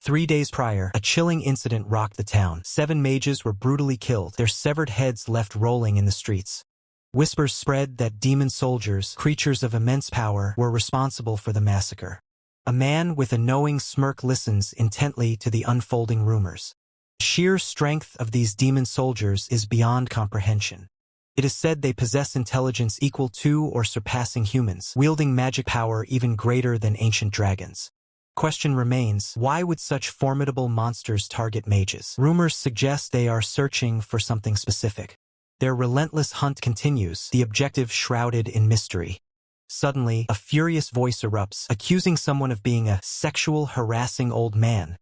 3 days prior, a chilling incident rocked the town. 7 mages were brutally killed, their severed heads left rolling in the streets. Whispers spread that demon soldiers, creatures of immense power, were responsible for the massacre. A man with a knowing smirk listens intently to the unfolding rumors. The sheer strength of these demon soldiers is beyond comprehension. It is said they possess intelligence equal to or surpassing humans, wielding magic power even greater than ancient dragons. Question remains, why would such formidable monsters target mages? Rumors suggest they are searching for something specific. Their relentless hunt continues, the objective shrouded in mystery. Suddenly, a furious voice erupts, accusing someone of being a sexual harassing old man.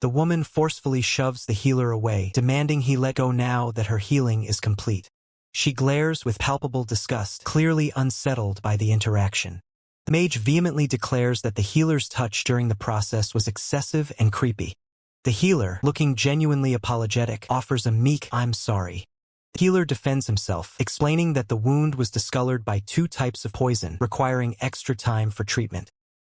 The woman forcefully shoves the healer away, demanding he let go now that her healing is complete. She glares with palpable disgust, clearly unsettled by the interaction. The mage vehemently declares that the healer's touch during the process was excessive and creepy. The healer, looking genuinely apologetic, offers a meek "I'm sorry." The healer defends himself, explaining that the wound was discolored by 2 types of poison, requiring extra time for treatment.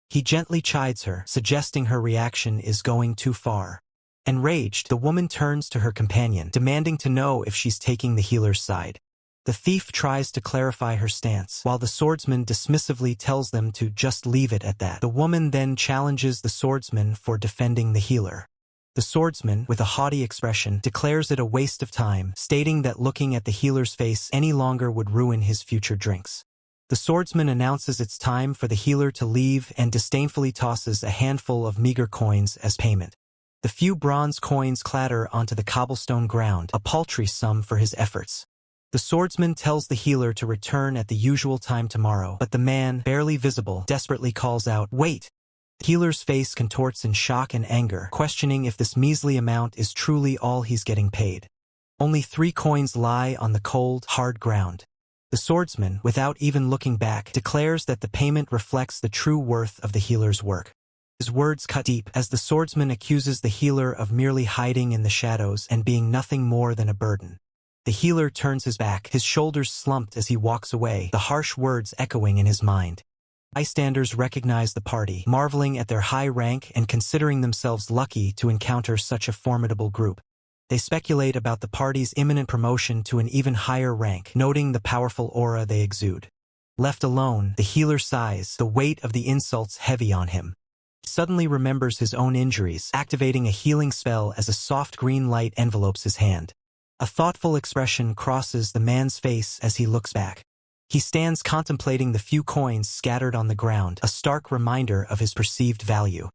He gently chides her, suggesting her reaction is going too far. Enraged, the woman turns to her companion, demanding to know if she's taking the healer's side. The thief tries to clarify her stance, while the swordsman dismissively tells them to just leave it at that. The woman then challenges the swordsman for defending the healer. The swordsman, with a haughty expression, declares it a waste of time, stating that looking at the healer's face any longer would ruin his future drinks. The swordsman announces it's time for the healer to leave and disdainfully tosses a handful of meager coins as payment. The few bronze coins clatter onto the cobblestone ground, a paltry sum for his efforts. The swordsman tells the healer to return at the usual time tomorrow, but the man, barely visible, desperately calls out, "Wait!" The healer's face contorts in shock and anger, questioning if this measly amount is truly all he's getting paid. Only 3 coins lie on the cold, hard ground. The swordsman, without even looking back, declares that the payment reflects the true worth of the healer's work. His words cut deep, as the swordsman accuses the healer of merely hiding in the shadows and being nothing more than a burden. The healer turns his back, his shoulders slumped as he walks away, the harsh words echoing in his mind. Bystanders recognize the party, marveling at their high rank and considering themselves lucky to encounter such a formidable group. They speculate about the party's imminent promotion to an even higher rank, noting the powerful aura they exude. Left alone, the healer sighs, the weight of the insults heavy on him. He suddenly remembers his own injuries, activating a healing spell as a soft green light envelopes his hand. A thoughtful expression crosses the man's face as he looks back. He stands contemplating the few coins scattered on the ground, a stark reminder of his perceived value.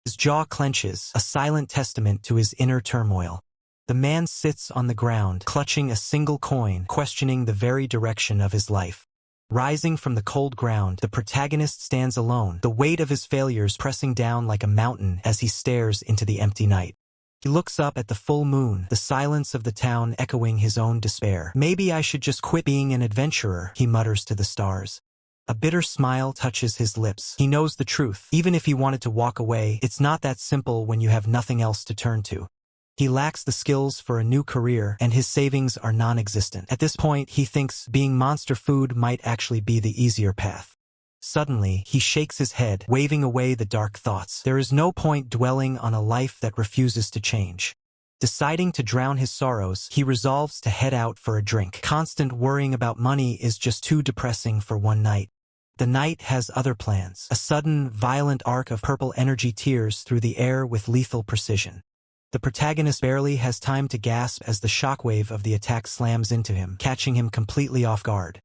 His jaw clenches, a silent testament to his inner turmoil. The man sits on the ground, clutching a single coin, questioning the very direction of his life. Rising from the cold ground, the protagonist stands alone, the weight of his failures pressing down like a mountain as he stares into the empty night. He looks up at the full moon, the silence of the town echoing his own despair. "Maybe I should just quit being an adventurer," he mutters to the stars. A bitter smile touches his lips. He knows the truth. Even if he wanted to walk away, it's not that simple when you have nothing else to turn to. He lacks the skills for a new career, and his savings are non-existent. At this point, he thinks being monster food might actually be the easier path. Suddenly, he shakes his head, waving away the dark thoughts. There is no point dwelling on a life that refuses to change. Deciding to drown his sorrows, he resolves to head out for a drink. Constant worrying about money is just too depressing for one night. The night has other plans. A sudden, violent arc of purple energy tears through the air with lethal precision. The protagonist barely has time to gasp as the shockwave of the attack slams into him, catching him completely off guard.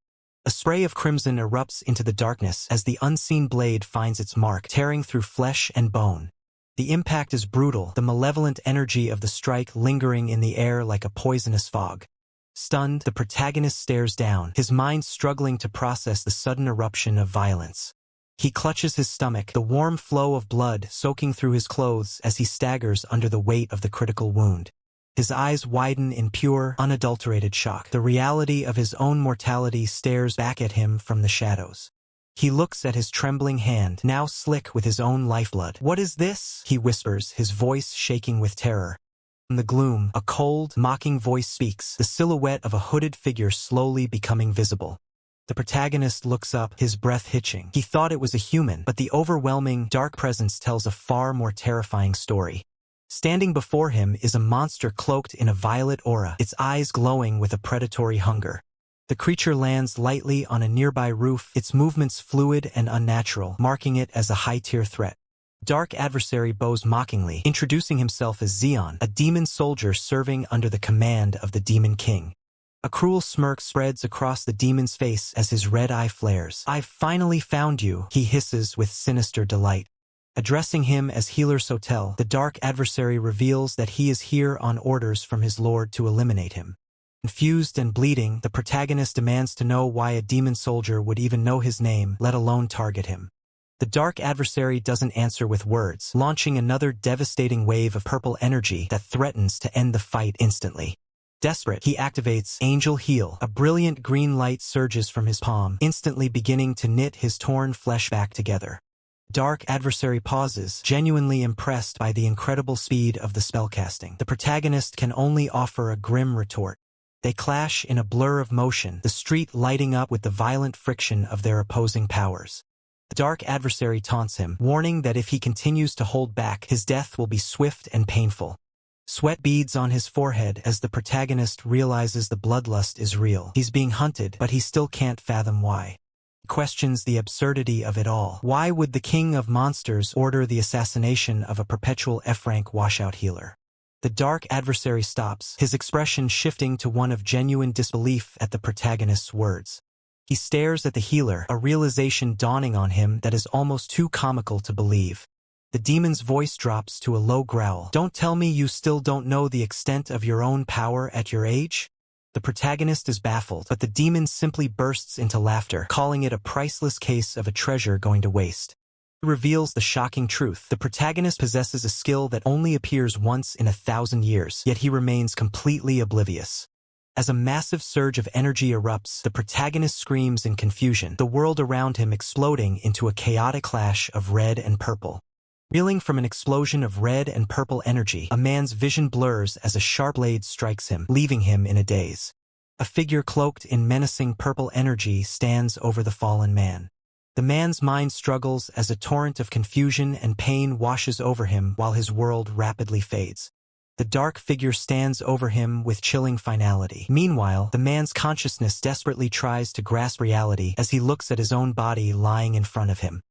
A spray of crimson erupts into the darkness as the unseen blade finds its mark, tearing through flesh and bone. The impact is brutal, the malevolent energy of the strike lingering in the air like a poisonous fog. Stunned, the protagonist stares down, his mind struggling to process the sudden eruption of violence. He clutches his stomach, the warm flow of blood soaking through his clothes as he staggers under the weight of the critical wound. His eyes widen in pure, unadulterated shock. The reality of his own mortality stares back at him from the shadows. He looks at his trembling hand, now slick with his own lifeblood. "What is this?" he whispers, his voice shaking with terror. In the gloom, a cold, mocking voice speaks, the silhouette of a hooded figure slowly becoming visible. The protagonist looks up, his breath hitching. He thought it was a human, but the overwhelming, dark presence tells a far more terrifying story. Standing before him is a monster cloaked in a violet aura, its eyes glowing with a predatory hunger. The creature lands lightly on a nearby roof, its movements fluid and unnatural, marking it as a high-tier threat. Dark adversary bows mockingly, introducing himself as Zeon, a demon soldier serving under the command of the Demon King. A cruel smirk spreads across the demon's face as his red eye flares. "I've finally found you," he hisses with sinister delight. Addressing him as Healer Sotel, the dark adversary reveals that he is here on orders from his lord to eliminate him. Confused and bleeding, the protagonist demands to know why a demon soldier would even know his name, let alone target him. The dark adversary doesn't answer with words, launching another devastating wave of purple energy that threatens to end the fight instantly. Desperate, he activates Angel Heal. A brilliant green light surges from his palm, instantly beginning to knit his torn flesh back together. Dark adversary pauses, genuinely impressed by the incredible speed of the spellcasting. The protagonist can only offer a grim retort. They clash in a blur of motion, the street lighting up with the violent friction of their opposing powers. The dark adversary taunts him, warning that if he continues to hold back, his death will be swift and painful. Sweat beads on his forehead as the protagonist realizes the bloodlust is real. He's being hunted, but he still can't fathom why. He questions the absurdity of it all. Why would the king of monsters order the assassination of a perpetual F-rank washout healer? The dark adversary stops, his expression shifting to one of genuine disbelief at the protagonist's words. He stares at the healer, a realization dawning on him that is almost too comical to believe. The demon's voice drops to a low growl. "Don't tell me you still don't know the extent of your own power at your age?" The protagonist is baffled, but the demon simply bursts into laughter, calling it a priceless case of a treasure going to waste. He reveals the shocking truth. The protagonist possesses a skill that only appears once in 1,000 years, yet he remains completely oblivious. As a massive surge of energy erupts, the protagonist screams in confusion, the world around him exploding into a chaotic clash of red and purple. Reeling from an explosion of red and purple energy, a man's vision blurs as a sharp blade strikes him, leaving him in a daze. A figure cloaked in menacing purple energy stands over the fallen man. The man's mind struggles as a torrent of confusion and pain washes over him while his world rapidly fades. The dark figure stands over him with chilling finality. Meanwhile, the man's consciousness desperately tries to grasp reality as he looks at his own body lying in front of him.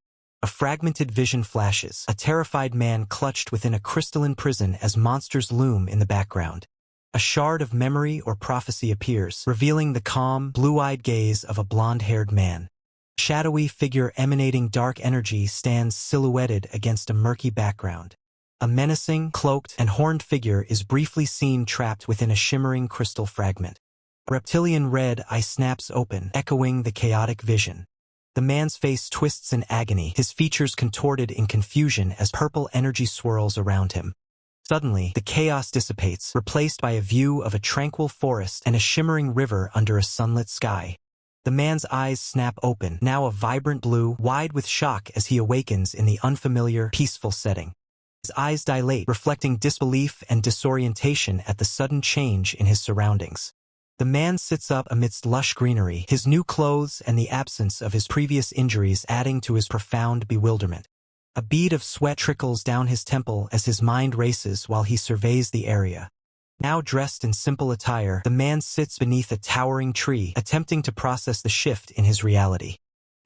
A fragmented vision flashes, a terrified man clutched within a crystalline prison as monsters loom in the background. A shard of memory or prophecy appears, revealing the calm, blue-eyed gaze of a blonde-haired man. A shadowy figure emanating dark energy stands silhouetted against a murky background. A menacing, cloaked, and horned figure is briefly seen trapped within a shimmering crystal fragment. A reptilian red eye snaps open, echoing the chaotic vision. The man's face twists in agony, his features contorted in confusion as purple energy swirls around him. Suddenly, the chaos dissipates, replaced by a view of a tranquil forest and a shimmering river under a sunlit sky. The man's eyes snap open, now a vibrant blue, wide with shock as he awakens in the unfamiliar, peaceful setting. His eyes dilate, reflecting disbelief and disorientation at the sudden change in his surroundings. The man sits up amidst lush greenery, his new clothes and the absence of his previous injuries adding to his profound bewilderment. A bead of sweat trickles down his temple as his mind races while he surveys the area. Now dressed in simple attire, the man sits beneath a towering tree, attempting to process the shift in his reality.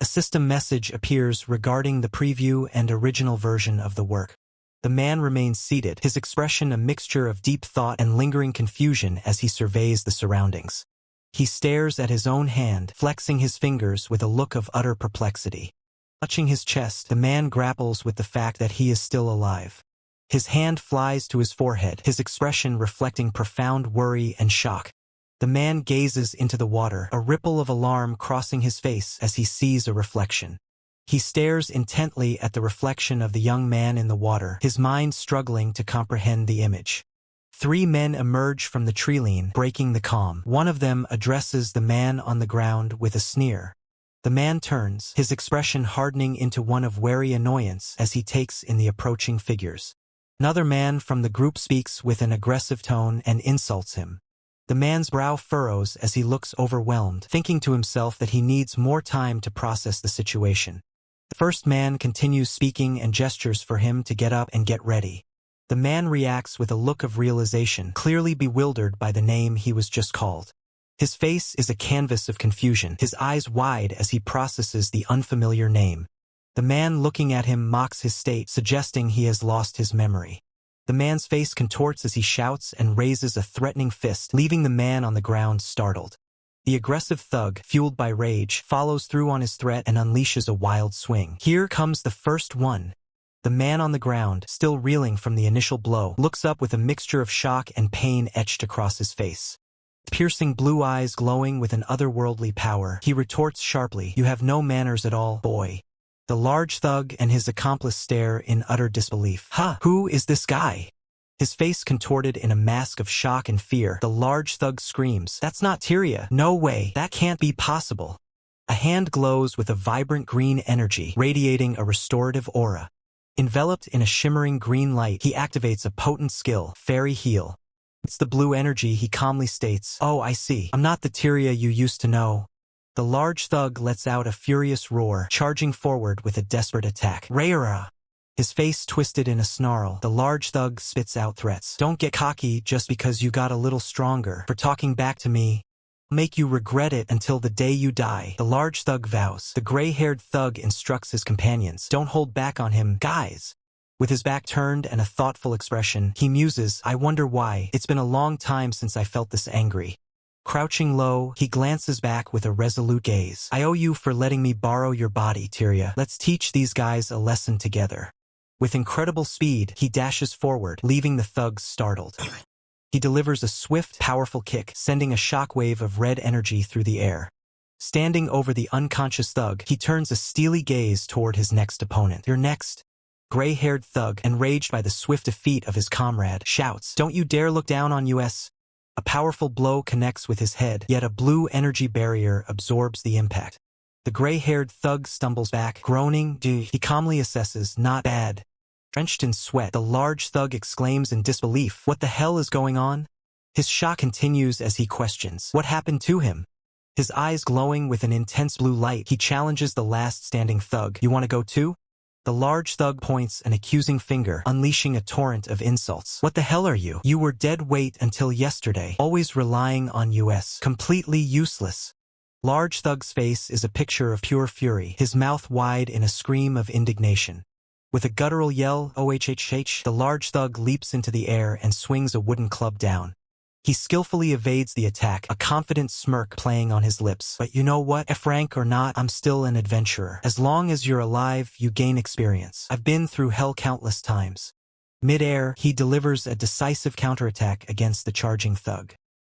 A system message appears regarding the preview and original version of the work. The man remains seated, his expression a mixture of deep thought and lingering confusion as he surveys the surroundings. He stares at his own hand, flexing his fingers with a look of utter perplexity. Touching his chest, the man grapples with the fact that he is still alive. His hand flies to his forehead, his expression reflecting profound worry and shock. The man gazes into the water, a ripple of alarm crossing his face as he sees a reflection. He stares intently at the reflection of the young man in the water, his mind struggling to comprehend the image. 3 men emerge from the treeline, breaking the calm. One of them addresses the man on the ground with a sneer. The man turns, his expression hardening into one of wary annoyance as he takes in the approaching figures. Another man from the group speaks with an aggressive tone and insults him. The man's brow furrows as he looks overwhelmed, thinking to himself that he needs more time to process the situation. The first man continues speaking and gestures for him to get up and get ready. The man reacts with a look of realization, clearly bewildered by the name he was just called. His face is a canvas of confusion, his eyes wide as he processes the unfamiliar name. The man looking at him mocks his state, suggesting he has lost his memory. The man's face contorts as he shouts and raises a threatening fist, leaving the man on the ground startled. The aggressive thug, fueled by rage, follows through on his threat and unleashes a wild swing. Here comes the first one. The man on the ground, still reeling from the initial blow, looks up with a mixture of shock and pain etched across his face. Piercing blue eyes glowing with an otherworldly power, he retorts sharply, "You have no manners at all, boy." The large thug and his accomplice stare in utter disbelief. "Huh, who is this guy?" His face contorted in a mask of shock and fear, the large thug screams, "That's not Tyria. No way, that can't be possible." A hand glows with a vibrant green energy, radiating a restorative aura. Enveloped in a shimmering green light, he activates a potent skill, Fairy Heal. It's the blue energy, he calmly states, "Oh, I see. I'm not the Tyria you used to know." The large thug lets out a furious roar, charging forward with a desperate attack. "Rayara!" His face twisted in a snarl, the large thug spits out threats. "Don't get cocky just because you got a little stronger. For talking back to me, I'll make you regret it until the day you die," the large thug vows. The gray-haired thug instructs his companions, "Don't hold back on him, guys." With his back turned and a thoughtful expression, he muses, "I wonder why. It's been a long time since I felt this angry." Crouching low, he glances back with a resolute gaze. "I owe you for letting me borrow your body, Tyria. Let's teach these guys a lesson together." With incredible speed, he dashes forward, leaving the thugs startled. He delivers a swift, powerful kick, sending a shockwave of red energy through the air. Standing over the unconscious thug, he turns a steely gaze toward his next opponent. "You're next." Gray-haired thug, enraged by the swift defeat of his comrade, shouts, "Don't you dare look down on us." A powerful blow connects with his head, yet a blue energy barrier absorbs the impact. The gray-haired thug stumbles back, groaning. He calmly assesses, "Not bad." Drenched in sweat, the large thug exclaims in disbelief, "What the hell is going on?" His shock continues as he questions, "What happened to him?" His eyes glowing with an intense blue light, he challenges the last standing thug, "You want to go too?" The large thug points an accusing finger, unleashing a torrent of insults. "What the hell are you? You were dead weight until yesterday, always relying on us. Completely useless." Large thug's face is a picture of pure fury, his mouth wide in a scream of indignation. With a guttural yell, "OHHH," the large thug leaps into the air and swings a wooden club down. He skillfully evades the attack, a confident smirk playing on his lips. "But you know what? F-rank or not, I'm still an adventurer. As long as you're alive, you gain experience. I've been through hell countless times." Mid-air, he delivers a decisive counterattack against the charging thug.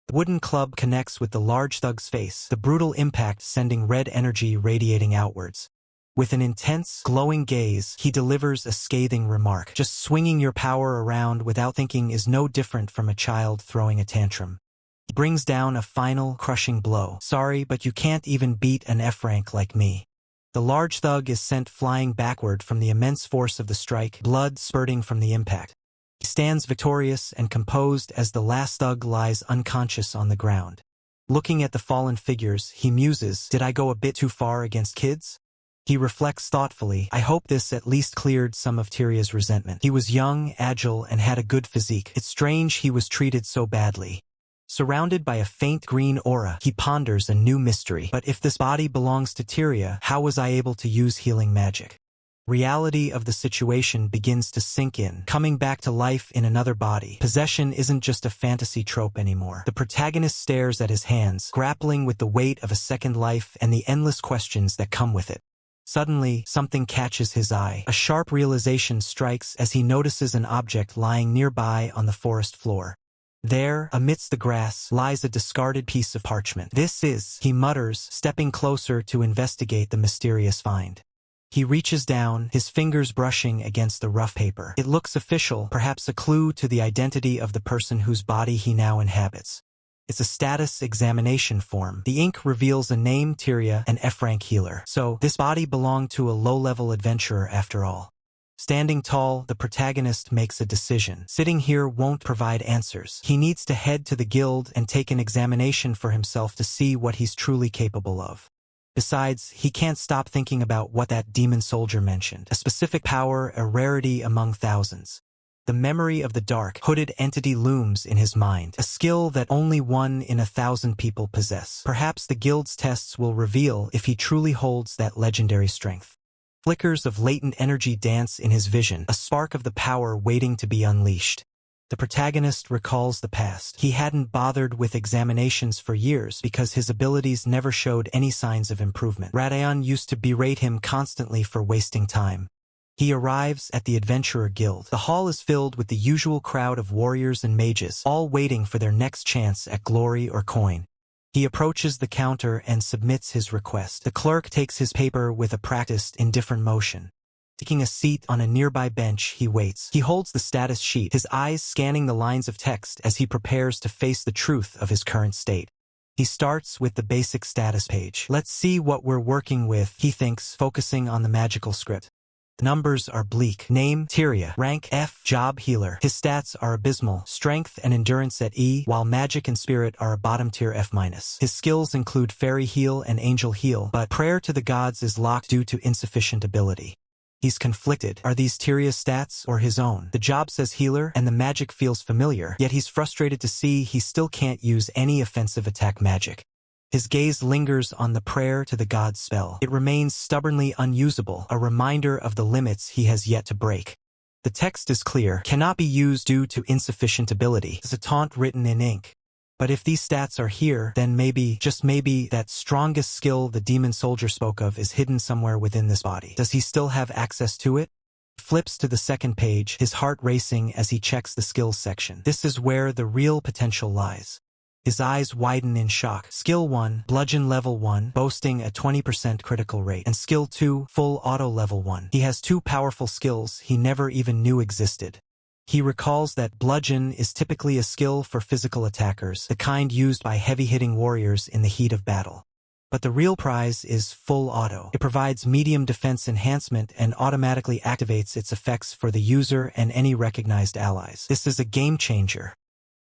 The wooden club connects with the large thug's face, the brutal impact sending red energy radiating outwards. With an intense, glowing gaze, he delivers a scathing remark. "Just swinging your power around without thinking is no different from a child throwing a tantrum." He brings down a final, crushing blow. "Sorry, but you can't even beat an F-rank like me." The large thug is sent flying backward from the immense force of the strike, blood spurting from the impact. He stands victorious and composed as the last thug lies unconscious on the ground. Looking at the fallen figures, he muses, "Did I go a bit too far against kids?" He reflects thoughtfully, "I hope this at least cleared some of Tyria's resentment. He was young, agile, and had a good physique. It's strange he was treated so badly." Surrounded by a faint green aura, he ponders a new mystery. "But if this body belongs to Tyria, how was I able to use healing magic?" Reality of the situation begins to sink in, coming back to life in another body. Possession isn't just a fantasy trope anymore. The protagonist stares at his hands, grappling with the weight of a second life and the endless questions that come with it. Suddenly, something catches his eye. A sharp realization strikes as he notices an object lying nearby on the forest floor. There, amidst the grass, lies a discarded piece of parchment. "This is," he mutters, stepping closer to investigate the mysterious find. He reaches down, his fingers brushing against the rough paper. It looks official, perhaps a clue to the identity of the person whose body he now inhabits. It's a status examination form. The ink reveals a name, Tyria, an F-rank healer. So, this body belonged to a low-level adventurer after all. Standing tall, the protagonist makes a decision. Sitting here won't provide answers. He needs to head to the guild and take an examination for himself to see what he's truly capable of. Besides, he can't stop thinking about what that demon soldier mentioned. A specific power, a rarity among thousands. The memory of the dark, hooded entity looms in his mind, a skill that only 1 in 1,000 people possess. Perhaps the guild's tests will reveal if he truly holds that legendary strength. Flickers of latent energy dance in his vision, a spark of the power waiting to be unleashed. The protagonist recalls the past. He hadn't bothered with examinations for years because his abilities never showed any signs of improvement. Radayon used to berate him constantly for wasting time. He arrives at the Adventurer Guild. The hall is filled with the usual crowd of warriors and mages, all waiting for their next chance at glory or coin. He approaches the counter and submits his request. The clerk takes his paper with a practiced, indifferent motion. Taking a seat on a nearby bench, he waits. He holds the status sheet, his eyes scanning the lines of text as he prepares to face the truth of his current state. He starts with the basic status page. Let's see what we're working with, he thinks, focusing on the magical script. The numbers are bleak. Name, Tyria. Rank, F. Job, healer. His stats are abysmal. Strength and endurance at E, while magic and spirit are a bottom tier F-. His skills include fairy heal and angel heal, but prayer to the gods is locked due to insufficient ability. He's conflicted. Are these Tyria's stats or his own? The job says healer, and the magic feels familiar, yet he's frustrated to see he still can't use any offensive attack magic. His gaze lingers on the prayer to the gods spell. It remains stubbornly unusable, a reminder of the limits he has yet to break. The text is clear, cannot be used due to insufficient ability. It's a taunt written in ink. But if these stats are here, then maybe, just maybe, that strongest skill the demon soldier spoke of is hidden somewhere within this body. Does he still have access to it? Flips to the second page, his heart racing as he checks the skills section. This is where the real potential lies. His eyes widen in shock. Skill 1, Bludgeon level 1, boasting a 20% critical rate, and Skill 2, Full Auto level 1. He has 2 powerful skills he never even knew existed. He recalls that Bludgeon is typically a skill for physical attackers, the kind used by heavy-hitting warriors in the heat of battle. But the real prize is Full Auto. It provides medium defense enhancement and automatically activates its effects for the user and any recognized allies. This is a game changer.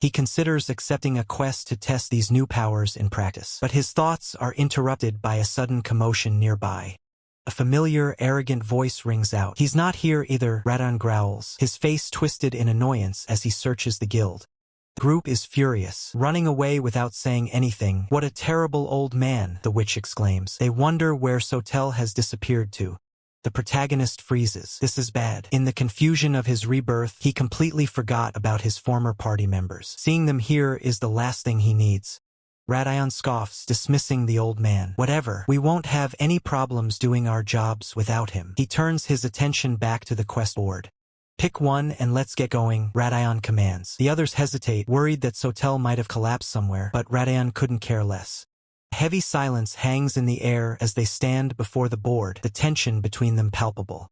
He considers accepting a quest to test these new powers in practice, but his thoughts are interrupted by a sudden commotion nearby. A familiar, arrogant voice rings out. He's not here either, Radayon growls, his face twisted in annoyance as he searches the guild. The group is furious, running away without saying anything. What a terrible old man, the witch exclaims. They wonder where Sotel has disappeared to. The protagonist freezes. This is bad. In the confusion of his rebirth, he completely forgot about his former party members. Seeing them here is the last thing he needs. Radayon scoffs, dismissing the old man. Whatever, we won't have any problems doing our jobs without him. He turns his attention back to the quest board. Pick one and let's get going, Radayon commands. The others hesitate, worried that Sotel might have collapsed somewhere, but Radayon couldn't care less. Heavy silence hangs in the air as they stand before the board, the tension between them palpable.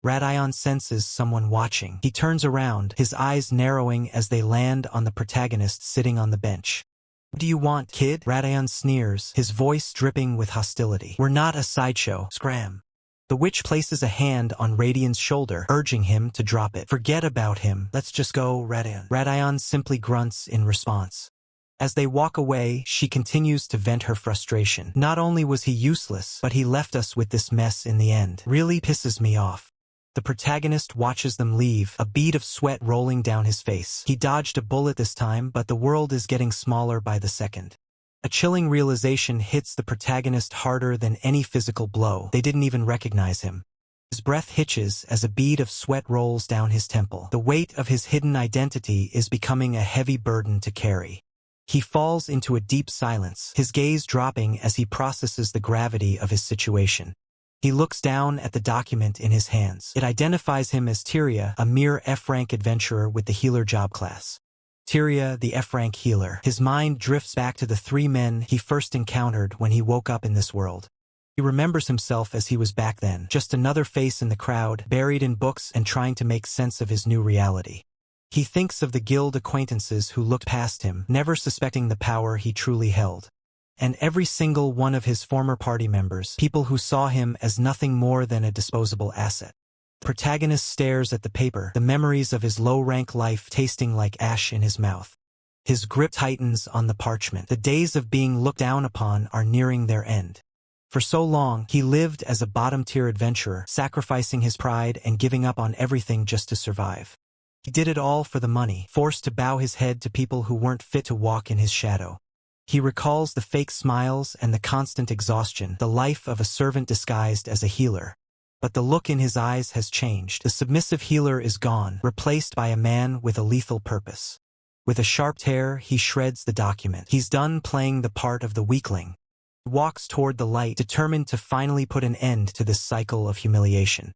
Radayon senses someone watching. He turns around, his eyes narrowing as they land on the protagonist sitting on the bench. What do you want, kid? Radayon sneers, his voice dripping with hostility. We're not a sideshow. Scram. The witch places a hand on Radian's shoulder, urging him to drop it. Forget about him. Let's just go, Radayon. Radayon simply grunts in response. As they walk away, she continues to vent her frustration. Not only was he useless, but he left us with this mess in the end. Really pisses me off. The protagonist watches them leave, a bead of sweat rolling down his face. He dodged a bullet this time, but the world is getting smaller by the second. A chilling realization hits the protagonist harder than any physical blow. They didn't even recognize him. His breath hitches as a bead of sweat rolls down his temple. The weight of his hidden identity is becoming a heavy burden to carry. He falls into a deep silence, his gaze dropping as he processes the gravity of his situation. He looks down at the document in his hands. It identifies him as Tyria, a mere F-rank adventurer with the healer job class. Tyria, the F-rank healer. His mind drifts back to the 3 men he first encountered when he woke up in this world. He remembers himself as he was back then, just another face in the crowd, buried in books and trying to make sense of his new reality. He thinks of the guild acquaintances who looked past him, never suspecting the power he truly held. And every single one of his former party members, people who saw him as nothing more than a disposable asset. The protagonist stares at the paper, the memories of his low-rank life tasting like ash in his mouth. His grip tightens on the parchment. The days of being looked down upon are nearing their end. For so long, he lived as a bottom-tier adventurer, sacrificing his pride and giving up on everything just to survive. He did it all for the money, forced to bow his head to people who weren't fit to walk in his shadow. He recalls the fake smiles and the constant exhaustion, the life of a servant disguised as a healer. But the look in his eyes has changed. The submissive healer is gone, replaced by a man with a lethal purpose. With a sharp tear, he shreds the document. He's done playing the part of the weakling. He walks toward the light, determined to finally put an end to this cycle of humiliation.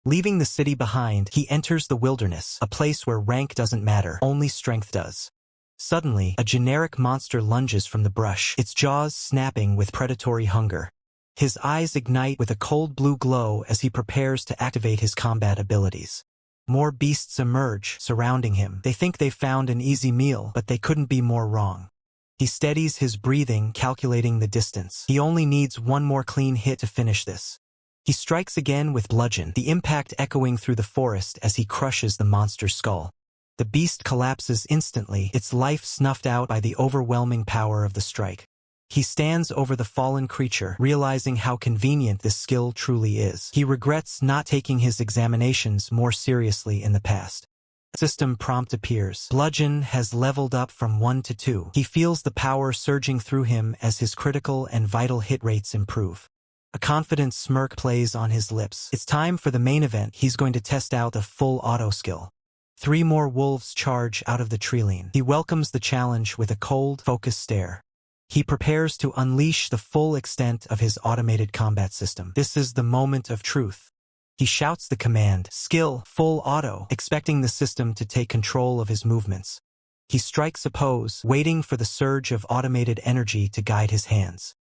Leaving the city behind, he enters the wilderness, a place where rank doesn't matter, only strength does. Suddenly, a generic monster lunges from the brush, its jaws snapping with predatory hunger. His eyes ignite with a cold blue glow as he prepares to activate his combat abilities. More beasts emerge, surrounding him. They think they've found an easy meal, but they couldn't be more wrong. He steadies his breathing, calculating the distance. He only needs one more clean hit to finish this. He strikes again with bludgeon, the impact echoing through the forest as he crushes the monster's skull. The beast collapses instantly, its life snuffed out by the overwhelming power of the strike. He stands over the fallen creature, realizing how convenient this skill truly is. He regrets not taking his examinations more seriously in the past. System prompt appears. Bludgeon has leveled up from 1 to 2. He feels the power surging through him as his critical and vital hit rates improve. A confident smirk plays on his lips. It's time for the main event. He's going to test out the full auto skill. 3 more wolves charge out of the treeline. He welcomes the challenge with a cold, focused stare. He prepares to unleash the full extent of his automated combat system. This is the moment of truth. He shouts the command, skill, full auto, expecting the system to take control of his movements. He strikes a pose, waiting for the surge of automated energy to guide his hands.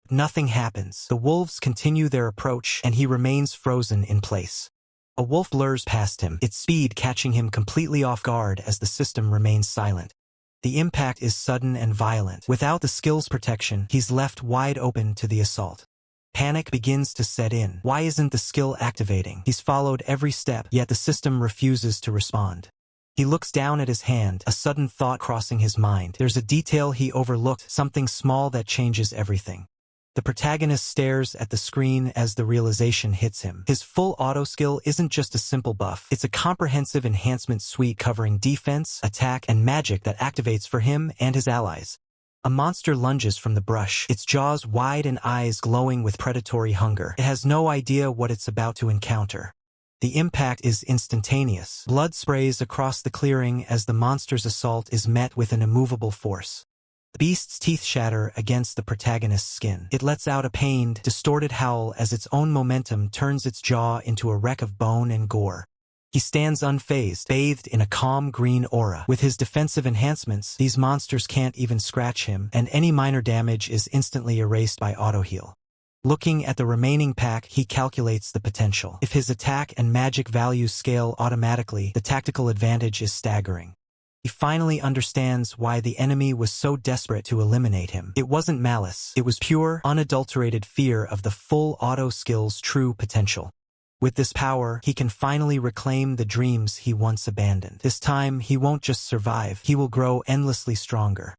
Nothing happens. The wolves continue their approach, and he remains frozen in place. A wolf blurs past him, its speed catching him completely off guard as the system remains silent. The impact is sudden and violent. Without the skill's protection, he's left wide open to the assault. Panic begins to set in. Why isn't the skill activating? He's followed every step, yet the system refuses to respond. He looks down at his hand, a sudden thought crossing his mind. There's a detail he overlooked, something small that changes everything. The protagonist stares at the screen as the realization hits him. His full auto skill isn't just a simple buff, it's a comprehensive enhancement suite covering defense, attack, and magic that activates for him and his allies. A monster lunges from the brush, its jaws wide and eyes glowing with predatory hunger. It has no idea what it's about to encounter. The impact is instantaneous. Blood sprays across the clearing as the monster's assault is met with an immovable force. The beast's teeth shatter against the protagonist's skin. It lets out a pained, distorted howl as its own momentum turns its jaw into a wreck of bone and gore. He stands unfazed, bathed in a calm green aura. With his defensive enhancements, these monsters can't even scratch him, and any minor damage is instantly erased by auto-heal. Looking at the remaining pack, he calculates the potential. If his attack and magic values scale automatically, the tactical advantage is staggering. He finally understands why the enemy was so desperate to eliminate him. It wasn't malice. It was pure, unadulterated fear of the full auto skill's true potential. With this power, he can finally reclaim the dreams he once abandoned. This time, he won't just survive, he will grow endlessly stronger.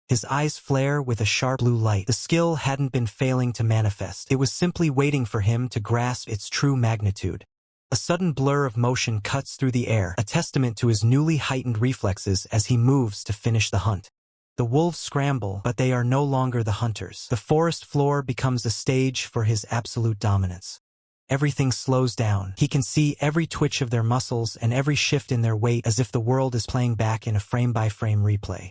His eyes flare with a sharp blue light. The skill hadn't been failing to manifest. It was simply waiting for him to grasp its true magnitude. A sudden blur of motion cuts through the air, a testament to his newly heightened reflexes as he moves to finish the hunt. The wolves scramble, but they are no longer the hunters. The forest floor becomes a stage for his absolute dominance. Everything slows down. He can see every twitch of their muscles and every shift in their weight as if the world is playing back in a frame-by-frame replay.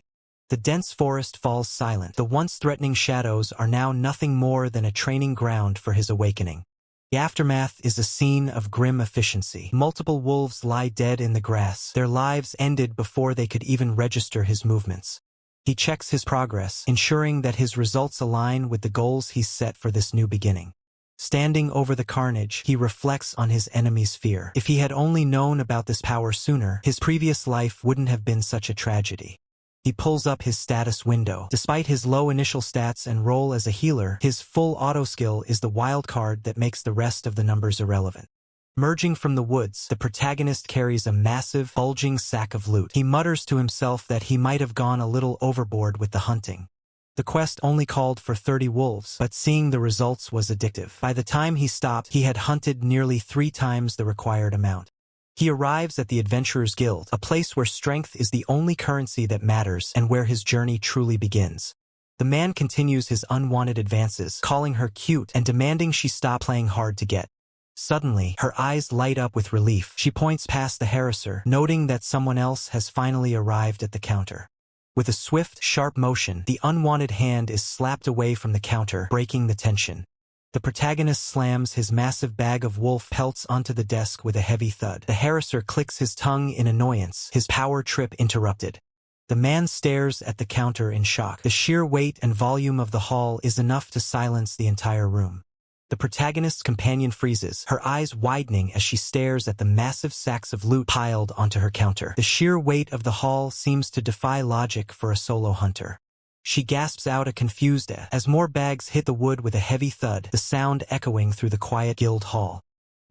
The dense forest falls silent. The once threatening shadows are now nothing more than a training ground for his awakening. The aftermath is a scene of grim efficiency. Multiple wolves lie dead in the grass, their lives ended before they could even register his movements. He checks his progress, ensuring that his results align with the goals he's set for this new beginning. Standing over the carnage, he reflects on his enemy's fear. If he had only known about this power sooner, his previous life wouldn't have been such a tragedy. He pulls up his status window. Despite his low initial stats and role as a healer, his full auto skill is the wild card that makes the rest of the numbers irrelevant. Merging from the woods, the protagonist carries a massive, bulging sack of loot. He mutters to himself that he might have gone a little overboard with the hunting. The quest only called for 30 wolves, but seeing the results was addictive. By the time he stopped, he had hunted nearly 3 times the required amount. He arrives at the Adventurers Guild, a place where strength is the only currency that matters and where his journey truly begins. The man continues his unwanted advances, calling her cute and demanding she stop playing hard to get. Suddenly, her eyes light up with relief. She points past the harasser, noting that someone else has finally arrived at the counter. With a swift, sharp motion, the unwanted hand is slapped away from the counter, breaking the tension. The protagonist slams his massive bag of wolf pelts onto the desk with a heavy thud. The harasser clicks his tongue in annoyance, his power trip interrupted. The man stares at the counter in shock. The sheer weight and volume of the haul is enough to silence the entire room. The protagonist's companion freezes, her eyes widening as she stares at the massive sacks of loot piled onto her counter. The sheer weight of the haul seems to defy logic for a solo hunter. She gasps out a confused as more bags hit the wood with a heavy thud, the sound echoing through the quiet guild hall.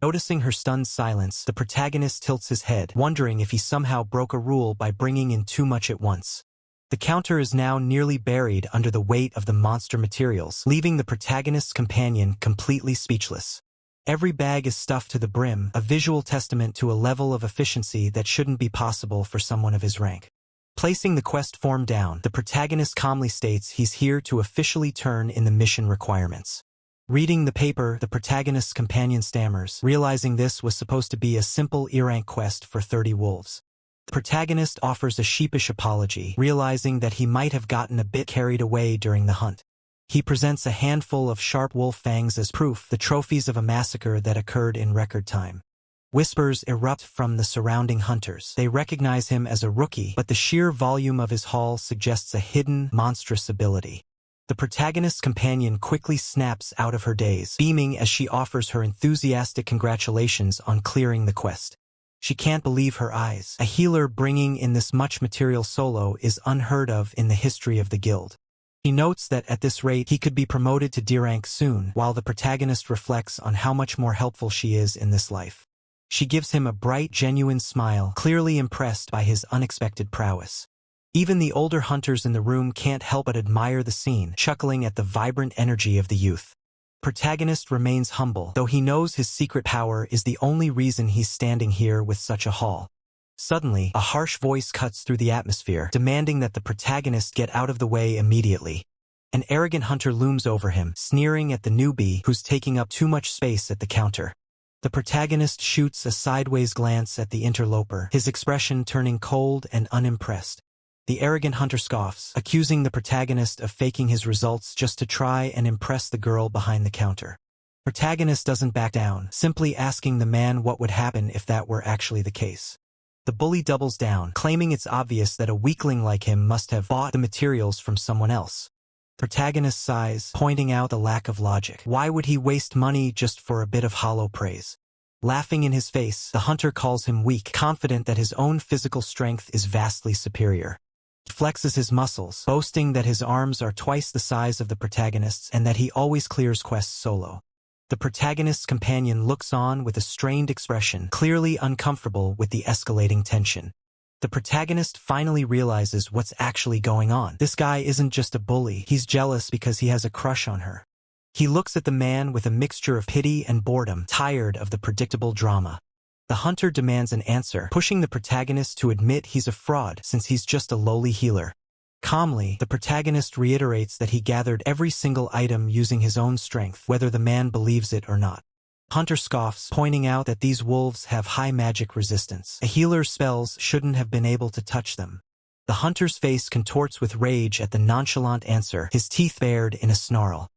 Noticing her stunned silence, the protagonist tilts his head, wondering if he somehow broke a rule by bringing in too much at once. The counter is now nearly buried under the weight of the monster materials, leaving the protagonist's companion completely speechless. Every bag is stuffed to the brim, a visual testament to a level of efficiency that shouldn't be possible for someone of his rank. Placing the quest form down, the protagonist calmly states he's here to officially turn in the mission requirements. Reading the paper, the protagonist's companion stammers, realizing this was supposed to be a simple E-rank quest for 30 wolves. The protagonist offers a sheepish apology, realizing that he might have gotten a bit carried away during the hunt. He presents a handful of sharp wolf fangs as proof, the trophies of a massacre that occurred in record time. Whispers erupt from the surrounding hunters. They recognize him as a rookie, but the sheer volume of his haul suggests a hidden, monstrous ability. The protagonist's companion quickly snaps out of her daze, beaming as she offers her enthusiastic congratulations on clearing the quest. She can't believe her eyes. A healer bringing in this much material solo is unheard of in the history of the guild. He notes that at this rate he could be promoted to D-rank soon, while the protagonist reflects on how much more helpful she is in this life. She gives him a bright, genuine smile, clearly impressed by his unexpected prowess. Even the older hunters in the room can't help but admire the scene, chuckling at the vibrant energy of the youth. Protagonist remains humble, though he knows his secret power is the only reason he's standing here with such a haul. Suddenly, a harsh voice cuts through the atmosphere, demanding that the protagonist get out of the way immediately. An arrogant hunter looms over him, sneering at the newbie who's taking up too much space at the counter. The protagonist shoots a sideways glance at the interloper, his expression turning cold and unimpressed. The arrogant hunter scoffs, accusing the protagonist of faking his results just to try and impress the girl behind the counter. Protagonist doesn't back down, simply asking the man what would happen if that were actually the case. The bully doubles down, claiming it's obvious that a weakling like him must have bought the materials from someone else. Protagonist sighs, pointing out the lack of logic. Why would he waste money just for a bit of hollow praise? Laughing in his face, the hunter calls him weak, confident that his own physical strength is vastly superior. He flexes his muscles, boasting that his arms are twice the size of the protagonist's and that he always clears quests solo. The protagonist's companion looks on with a strained expression, clearly uncomfortable with the escalating tension. The protagonist finally realizes what's actually going on. This guy isn't just a bully, he's jealous because he has a crush on her. He looks at the man with a mixture of pity and boredom, tired of the predictable drama. The hunter demands an answer, pushing the protagonist to admit he's a fraud since he's just a lowly healer. Calmly, the protagonist reiterates that he gathered every single item using his own strength, whether the man believes it or not. Hunter scoffs, pointing out that these wolves have high magic resistance. A healer's spells shouldn't have been able to touch them. The hunter's face contorts with rage at the nonchalant answer, his teeth bared in a snarl.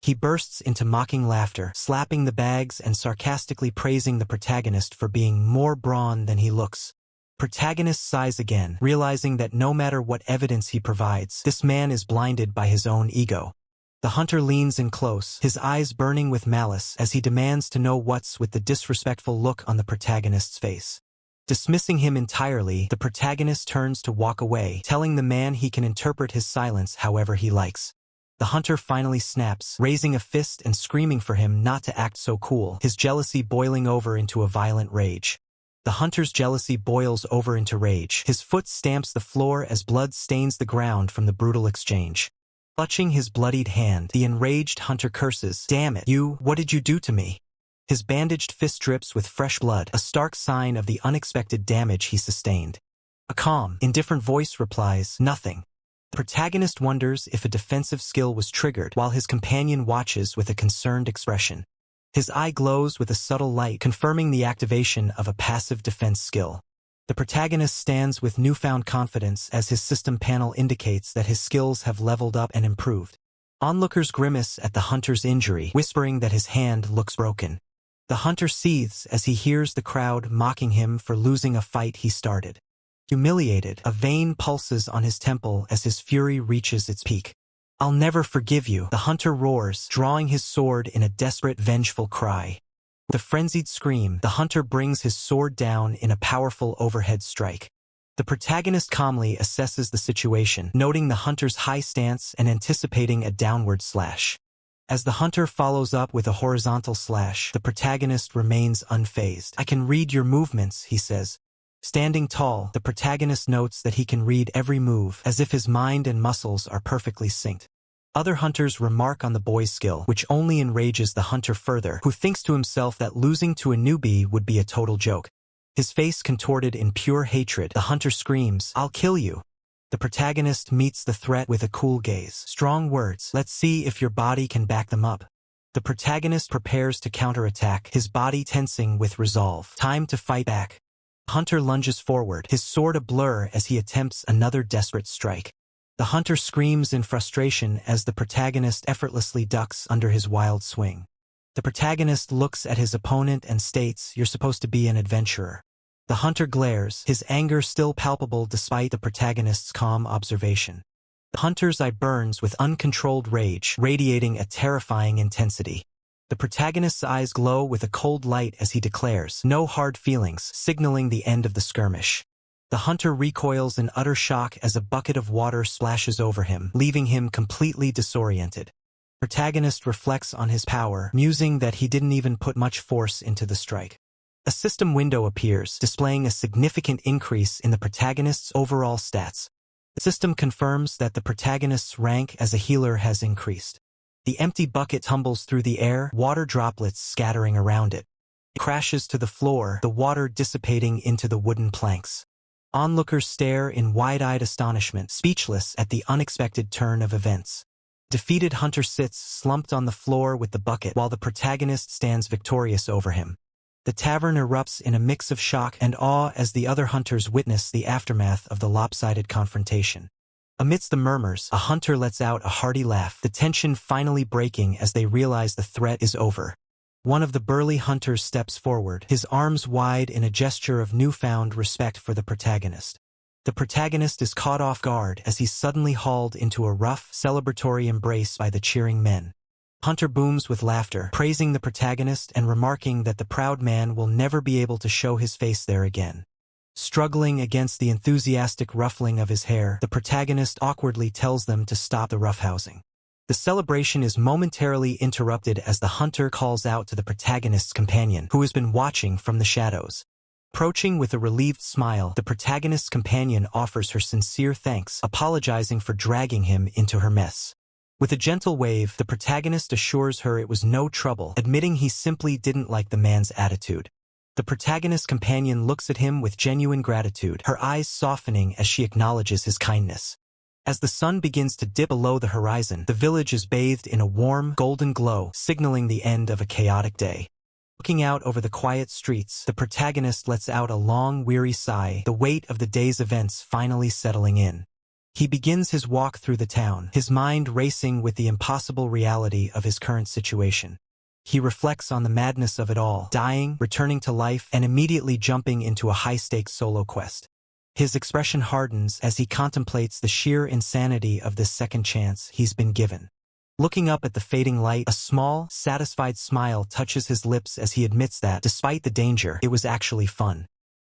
He bursts into mocking laughter, slapping the bags and sarcastically praising the protagonist for being more brawn than he looks. Protagonist sighs again, realizing that no matter what evidence he provides, this man is blinded by his own ego. The hunter leans in close, his eyes burning with malice as he demands to know what's with the disrespectful look on the protagonist's face. Dismissing him entirely, the protagonist turns to walk away, telling the man he can interpret his silence however he likes. The hunter finally snaps, raising a fist and screaming for him not to act so cool, his jealousy boiling over into a violent rage. The hunter's jealousy boils over into rage. His foot stamps the floor as blood stains the ground from the brutal exchange. Clutching his bloodied hand, the enraged hunter curses, "Damn it, what did you do to me?" His bandaged fist drips with fresh blood, a stark sign of the unexpected damage he sustained. A calm, indifferent voice replies, "Nothing." The protagonist wonders if a defensive skill was triggered, while his companion watches with a concerned expression. His eye glows with a subtle light, confirming the activation of a passive defense skill. The protagonist stands with newfound confidence as his system panel indicates that his skills have leveled up and improved. Onlookers grimace at the hunter's injury, whispering that his hand looks broken. The hunter seethes as he hears the crowd mocking him for losing a fight he started. Humiliated, a vein pulses on his temple as his fury reaches its peak. "I'll never forgive you," the hunter roars, drawing his sword in a desperate, vengeful cry. With a frenzied scream, the hunter brings his sword down in a powerful overhead strike. The protagonist calmly assesses the situation, noting the hunter's high stance and anticipating a downward slash. As the hunter follows up with a horizontal slash, the protagonist remains unfazed. "I can read your movements," he says. Standing tall, the protagonist notes that he can read every move, as if his mind and muscles are perfectly synced. Other hunters remark on the boy's skill, which only enrages the hunter further, who thinks to himself that losing to a newbie would be a total joke. His face contorted in pure hatred, the hunter screams, "I'll kill you." The protagonist meets the threat with a cool gaze. "Strong words. Let's see if your body can back them up." The protagonist prepares to counterattack, his body tensing with resolve. Time to fight back. Hunter lunges forward, his sword a blur as he attempts another desperate strike. The hunter screams in frustration as the protagonist effortlessly ducks under his wild swing. The protagonist looks at his opponent and states, "You're supposed to be an adventurer." The hunter glares, his anger still palpable despite the protagonist's calm observation. The hunter's eye burns with uncontrolled rage, radiating a terrifying intensity. The protagonist's eyes glow with a cold light as he declares, "No hard feelings," signaling the end of the skirmish. The hunter recoils in utter shock as a bucket of water splashes over him, leaving him completely disoriented. The protagonist reflects on his power, musing that he didn't even put much force into the strike. A system window appears, displaying a significant increase in the protagonist's overall stats. The system confirms that the protagonist's rank as a healer has increased. The empty bucket tumbles through the air, water droplets scattering around it. It crashes to the floor, the water dissipating into the wooden planks. Onlookers stare in wide-eyed astonishment, speechless at the unexpected turn of events. Defeated hunter sits slumped on the floor with the bucket, while the protagonist stands victorious over him. The tavern erupts in a mix of shock and awe as the other hunters witness the aftermath of the lopsided confrontation. Amidst the murmurs, a hunter lets out a hearty laugh, the tension finally breaking as they realize the threat is over. One of the burly hunters steps forward, his arms wide in a gesture of newfound respect for the protagonist. The protagonist is caught off guard as he's suddenly hauled into a rough, celebratory embrace by the cheering men. Hunter booms with laughter, praising the protagonist and remarking that the proud man will never be able to show his face there again. Struggling against the enthusiastic ruffling of his hair, the protagonist awkwardly tells them to stop the roughhousing. The celebration is momentarily interrupted as the hunter calls out to the protagonist's companion, who has been watching from the shadows. Approaching with a relieved smile, the protagonist's companion offers her sincere thanks, apologizing for dragging him into her mess. With a gentle wave, the protagonist assures her it was no trouble, admitting he simply didn't like the man's attitude. The protagonist's companion looks at him with genuine gratitude, her eyes softening as she acknowledges his kindness. As the sun begins to dip below the horizon, the village is bathed in a warm, golden glow, signaling the end of a chaotic day. Looking out over the quiet streets, the protagonist lets out a long, weary sigh, the weight of the day's events finally settling in. He begins his walk through the town, his mind racing with the impossible reality of his current situation. He reflects on the madness of it all, dying, returning to life, and immediately jumping into a high-stakes solo quest. His expression hardens as he contemplates the sheer insanity of this second chance he's been given. Looking up at the fading light, a small, satisfied smile touches his lips as he admits that, despite the danger, it was actually fun.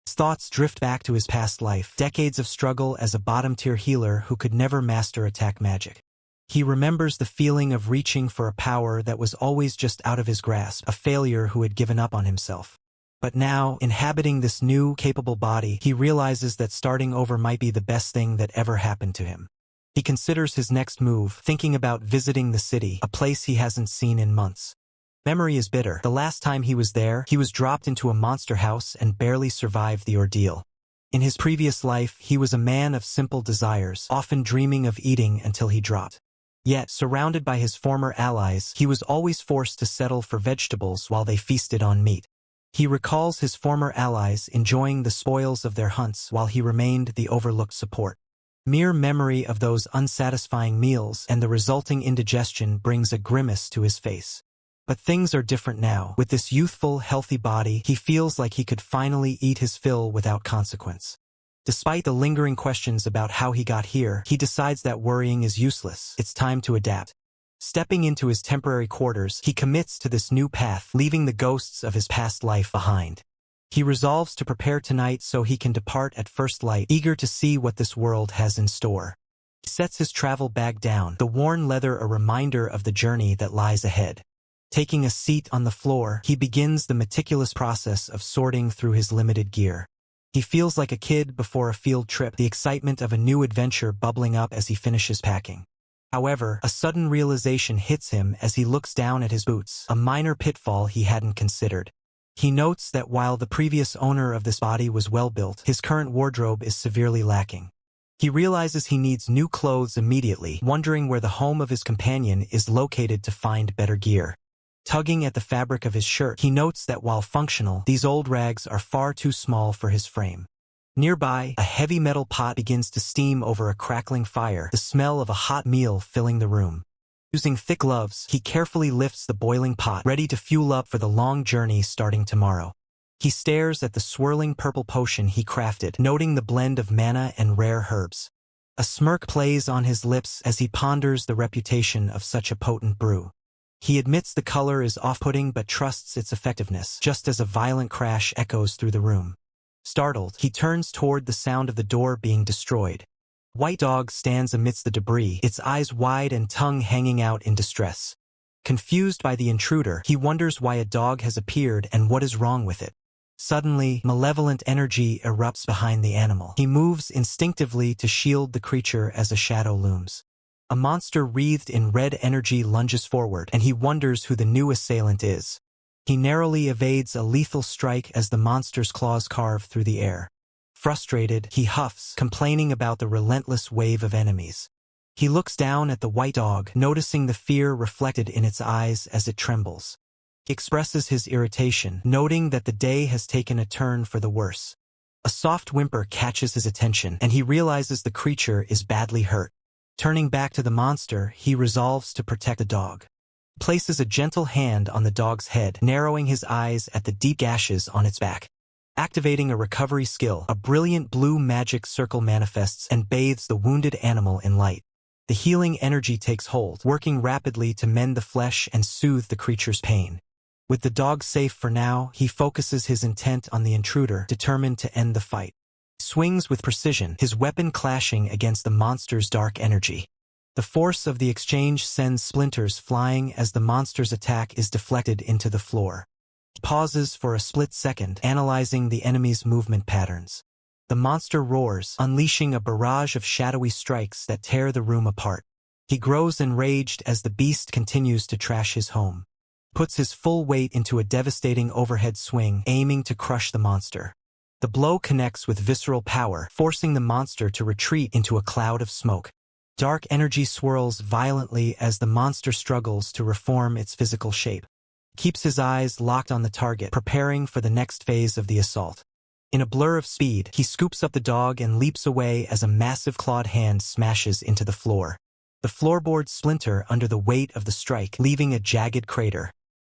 His thoughts drift back to his past life, decades of struggle as a bottom-tier healer who could never master attack magic. He remembers the feeling of reaching for a power that was always just out of his grasp, a failure who had given up on himself. But now, inhabiting this new, capable body, he realizes that starting over might be the best thing that ever happened to him. He considers his next move, thinking about visiting the city, a place he hasn't seen in months. Memory is bitter. The last time he was there, he was dropped into a monster house and barely survived the ordeal. In his previous life, he was a man of simple desires, often dreaming of eating until he dropped. Yet, surrounded by his former allies, he was always forced to settle for vegetables while they feasted on meat. He recalls his former allies enjoying the spoils of their hunts while he remained the overlooked support. Mere memory of those unsatisfying meals and the resulting indigestion brings a grimace to his face. But things are different now. With this youthful, healthy body, he feels like he could finally eat his fill without consequence. Despite the lingering questions about how he got here, he decides that worrying is useless. It's time to adapt. Stepping into his temporary quarters, he commits to this new path, leaving the ghosts of his past life behind. He resolves to prepare tonight so he can depart at first light, eager to see what this world has in store. He sets his travel bag down, the worn leather a reminder of the journey that lies ahead. Taking a seat on the floor, he begins the meticulous process of sorting through his limited gear. He feels like a kid before a field trip, the excitement of a new adventure bubbling up as he finishes packing. However, a sudden realization hits him as he looks down at his boots, a minor pitfall he hadn't considered. He notes that while the previous owner of this body was well-built, his current wardrobe is severely lacking. He realizes he needs new clothes immediately, wondering where the home of his companion is located to find better gear. Tugging at the fabric of his shirt, he notes that while functional, these old rags are far too small for his frame. Nearby, a heavy metal pot begins to steam over a crackling fire, the smell of a hot meal filling the room. Using thick gloves, he carefully lifts the boiling pot, ready to fuel up for the long journey starting tomorrow. He stares at the swirling purple potion he crafted, noting the blend of mana and rare herbs. A smirk plays on his lips as he ponders the reputation of such a potent brew. He admits the color is off-putting but trusts its effectiveness, just as a violent crash echoes through the room. Startled, he turns toward the sound of the door being destroyed. White Dog stands amidst the debris, its eyes wide and tongue hanging out in distress. Confused by the intruder, he wonders why a dog has appeared and what is wrong with it. Suddenly, malevolent energy erupts behind the animal. He moves instinctively to shield the creature as a shadow looms. A monster wreathed in red energy lunges forward, and he wonders who the new assailant is. He narrowly evades a lethal strike as the monster's claws carve through the air. Frustrated, he huffs, complaining about the relentless wave of enemies. He looks down at the white dog, noticing the fear reflected in its eyes as it trembles. He expresses his irritation, noting that the day has taken a turn for the worse. A soft whimper catches his attention, and he realizes the creature is badly hurt. Turning back to the monster, he resolves to protect the dog. Places a gentle hand on the dog's head, narrowing his eyes at the deep gashes on its back. Activating a recovery skill, a brilliant blue magic circle manifests and bathes the wounded animal in light. The healing energy takes hold, working rapidly to mend the flesh and soothe the creature's pain. With the dog safe for now, he focuses his intent on the intruder, determined to end the fight. Swings with precision, his weapon clashing against the monster's dark energy. The force of the exchange sends splinters flying as the monster's attack is deflected into the floor. He pauses for a split second, analyzing the enemy's movement patterns. The monster roars, unleashing a barrage of shadowy strikes that tear the room apart. He grows enraged as the beast continues to trash his home. Puts his full weight into a devastating overhead swing, aiming to crush the monster. The blow connects with visceral power, forcing the monster to retreat into a cloud of smoke. Dark energy swirls violently as the monster struggles to reform its physical shape. Keeps his eyes locked on the target, preparing for the next phase of the assault. In a blur of speed, he scoops up the dog and leaps away as a massive clawed hand smashes into the floor. The floorboards splinter under the weight of the strike, leaving a jagged crater.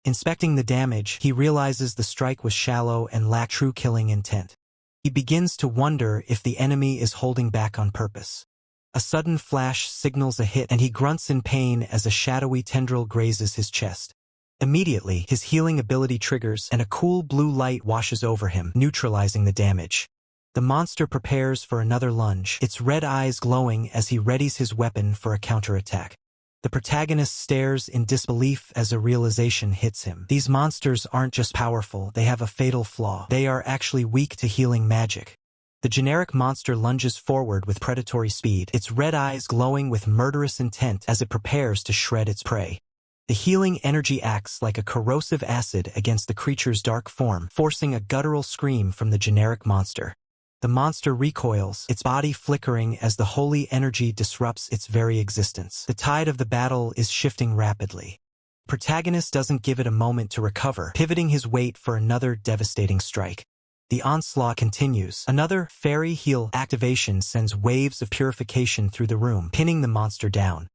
Inspecting the damage, he realizes the strike was shallow and lacked true killing intent. He begins to wonder if the enemy is holding back on purpose. A sudden flash signals a hit, and he grunts in pain as a shadowy tendril grazes his chest. Immediately, his healing ability triggers, and a cool blue light washes over him, neutralizing the damage. The monster prepares for another lunge, its red eyes glowing as he readies his weapon for a counterattack. The protagonist stares in disbelief as a realization hits him. These monsters aren't just powerful, they have a fatal flaw. They are actually weak to healing magic. The generic monster lunges forward with predatory speed, its red eyes glowing with murderous intent as it prepares to shred its prey. The healing energy acts like a corrosive acid against the creature's dark form, forcing a guttural scream from the generic monster. The monster recoils, its body flickering as the holy energy disrupts its very existence. The tide of the battle is shifting rapidly. Protagonist doesn't give it a moment to recover, pivoting his weight for another devastating strike. The onslaught continues. Another fairy heal activation sends waves of purification through the room, pinning the monster down.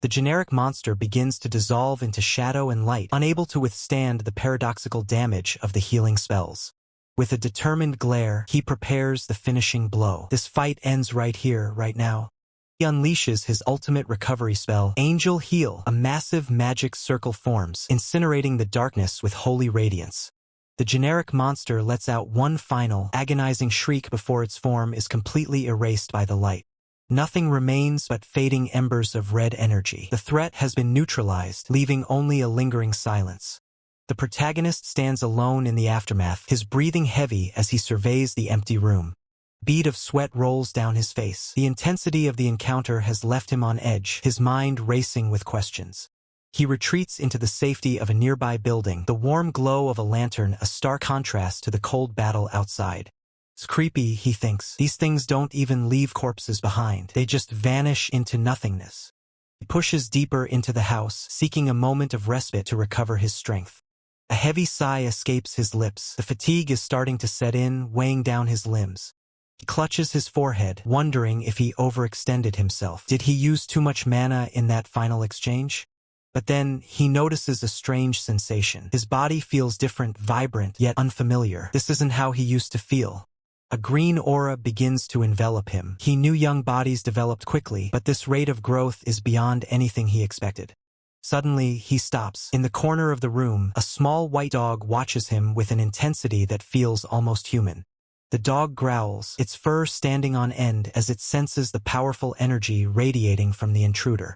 The generic monster begins to dissolve into shadow and light, unable to withstand the paradoxical damage of the healing spells. With a determined glare, he prepares the finishing blow. This fight ends right here, right now. He unleashes his ultimate recovery spell, Angel Heal. A massive magic circle forms, incinerating the darkness with holy radiance. The generic monster lets out one final, agonizing shriek before its form is completely erased by the light. Nothing remains but fading embers of red energy. The threat has been neutralized, leaving only a lingering silence. The protagonist stands alone in the aftermath, his breathing heavy as he surveys the empty room. A bead of sweat rolls down his face. The intensity of the encounter has left him on edge, his mind racing with questions. He retreats into the safety of a nearby building, the warm glow of a lantern a stark contrast to the cold battle outside. It's creepy, he thinks. These things don't even leave corpses behind. They just vanish into nothingness. He pushes deeper into the house, seeking a moment of respite to recover his strength. A heavy sigh escapes his lips. The fatigue is starting to set in, weighing down his limbs. He clutches his forehead, wondering if he overextended himself. Did he use too much mana in that final exchange? But then, he notices a strange sensation. His body feels different, vibrant, yet unfamiliar. This isn't how he used to feel. A green aura begins to envelop him. He knew young bodies developed quickly, but this rate of growth is beyond anything he expected. Suddenly, he stops. In the corner of the room, a small white dog watches him with an intensity that feels almost human. The dog growls, its fur standing on end as it senses the powerful energy radiating from the intruder.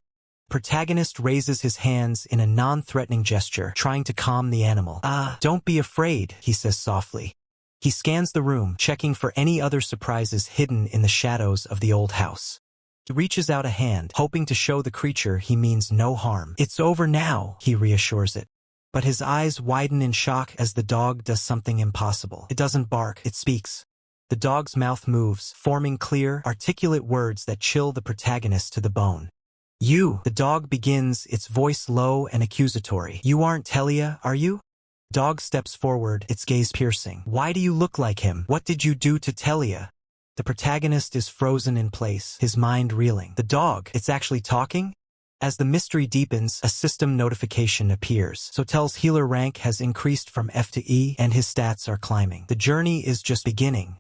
Protagonist raises his hands in a non-threatening gesture, trying to calm the animal. Don't be afraid, he says softly. He scans the room, checking for any other surprises hidden in the shadows of the old house. He reaches out a hand, hoping to show the creature he means no harm. It's over now, he reassures it. But his eyes widen in shock as the dog does something impossible. It doesn't bark, it speaks. The dog's mouth moves, forming clear, articulate words that chill the protagonist to the bone. You, the dog begins, its voice low and accusatory. You aren't Telia, are you? Dog steps forward, its gaze piercing. Why do you look like him? What did you do to Telia? The protagonist is frozen in place, his mind reeling. The dog, it's actually talking? As the mystery deepens, a system notification appears. Sotel's healer rank has increased from F to E, and his stats are climbing. The journey is just beginning.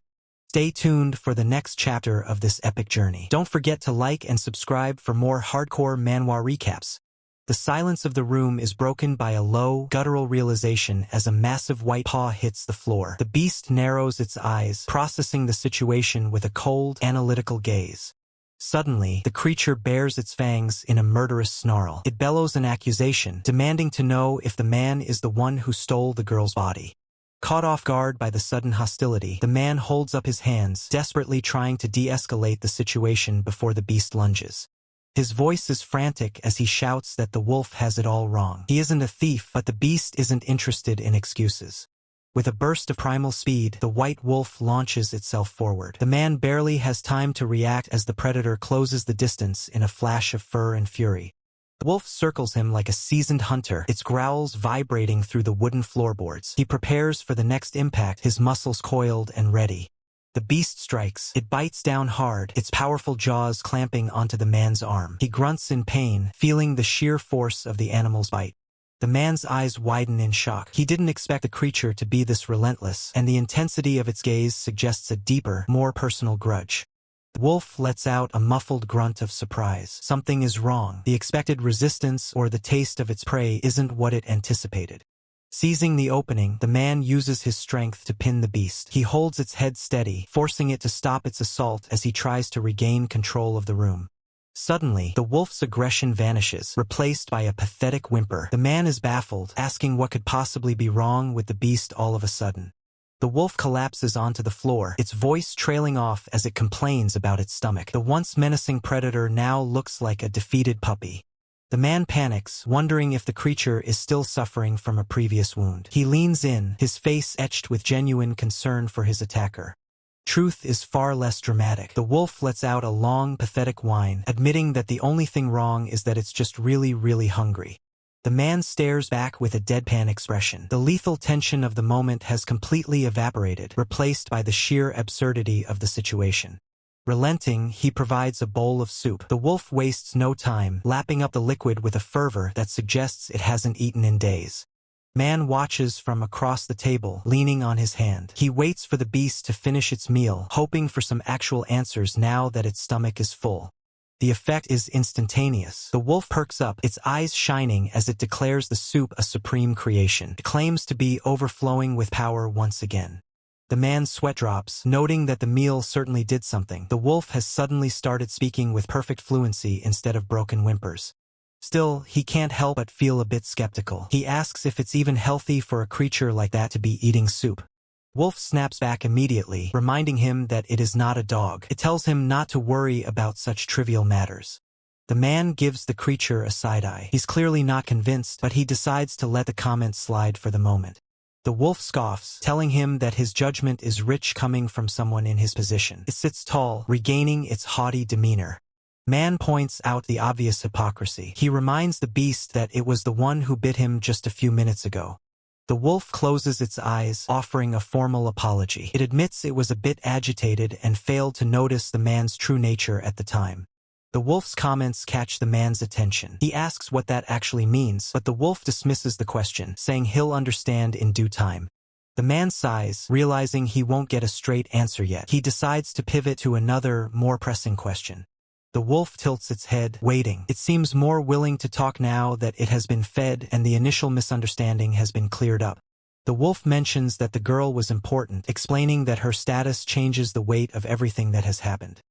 Stay tuned for the next chapter of this epic journey. Don't forget to like and subscribe for more hardcore manhwa recaps. The silence of the room is broken by a low, guttural realization as a massive white paw hits the floor. The beast narrows its eyes, processing the situation with a cold, analytical gaze. Suddenly, the creature bares its fangs in a murderous snarl. It bellows an accusation, demanding to know if the man is the one who stole the girl's body. Caught off guard by the sudden hostility, the man holds up his hands, desperately trying to de-escalate the situation before the beast lunges. His voice is frantic as he shouts that the wolf has it all wrong. He isn't a thief, but the beast isn't interested in excuses. With a burst of primal speed, the white wolf launches itself forward. The man barely has time to react as the predator closes the distance in a flash of fur and fury. The wolf circles him like a seasoned hunter, its growls vibrating through the wooden floorboards. He prepares for the next impact, his muscles coiled and ready. The beast strikes. It bites down hard, its powerful jaws clamping onto the man's arm. He grunts in pain, feeling the sheer force of the animal's bite. The man's eyes widen in shock. He didn't expect the creature to be this relentless, and the intensity of its gaze suggests a deeper, more personal grudge. The wolf lets out a muffled grunt of surprise. Something is wrong. The expected resistance or the taste of its prey isn't what it anticipated. Seizing the opening, the man uses his strength to pin the beast. He holds its head steady, forcing it to stop its assault as he tries to regain control of the room. Suddenly, the wolf's aggression vanishes, replaced by a pathetic whimper. The man is baffled, asking what could possibly be wrong with the beast all of a sudden. The wolf collapses onto the floor, its voice trailing off as it complains about its stomach. The once menacing predator now looks like a defeated puppy. The man panics, wondering if the creature is still suffering from a previous wound. He leans in, his face etched with genuine concern for his attacker. Truth is far less dramatic. The wolf lets out a long, pathetic whine, admitting that the only thing wrong is that it's just really, really hungry. The man stares back with a deadpan expression. The lethal tension of the moment has completely evaporated, replaced by the sheer absurdity of the situation. Relenting, he provides a bowl of soup. The wolf wastes no time, lapping up the liquid with a fervor that suggests it hasn't eaten in days. Man watches from across the table, leaning on his hand. He waits for the beast to finish its meal, hoping for some actual answers now that its stomach is full. The effect is instantaneous. The wolf perks up, its eyes shining as it declares the soup a supreme creation. It claims to be overflowing with power once again. The man's sweat drops, noting that the meal certainly did something. The wolf has suddenly started speaking with perfect fluency instead of broken whimpers. Still, he can't help but feel a bit skeptical. He asks if it's even healthy for a creature like that to be eating soup. Wolf snaps back immediately, reminding him that it is not a dog. It tells him not to worry about such trivial matters. The man gives the creature a side-eye. He's clearly not convinced, but he decides to let the comment slide for the moment. The wolf scoffs, telling him that his judgment is rich coming from someone in his position. It sits tall, regaining its haughty demeanor. Man points out the obvious hypocrisy. He reminds the beast that it was the one who bit him just a few minutes ago. The wolf closes its eyes, offering a formal apology. It admits it was a bit agitated and failed to notice the man's true nature at the time. The wolf's comments catch the man's attention. He asks what that actually means, but the wolf dismisses the question, saying he'll understand in due time. The man sighs, realizing he won't get a straight answer yet. He decides to pivot to another, more pressing question. The wolf tilts its head, waiting. It seems more willing to talk now that it has been fed and the initial misunderstanding has been cleared up. The wolf mentions that the girl was important, explaining that her status changes the weight of everything that has happened.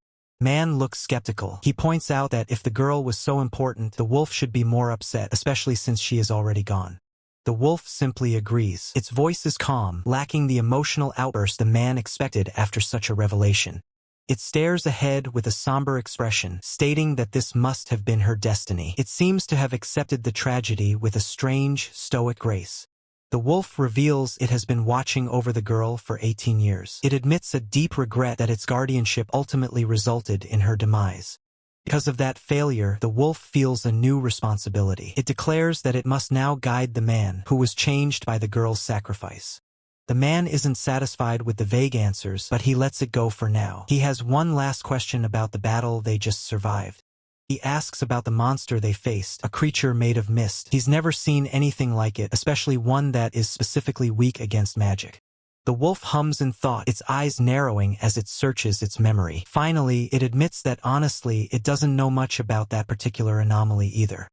Man looks skeptical. He points out that if the girl was so important, the wolf should be more upset, especially since she is already gone. The wolf simply agrees. Its voice is calm, lacking the emotional outburst the man expected after such a revelation. It stares ahead with a somber expression, stating that this must have been her destiny. It seems to have accepted the tragedy with a strange, stoic grace. The wolf reveals it has been watching over the girl for 18 years. It admits a deep regret that its guardianship ultimately resulted in her demise. Because of that failure, the wolf feels a new responsibility. It declares that it must now guide the man, who was changed by the girl's sacrifice. The man isn't satisfied with the vague answers, but he lets it go for now. He has one last question about the battle they just survived. He asks about the monster they faced, a creature made of mist. He's never seen anything like it, especially one that is specifically weak against magic. The wolf hums in thought, its eyes narrowing as it searches its memory. Finally, it admits that honestly, it doesn't know much about that particular anomaly either.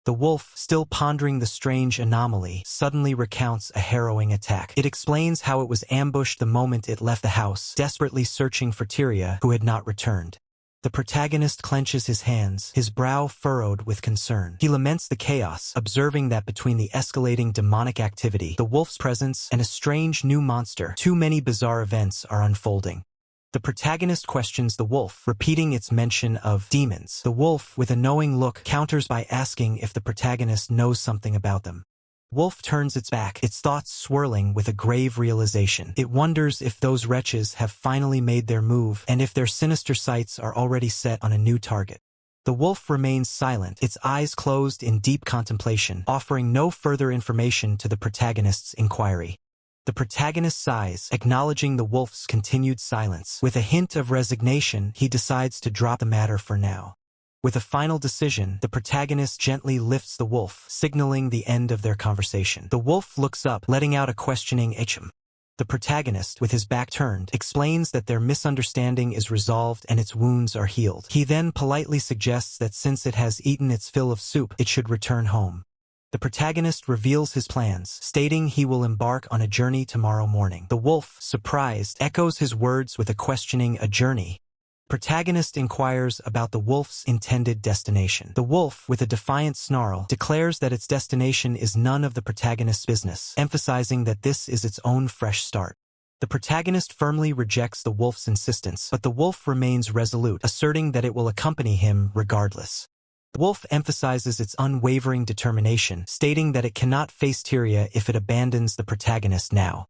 The wolf, still pondering the strange anomaly, suddenly recounts a harrowing attack. It explains how it was ambushed the moment it left the house, desperately searching for Tyria, who had not returned. The protagonist clenches his hands, his brow furrowed with concern. He laments the chaos, observing that between the escalating demonic activity, the wolf's presence, and a strange new monster, too many bizarre events are unfolding. The protagonist questions the wolf, repeating its mention of demons. The wolf, with a knowing look, counters by asking if the protagonist knows something about them. Wolf turns its back, its thoughts swirling with a grave realization. It wonders if those wretches have finally made their move, and if their sinister sights are already set on a new target. The wolf remains silent, its eyes closed in deep contemplation, offering no further information to the protagonist's inquiry. The protagonist sighs, acknowledging the wolf's continued silence. With a hint of resignation, he decides to drop the matter for now. With a final decision, the protagonist gently lifts the wolf, signaling the end of their conversation. The wolf looks up, letting out a questioning "Hm." The protagonist, with his back turned, explains that their misunderstanding is resolved and its wounds are healed. He then politely suggests that since it has eaten its fill of soup, it should return home. The protagonist reveals his plans, stating he will embark on a journey tomorrow morning. The wolf, surprised, echoes his words with a questioning "a journey?" Protagonist inquires about the wolf's intended destination. The wolf, with a defiant snarl, declares that its destination is none of the protagonist's business, emphasizing that this is its own fresh start. The protagonist firmly rejects the wolf's insistence, but the wolf remains resolute, asserting that it will accompany him regardless. The wolf emphasizes its unwavering determination, stating that it cannot face Tyria if it abandons the protagonist now.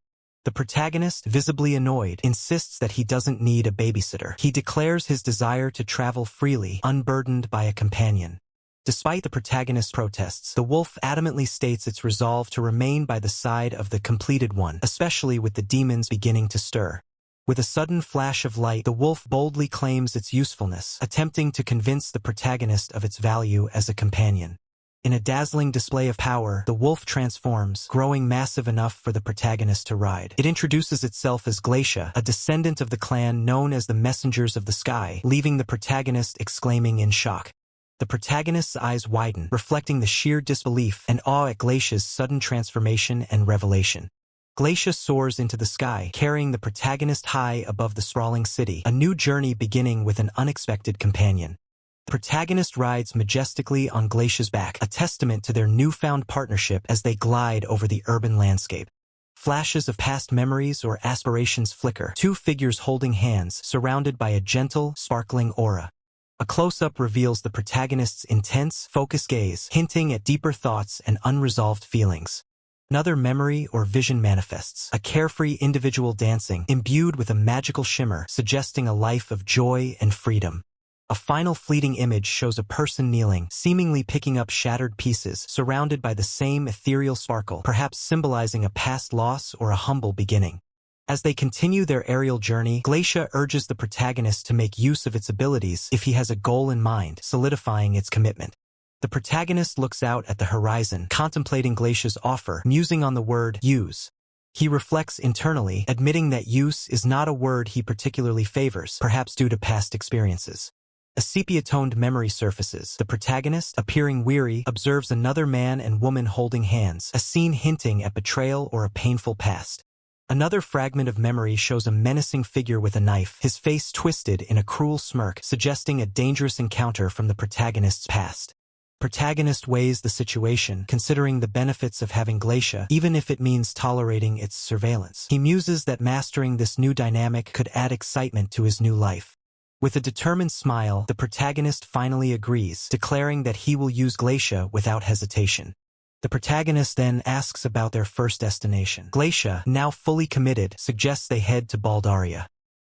The protagonist, visibly annoyed, insists that he doesn't need a babysitter. He declares his desire to travel freely, unburdened by a companion. Despite the protagonist's protests, the wolf adamantly states its resolve to remain by the side of the completed one, especially with the demons beginning to stir. With a sudden flash of light, the wolf boldly claims its usefulness, attempting to convince the protagonist of its value as a companion. In a dazzling display of power, the wolf transforms, growing massive enough for the protagonist to ride. It introduces itself as Glacia, a descendant of the clan known as the Messengers of the Sky, leaving the protagonist exclaiming in shock. The protagonist's eyes widen, reflecting the sheer disbelief and awe at Glacia's sudden transformation and revelation. Glacia soars into the sky, carrying the protagonist high above the sprawling city, a new journey beginning with an unexpected companion. The protagonist rides majestically on Glacia's back, a testament to their newfound partnership as they glide over the urban landscape. Flashes of past memories or aspirations flicker, two figures holding hands, surrounded by a gentle, sparkling aura. A close-up reveals the protagonist's intense, focused gaze, hinting at deeper thoughts and unresolved feelings. Another memory or vision manifests, a carefree individual dancing, imbued with a magical shimmer, suggesting a life of joy and freedom. A final fleeting image shows a person kneeling, seemingly picking up shattered pieces, surrounded by the same ethereal sparkle, perhaps symbolizing a past loss or a humble beginning. As they continue their aerial journey, Glacia urges the protagonist to make use of its abilities if he has a goal in mind, solidifying its commitment. The protagonist looks out at the horizon, contemplating Glacia's offer, musing on the word use. He reflects internally, admitting that use is not a word he particularly favors, perhaps due to past experiences. A sepia-toned memory surfaces. The protagonist, appearing weary, observes another man and woman holding hands, a scene hinting at betrayal or a painful past. Another fragment of memory shows a menacing figure with a knife, his face twisted in a cruel smirk, suggesting a dangerous encounter from the protagonist's past. Protagonist weighs the situation, considering the benefits of having Glacia, even if it means tolerating its surveillance. He muses that mastering this new dynamic could add excitement to his new life. With a determined smile, the protagonist finally agrees, declaring that he will use Glacia without hesitation. The protagonist then asks about their first destination. Glacia, now fully committed, suggests they head to Baldaria.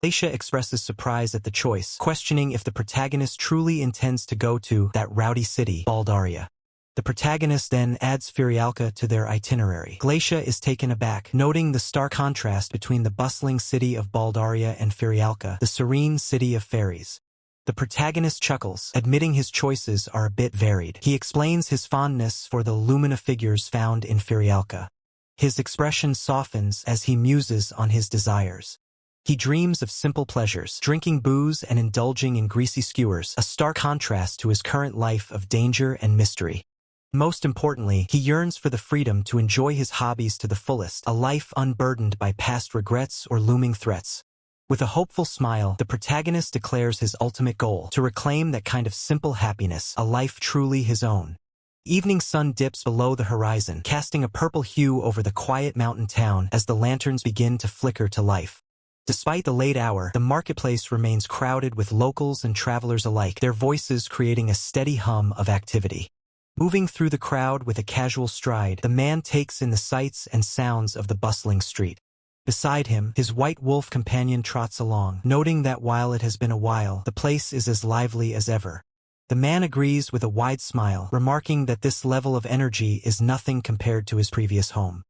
Glacia expresses surprise at the choice, questioning if the protagonist truly intends to go to that rowdy city, Baldaria. The protagonist then adds Firialka to their itinerary. Glacia is taken aback, noting the stark contrast between the bustling city of Baldaria and Firialka, the serene city of fairies. The protagonist chuckles, admitting his choices are a bit varied. He explains his fondness for the Lumina figures found in Firialka. His expression softens as he muses on his desires. He dreams of simple pleasures, drinking booze and indulging in greasy skewers, a stark contrast to his current life of danger and mystery. Most importantly, he yearns for the freedom to enjoy his hobbies to the fullest, a life unburdened by past regrets or looming threats. With a hopeful smile, the protagonist declares his ultimate goal, to reclaim that kind of simple happiness, a life truly his own. Evening sun dips below the horizon, casting a purple hue over the quiet mountain town as the lanterns begin to flicker to life. Despite the late hour, the marketplace remains crowded with locals and travelers alike, their voices creating a steady hum of activity. Moving through the crowd with a casual stride, the man takes in the sights and sounds of the bustling street. Beside him, his white wolf companion trots along, noting that while it has been a while, the place is as lively as ever. The man agrees with a wide smile, remarking that this level of energy is nothing compared to his previous home.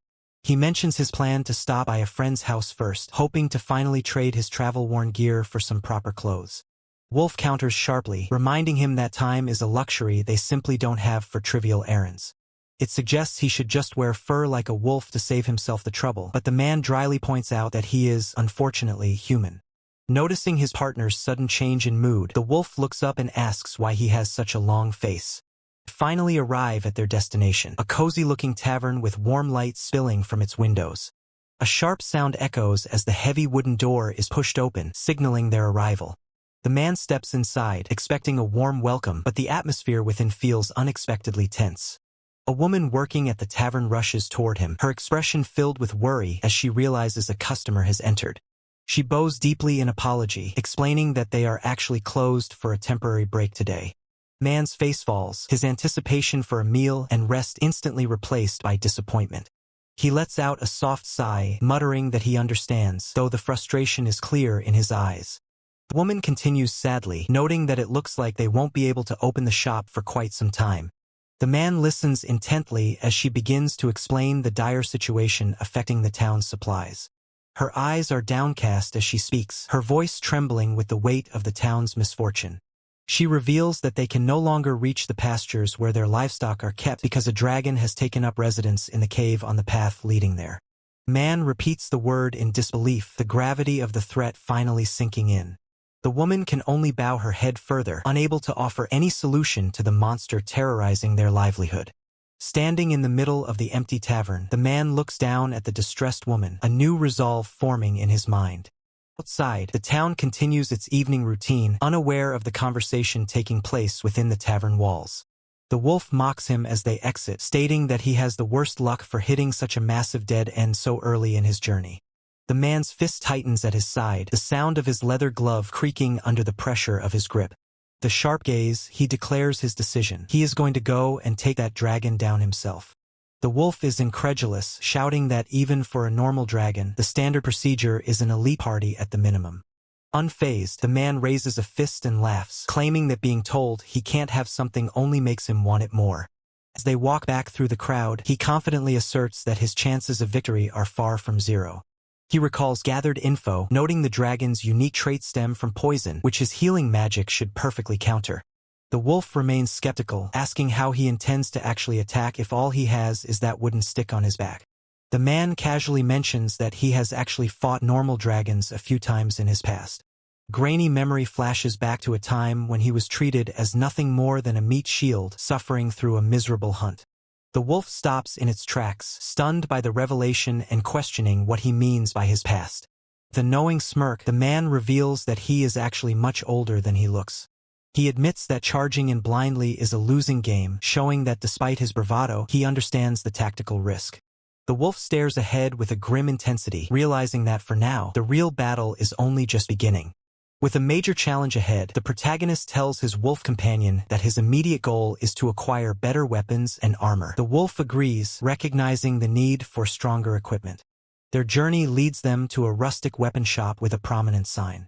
He mentions his plan to stop by a friend's house first, hoping to finally trade his travel-worn gear for some proper clothes. Wolf counters sharply, reminding him that time is a luxury they simply don't have for trivial errands. It suggests he should just wear fur like a wolf to save himself the trouble, but the man dryly points out that he is, unfortunately, human. Noticing his partner's sudden change in mood, the wolf looks up and asks why he has such a long face. They finally arrive at their destination, a cozy-looking tavern with warm light spilling from its windows. A sharp sound echoes as the heavy wooden door is pushed open, signaling their arrival. The man steps inside, expecting a warm welcome, but the atmosphere within feels unexpectedly tense. A woman working at the tavern rushes toward him, her expression filled with worry as she realizes a customer has entered. She bows deeply in apology, explaining that they are actually closed for a temporary break today. Man's face falls, his anticipation for a meal and rest instantly replaced by disappointment. He lets out a soft sigh, muttering that he understands, though the frustration is clear in his eyes. The woman continues sadly, noting that it looks like they won't be able to open the shop for quite some time. The man listens intently as she begins to explain the dire situation affecting the town's supplies. Her eyes are downcast as she speaks, her voice trembling with the weight of the town's misfortune. She reveals that they can no longer reach the pastures where their livestock are kept because a dragon has taken up residence in the cave on the path leading there. Man repeats the word in disbelief, the gravity of the threat finally sinking in. The woman can only bow her head further, unable to offer any solution to the monster terrorizing their livelihood. Standing in the middle of the empty tavern, the man looks down at the distressed woman, a new resolve forming in his mind. Outside, the town continues its evening routine, unaware of the conversation taking place within the tavern walls. The wolf mocks him as they exit, stating that he has the worst luck for hitting such a massive dead end so early in his journey. The man's fist tightens at his side, the sound of his leather glove creaking under the pressure of his grip. The sharp gaze, he declares his decision. He is going to go and take that dragon down himself. The wolf is incredulous, shouting that even for a normal dragon, the standard procedure is an elite party at the minimum. Unfazed, the man raises a fist and laughs, claiming that being told he can't have something only makes him want it more. As they walk back through the crowd, he confidently asserts that his chances of victory are far from zero. He recalls gathered info, noting the dragon's unique trait stem from poison, which his healing magic should perfectly counter. The wolf remains skeptical, asking how he intends to actually attack if all he has is that wooden stick on his back. The man casually mentions that he has actually fought normal dragons a few times in his past. Grainy memory flashes back to a time when he was treated as nothing more than a meat shield, suffering through a miserable hunt. The wolf stops in its tracks, stunned by the revelation and questioning what he means by his past. With a knowing smirk, the man reveals that he is actually much older than he looks. He admits that charging in blindly is a losing game, showing that despite his bravado, he understands the tactical risk. The wolf stares ahead with a grim intensity, realizing that for now, the real battle is only just beginning. With a major challenge ahead, the protagonist tells his wolf companion that his immediate goal is to acquire better weapons and armor. The wolf agrees, recognizing the need for stronger equipment. Their journey leads them to a rustic weapon shop with a prominent sign.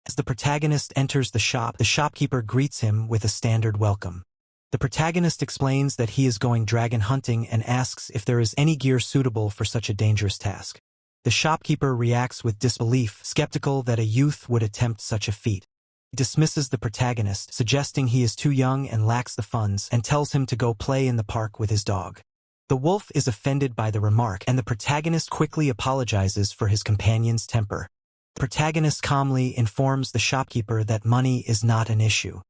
As the protagonist enters the shop, the shopkeeper greets him with a standard welcome. The protagonist explains that he is going dragon hunting and asks if there is any gear suitable for such a dangerous task. The shopkeeper reacts with disbelief, skeptical that a youth would attempt such a feat. He dismisses the protagonist, suggesting he is too young and lacks the funds, and tells him to go play in the park with his dog. The wolf is offended by the remark, and the protagonist quickly apologizes for his companion's temper. The protagonist calmly informs the shopkeeper that money is not an issue.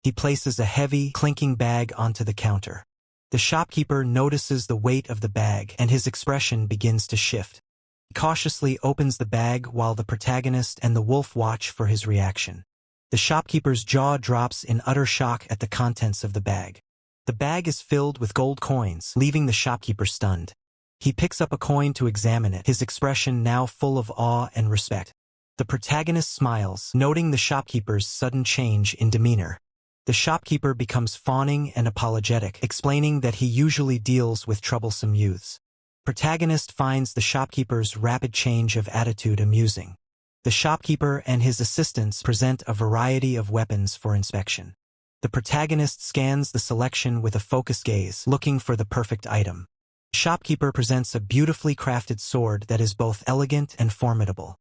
He places a heavy, clinking bag onto the counter. The shopkeeper notices the weight of the bag, and his expression begins to shift. He cautiously opens the bag while the protagonist and the wolf watch for his reaction. The shopkeeper's jaw drops in utter shock at the contents of the bag. The bag is filled with gold coins, leaving the shopkeeper stunned. He picks up a coin to examine it, his expression now full of awe and respect. The protagonist smiles, noting the shopkeeper's sudden change in demeanor. The shopkeeper becomes fawning and apologetic, explaining that he usually deals with troublesome youths. Protagonist finds the shopkeeper's rapid change of attitude amusing. The shopkeeper and his assistants present a variety of weapons for inspection. The protagonist scans the selection with a focused gaze, looking for the perfect item. The shopkeeper presents a beautifully crafted sword that is both elegant and formidable.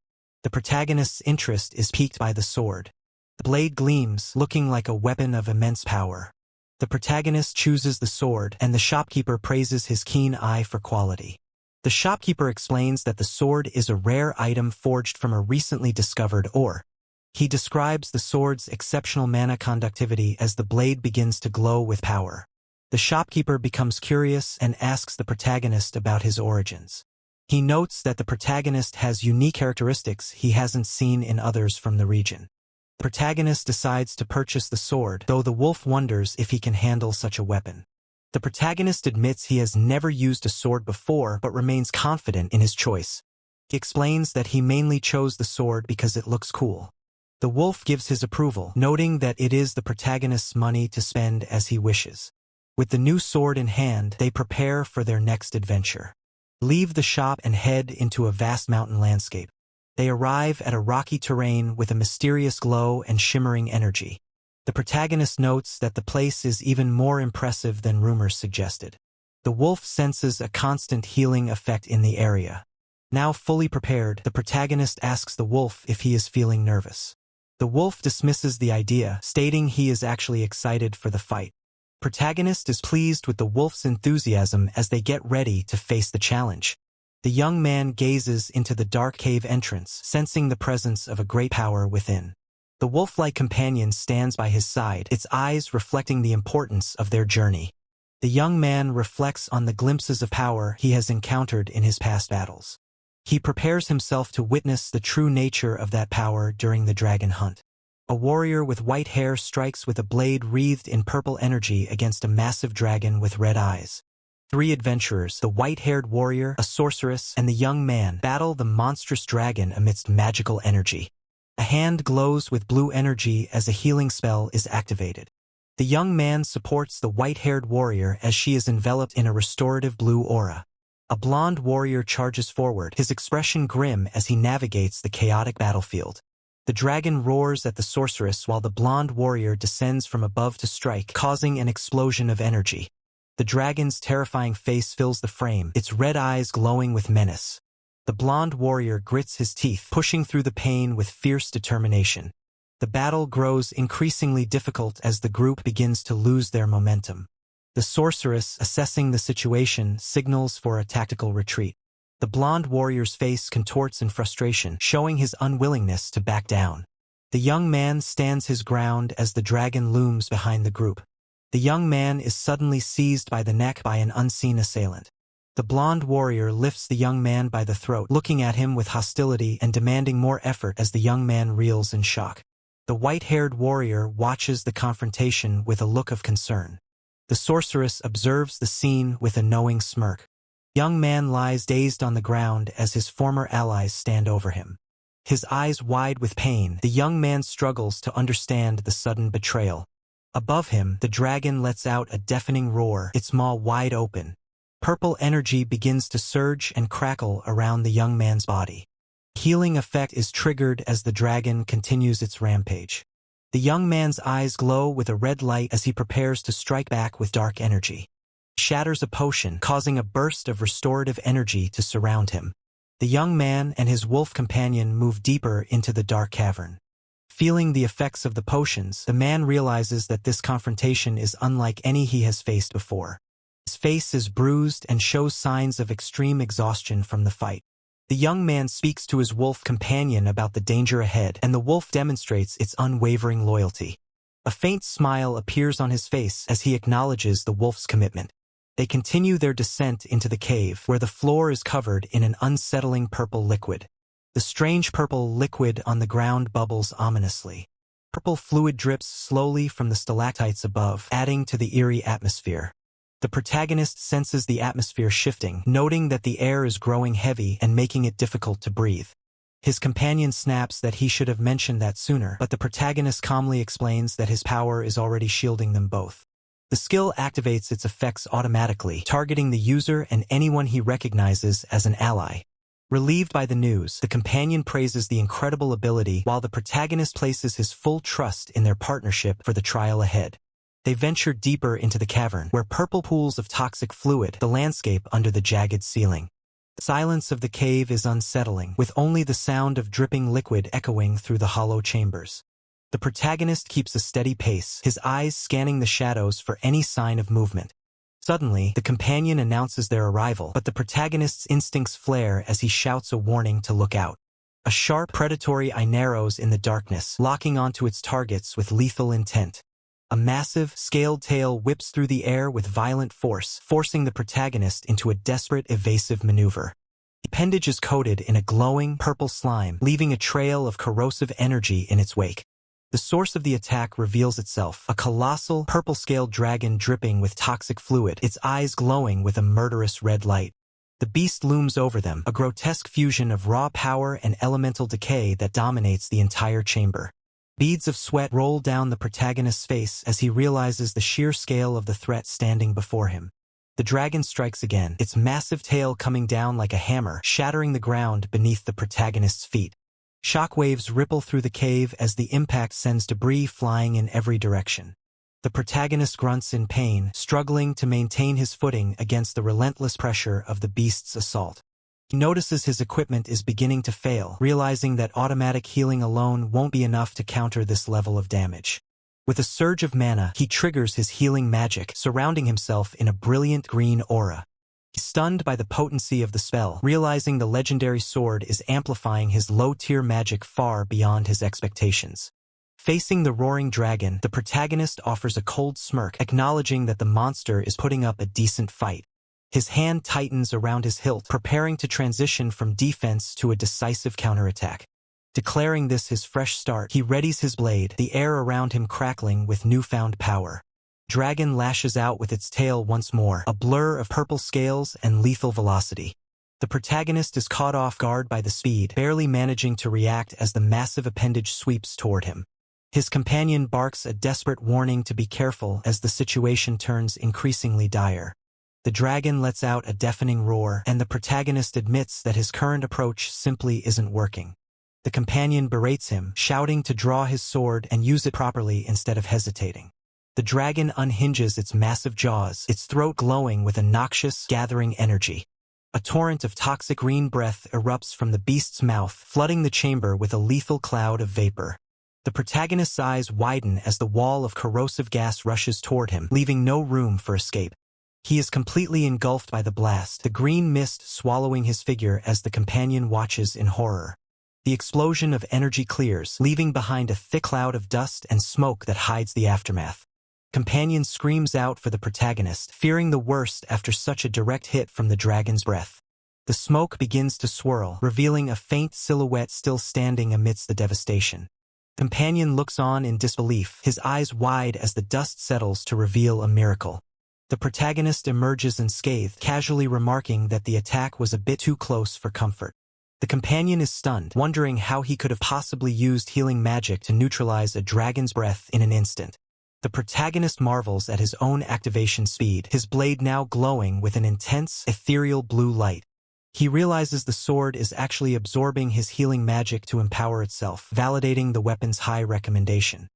The protagonist's interest is piqued by the sword. The blade gleams, looking like a weapon of immense power. The protagonist chooses the sword, and the shopkeeper praises his keen eye for quality. The shopkeeper explains that the sword is a rare item forged from a recently discovered ore. He describes the sword's exceptional mana conductivity as the blade begins to glow with power. The shopkeeper becomes curious and asks the protagonist about his origins. He notes that the protagonist has unique characteristics he hasn't seen in others from the region. The protagonist decides to purchase the sword, though the wolf wonders if he can handle such a weapon. The protagonist admits he has never used a sword before but remains confident in his choice. He explains that he mainly chose the sword because it looks cool. The wolf gives his approval, noting that it is the protagonist's money to spend as he wishes. With the new sword in hand, they prepare for their next adventure. Leave the shop and head into a vast mountain landscape. They arrive at a rocky terrain with a mysterious glow and shimmering energy. The protagonist notes that the place is even more impressive than rumors suggested. The wolf senses a constant healing effect in the area. Now fully prepared, the protagonist asks the wolf if he is feeling nervous. The wolf dismisses the idea, stating he is actually excited for the fight. Protagonist is pleased with the wolf's enthusiasm as they get ready to face the challenge. The young man gazes into the dark cave entrance, sensing the presence of a great power within. The wolf-like companion stands by his side, its eyes reflecting the importance of their journey. The young man reflects on the glimpses of power he has encountered in his past battles. He prepares himself to witness the true nature of that power during the dragon hunt. A warrior with white hair strikes with a blade wreathed in purple energy against a massive dragon with red eyes. 3 adventurers, the white-haired warrior, a sorceress, and the young man, battle the monstrous dragon amidst magical energy. A hand glows with blue energy as a healing spell is activated. The young man supports the white-haired warrior as she is enveloped in a restorative blue aura. A blonde warrior charges forward, his expression grim as he navigates the chaotic battlefield. The dragon roars at the sorceress while the blonde warrior descends from above to strike, causing an explosion of energy. The dragon's terrifying face fills the frame, its red eyes glowing with menace. The blonde warrior grits his teeth, pushing through the pain with fierce determination. The battle grows increasingly difficult as the group begins to lose their momentum. The sorceress, assessing the situation, signals for a tactical retreat. The blonde warrior's face contorts in frustration, showing his unwillingness to back down. The young man stands his ground as the dragon looms behind the group. The young man is suddenly seized by the neck by an unseen assailant. The blonde warrior lifts the young man by the throat, looking at him with hostility and demanding more effort as the young man reels in shock. The white-haired warrior watches the confrontation with a look of concern. The sorceress observes the scene with a knowing smirk. The young man lies dazed on the ground as his former allies stand over him. His eyes wide with pain, the young man struggles to understand the sudden betrayal. Above him, the dragon lets out a deafening roar, its maw wide open. Purple energy begins to surge and crackle around the young man's body. Healing effect is triggered as the dragon continues its rampage. The young man's eyes glow with a red light as he prepares to strike back with dark energy. He shatters a potion, causing a burst of restorative energy to surround him. The young man and his wolf companion move deeper into the dark cavern. Feeling the effects of the potions, the man realizes that this confrontation is unlike any he has faced before. His face is bruised and shows signs of extreme exhaustion from the fight. The young man speaks to his wolf companion about the danger ahead, and the wolf demonstrates its unwavering loyalty. A faint smile appears on his face as he acknowledges the wolf's commitment. They continue their descent into the cave, where the floor is covered in an unsettling purple liquid. The strange purple liquid on the ground bubbles ominously. Purple fluid drips slowly from the stalactites above, adding to the eerie atmosphere. The protagonist senses the atmosphere shifting, noting that the air is growing heavy and making it difficult to breathe. His companion snaps that he should have mentioned that sooner, but the protagonist calmly explains that his power is already shielding them both. The skill activates its effects automatically, targeting the user and anyone he recognizes as an ally. Relieved by the news, the companion praises the incredible ability while the protagonist places his full trust in their partnership for the trial ahead. They venture deeper into the cavern, where purple pools of toxic fluid the landscape under the jagged ceiling. The silence of the cave is unsettling, with only the sound of dripping liquid echoing through the hollow chambers. The protagonist keeps a steady pace, his eyes scanning the shadows for any sign of movement. Suddenly, the companion announces their arrival, but the protagonist's instincts flare as he shouts a warning to look out. A sharp, predatory eye narrows in the darkness, locking onto its targets with lethal intent. A massive, scaled tail whips through the air with violent force, forcing the protagonist into a desperate, evasive maneuver. The appendage is coated in a glowing, purple slime, leaving a trail of corrosive energy in its wake. The source of the attack reveals itself, a colossal, purple-scaled dragon dripping with toxic fluid, its eyes glowing with a murderous red light. The beast looms over them, a grotesque fusion of raw power and elemental decay that dominates the entire chamber. Beads of sweat roll down the protagonist's face as he realizes the sheer scale of the threat standing before him. The dragon strikes again, its massive tail coming down like a hammer, shattering the ground beneath the protagonist's feet. Shockwaves ripple through the cave as the impact sends debris flying in every direction. The protagonist grunts in pain, struggling to maintain his footing against the relentless pressure of the beast's assault. He notices his equipment is beginning to fail, realizing that automatic healing alone won't be enough to counter this level of damage. With a surge of mana, he triggers his healing magic, surrounding himself in a brilliant green aura. He's stunned by the potency of the spell, realizing the legendary sword is amplifying his low-tier magic far beyond his expectations. Facing the roaring dragon, the protagonist offers a cold smirk, acknowledging that the monster is putting up a decent fight. His hand tightens around his hilt, preparing to transition from defense to a decisive counterattack. Declaring this his fresh start, he readies his blade, the air around him crackling with newfound power. Dragon lashes out with its tail once more, a blur of purple scales and lethal velocity. The protagonist is caught off guard by the speed, barely managing to react as the massive appendage sweeps toward him. His companion barks a desperate warning to be careful as the situation turns increasingly dire. The dragon lets out a deafening roar, and the protagonist admits that his current approach simply isn't working. The companion berates him, shouting to draw his sword and use it properly instead of hesitating. The dragon unhinges its massive jaws, its throat glowing with a noxious, gathering energy. A torrent of toxic green breath erupts from the beast's mouth, flooding the chamber with a lethal cloud of vapor. The protagonist's eyes widen as the wall of corrosive gas rushes toward him, leaving no room for escape. He is completely engulfed by the blast, the green mist swallowing his figure as the companion watches in horror. The explosion of energy clears, leaving behind a thick cloud of dust and smoke that hides the aftermath. Companion screams out for the protagonist, fearing the worst after such a direct hit from the dragon's breath. The smoke begins to swirl, revealing a faint silhouette still standing amidst the devastation. Companion looks on in disbelief, his eyes wide as the dust settles to reveal a miracle. The protagonist emerges unscathed, casually remarking that the attack was a bit too close for comfort. The companion is stunned, wondering how he could have possibly used healing magic to neutralize a dragon's breath in an instant. The protagonist marvels at his own activation speed, his blade now glowing with an intense, ethereal blue light. He realizes the sword is actually absorbing his healing magic to empower itself, validating the weapon's high recommendation.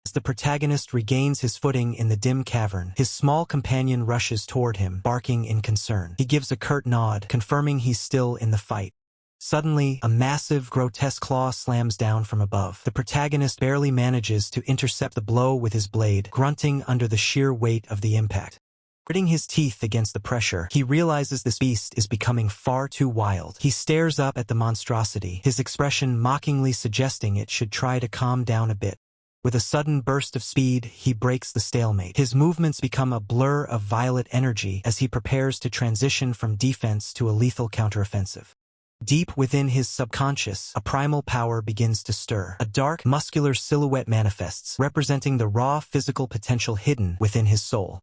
As the protagonist regains his footing in the dim cavern, his small companion rushes toward him, barking in concern. He gives a curt nod, confirming he's still in the fight. Suddenly, a massive, grotesque claw slams down from above. The protagonist barely manages to intercept the blow with his blade, grunting under the sheer weight of the impact. Gritting his teeth against the pressure, he realizes this beast is becoming far too wild. He stares up at the monstrosity, his expression mockingly suggesting it should try to calm down a bit. With a sudden burst of speed, he breaks the stalemate. His movements become a blur of violet energy as he prepares to transition from defense to a lethal counteroffensive. Deep within his subconscious, a primal power begins to stir. A dark, muscular silhouette manifests, representing the raw physical potential hidden within his soul.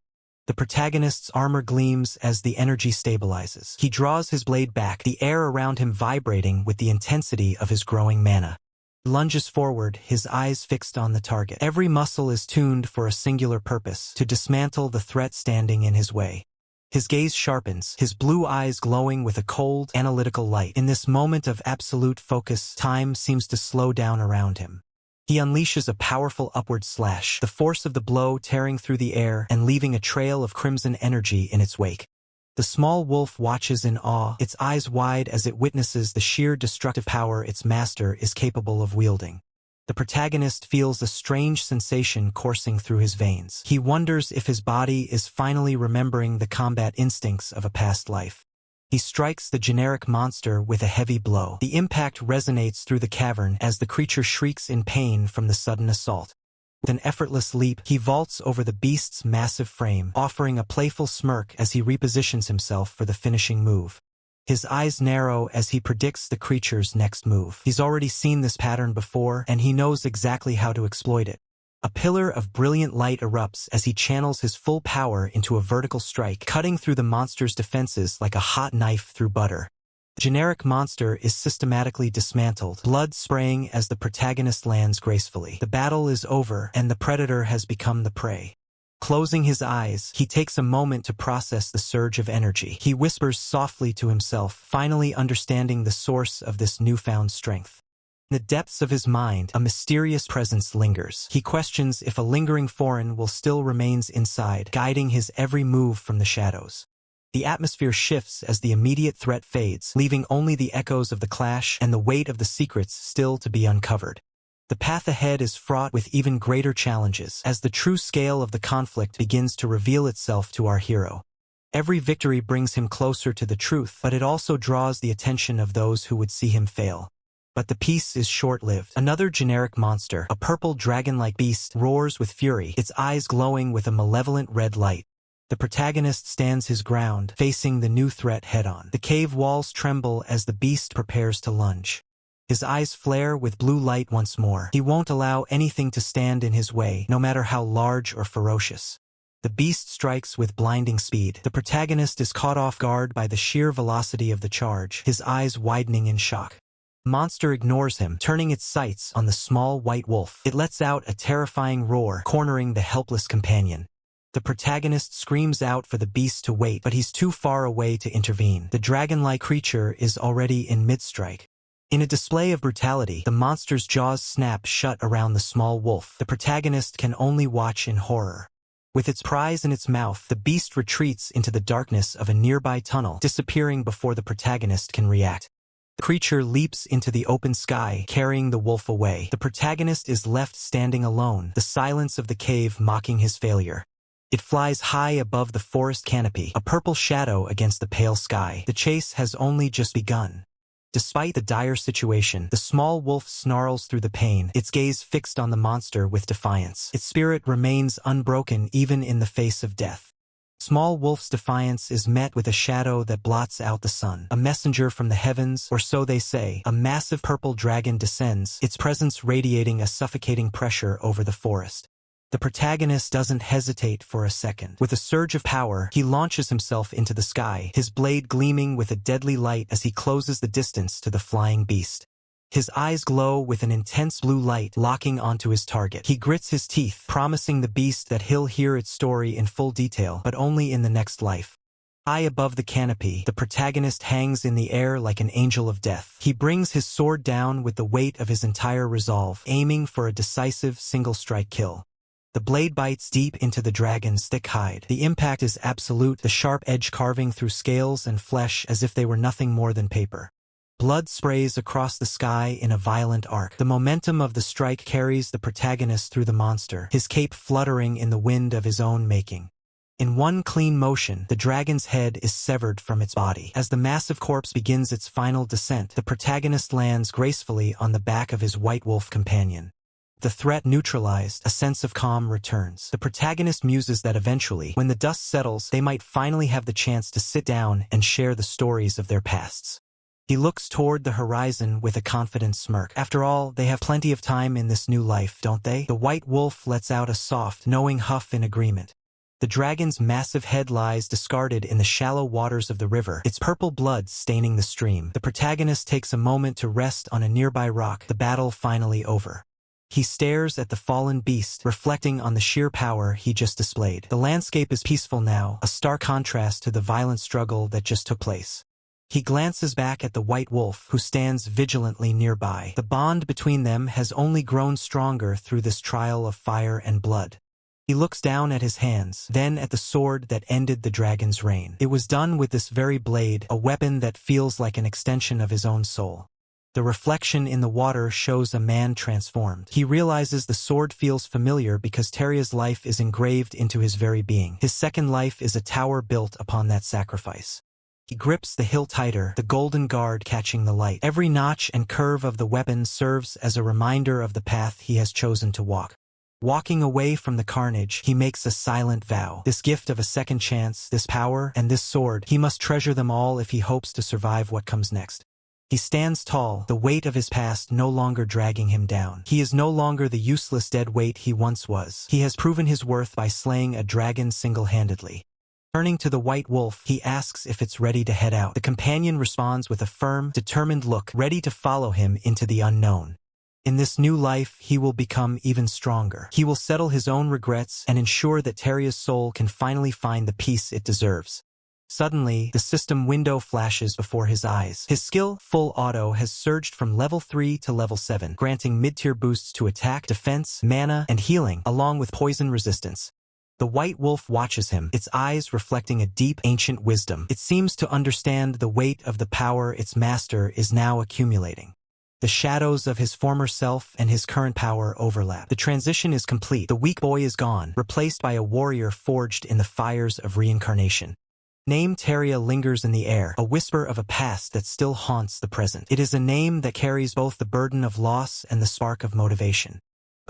The protagonist's armor gleams as the energy stabilizes. He draws his blade back, the air around him vibrating with the intensity of his growing mana. He lunges forward, his eyes fixed on the target. Every muscle is tuned for a singular purpose, to dismantle the threat standing in his way. His gaze sharpens, his blue eyes glowing with a cold, analytical light. In this moment of absolute focus, time seems to slow down around him. He unleashes a powerful upward slash, the force of the blow tearing through the air and leaving a trail of crimson energy in its wake. The small wolf watches in awe, its eyes wide as it witnesses the sheer destructive power its master is capable of wielding. The protagonist feels a strange sensation coursing through his veins. He wonders if his body is finally remembering the combat instincts of a past life. He strikes the generic monster with a heavy blow. The impact resonates through the cavern as the creature shrieks in pain from the sudden assault. With an effortless leap, he vaults over the beast's massive frame, offering a playful smirk as he repositions himself for the finishing move. His eyes narrow as he predicts the creature's next move. He's already seen this pattern before, and he knows exactly how to exploit it. A pillar of brilliant light erupts as he channels his full power into a vertical strike, cutting through the monster's defenses like a hot knife through butter. The generic monster is systematically dismantled, blood spraying as the protagonist lands gracefully. The battle is over, and the predator has become the prey. Closing his eyes, he takes a moment to process the surge of energy. He whispers softly to himself, finally understanding the source of this newfound strength. In the depths of his mind, a mysterious presence lingers. He questions if a lingering foreign will still remains inside, guiding his every move from the shadows. The atmosphere shifts as the immediate threat fades, leaving only the echoes of the clash and the weight of the secrets still to be uncovered. The path ahead is fraught with even greater challenges, as the true scale of the conflict begins to reveal itself to our hero. Every victory brings him closer to the truth, but it also draws the attention of those who would see him fail. But the peace is short-lived. Another generic monster, a purple dragon-like beast, roars with fury, its eyes glowing with a malevolent red light. The protagonist stands his ground, facing the new threat head-on. The cave walls tremble as the beast prepares to lunge. His eyes flare with blue light once more. He won't allow anything to stand in his way, no matter how large or ferocious. The beast strikes with blinding speed. The protagonist is caught off guard by the sheer velocity of the charge, his eyes widening in shock. The monster ignores him, turning its sights on the small white wolf. It lets out a terrifying roar, cornering the helpless companion. The protagonist screams out for the beast to wait, but he's too far away to intervene. The dragon-like creature is already in mid-strike. In a display of brutality, the monster's jaws snap shut around the small wolf. The protagonist can only watch in horror. With its prize in its mouth, the beast retreats into the darkness of a nearby tunnel, disappearing before the protagonist can react. The creature leaps into the open sky, carrying the wolf away. The protagonist is left standing alone, the silence of the cave mocking his failure. It flies high above the forest canopy, a purple shadow against the pale sky. The chase has only just begun. Despite the dire situation, the small wolf snarls through the pain, its gaze fixed on the monster with defiance. Its spirit remains unbroken even in the face of death. Small wolf's defiance is met with a shadow that blots out the sun. A messenger from the heavens, or so they say, a massive purple dragon descends, its presence radiating a suffocating pressure over the forest. The protagonist doesn't hesitate for a second. With a surge of power, he launches himself into the sky, his blade gleaming with a deadly light as he closes the distance to the flying beast. His eyes glow with an intense blue light, locking onto his target. He grits his teeth, promising the beast that he'll hear its story in full detail, but only in the next life. High above the canopy, the protagonist hangs in the air like an angel of death. He brings his sword down with the weight of his entire resolve, aiming for a decisive single-strike kill. The blade bites deep into the dragon's thick hide. The impact is absolute, the sharp edge carving through scales and flesh as if they were nothing more than paper. Blood sprays across the sky in a violent arc. The momentum of the strike carries the protagonist through the monster, his cape fluttering in the wind of his own making. In one clean motion, the dragon's head is severed from its body. As the massive corpse begins its final descent, the protagonist lands gracefully on the back of his white wolf companion. The threat neutralized, a sense of calm returns. The protagonist muses that eventually, when the dust settles, they might finally have the chance to sit down and share the stories of their pasts. He looks toward the horizon with a confident smirk. After all, they have plenty of time in this new life, don't they? The white wolf lets out a soft, knowing huff in agreement. The dragon's massive head lies discarded in the shallow waters of the river, its purple blood staining the stream. The protagonist takes a moment to rest on a nearby rock, the battle finally over. He stares at the fallen beast, reflecting on the sheer power he just displayed. The landscape is peaceful now, a stark contrast to the violent struggle that just took place. He glances back at the white wolf, who stands vigilantly nearby. The bond between them has only grown stronger through this trial of fire and blood. He looks down at his hands, then at the sword that ended the dragon's reign. It was done with this very blade, a weapon that feels like an extension of his own soul. The reflection in the water shows a man transformed. He realizes the sword feels familiar because Terria's life is engraved into his very being. His second life is a tower built upon that sacrifice. He grips the hilt tighter, the golden guard catching the light. Every notch and curve of the weapon serves as a reminder of the path he has chosen to walk. Walking away from the carnage, he makes a silent vow. This gift of a second chance, this power, and this sword, he must treasure them all if he hopes to survive what comes next. He stands tall, the weight of his past no longer dragging him down. He is no longer the useless dead weight he once was. He has proven his worth by slaying a dragon single-handedly. Turning to the white wolf, he asks if it's ready to head out. The companion responds with a firm, determined look, ready to follow him into the unknown. In this new life, he will become even stronger. He will settle his own regrets and ensure that Terria's soul can finally find the peace it deserves. Suddenly, the system window flashes before his eyes. His skill, Full Auto, has surged from level 3 to level 7, granting mid-tier boosts to attack, defense, mana, and healing, along with poison resistance. The white wolf watches him, its eyes reflecting a deep, ancient wisdom. It seems to understand the weight of the power its master is now accumulating. The shadows of his former self and his current power overlap. The transition is complete. The weak boy is gone, replaced by a warrior forged in the fires of reincarnation. Name Teria lingers in the air, a whisper of a past that still haunts the present. It is a name that carries both the burden of loss and the spark of motivation.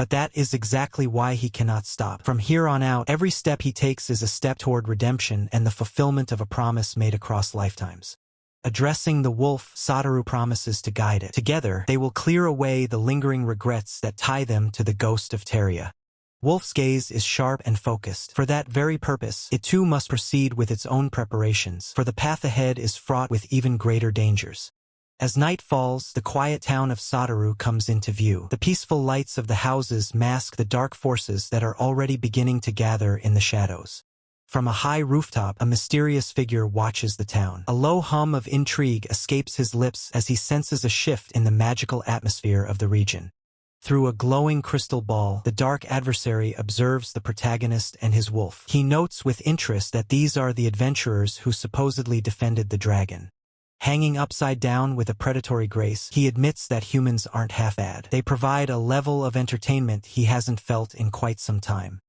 But that is exactly why he cannot stop. From here on out, every step he takes is a step toward redemption and the fulfillment of a promise made across lifetimes. Addressing the wolf, Satoru promises to guide it. Together, they will clear away the lingering regrets that tie them to the ghost of Teria. Wolf's gaze is sharp and focused. For that very purpose, it too must proceed with its own preparations, for the path ahead is fraught with even greater dangers. As night falls, the quiet town of Satoru comes into view. The peaceful lights of the houses mask the dark forces that are already beginning to gather in the shadows. From a high rooftop, a mysterious figure watches the town. A low hum of intrigue escapes his lips as he senses a shift in the magical atmosphere of the region. Through a glowing crystal ball, the dark adversary observes the protagonist and his wolf. He notes with interest that these are the adventurers who supposedly defended the dragon. Hanging upside down with a predatory grace, he admits that humans aren't half bad. They provide a level of entertainment he hasn't felt in quite some time.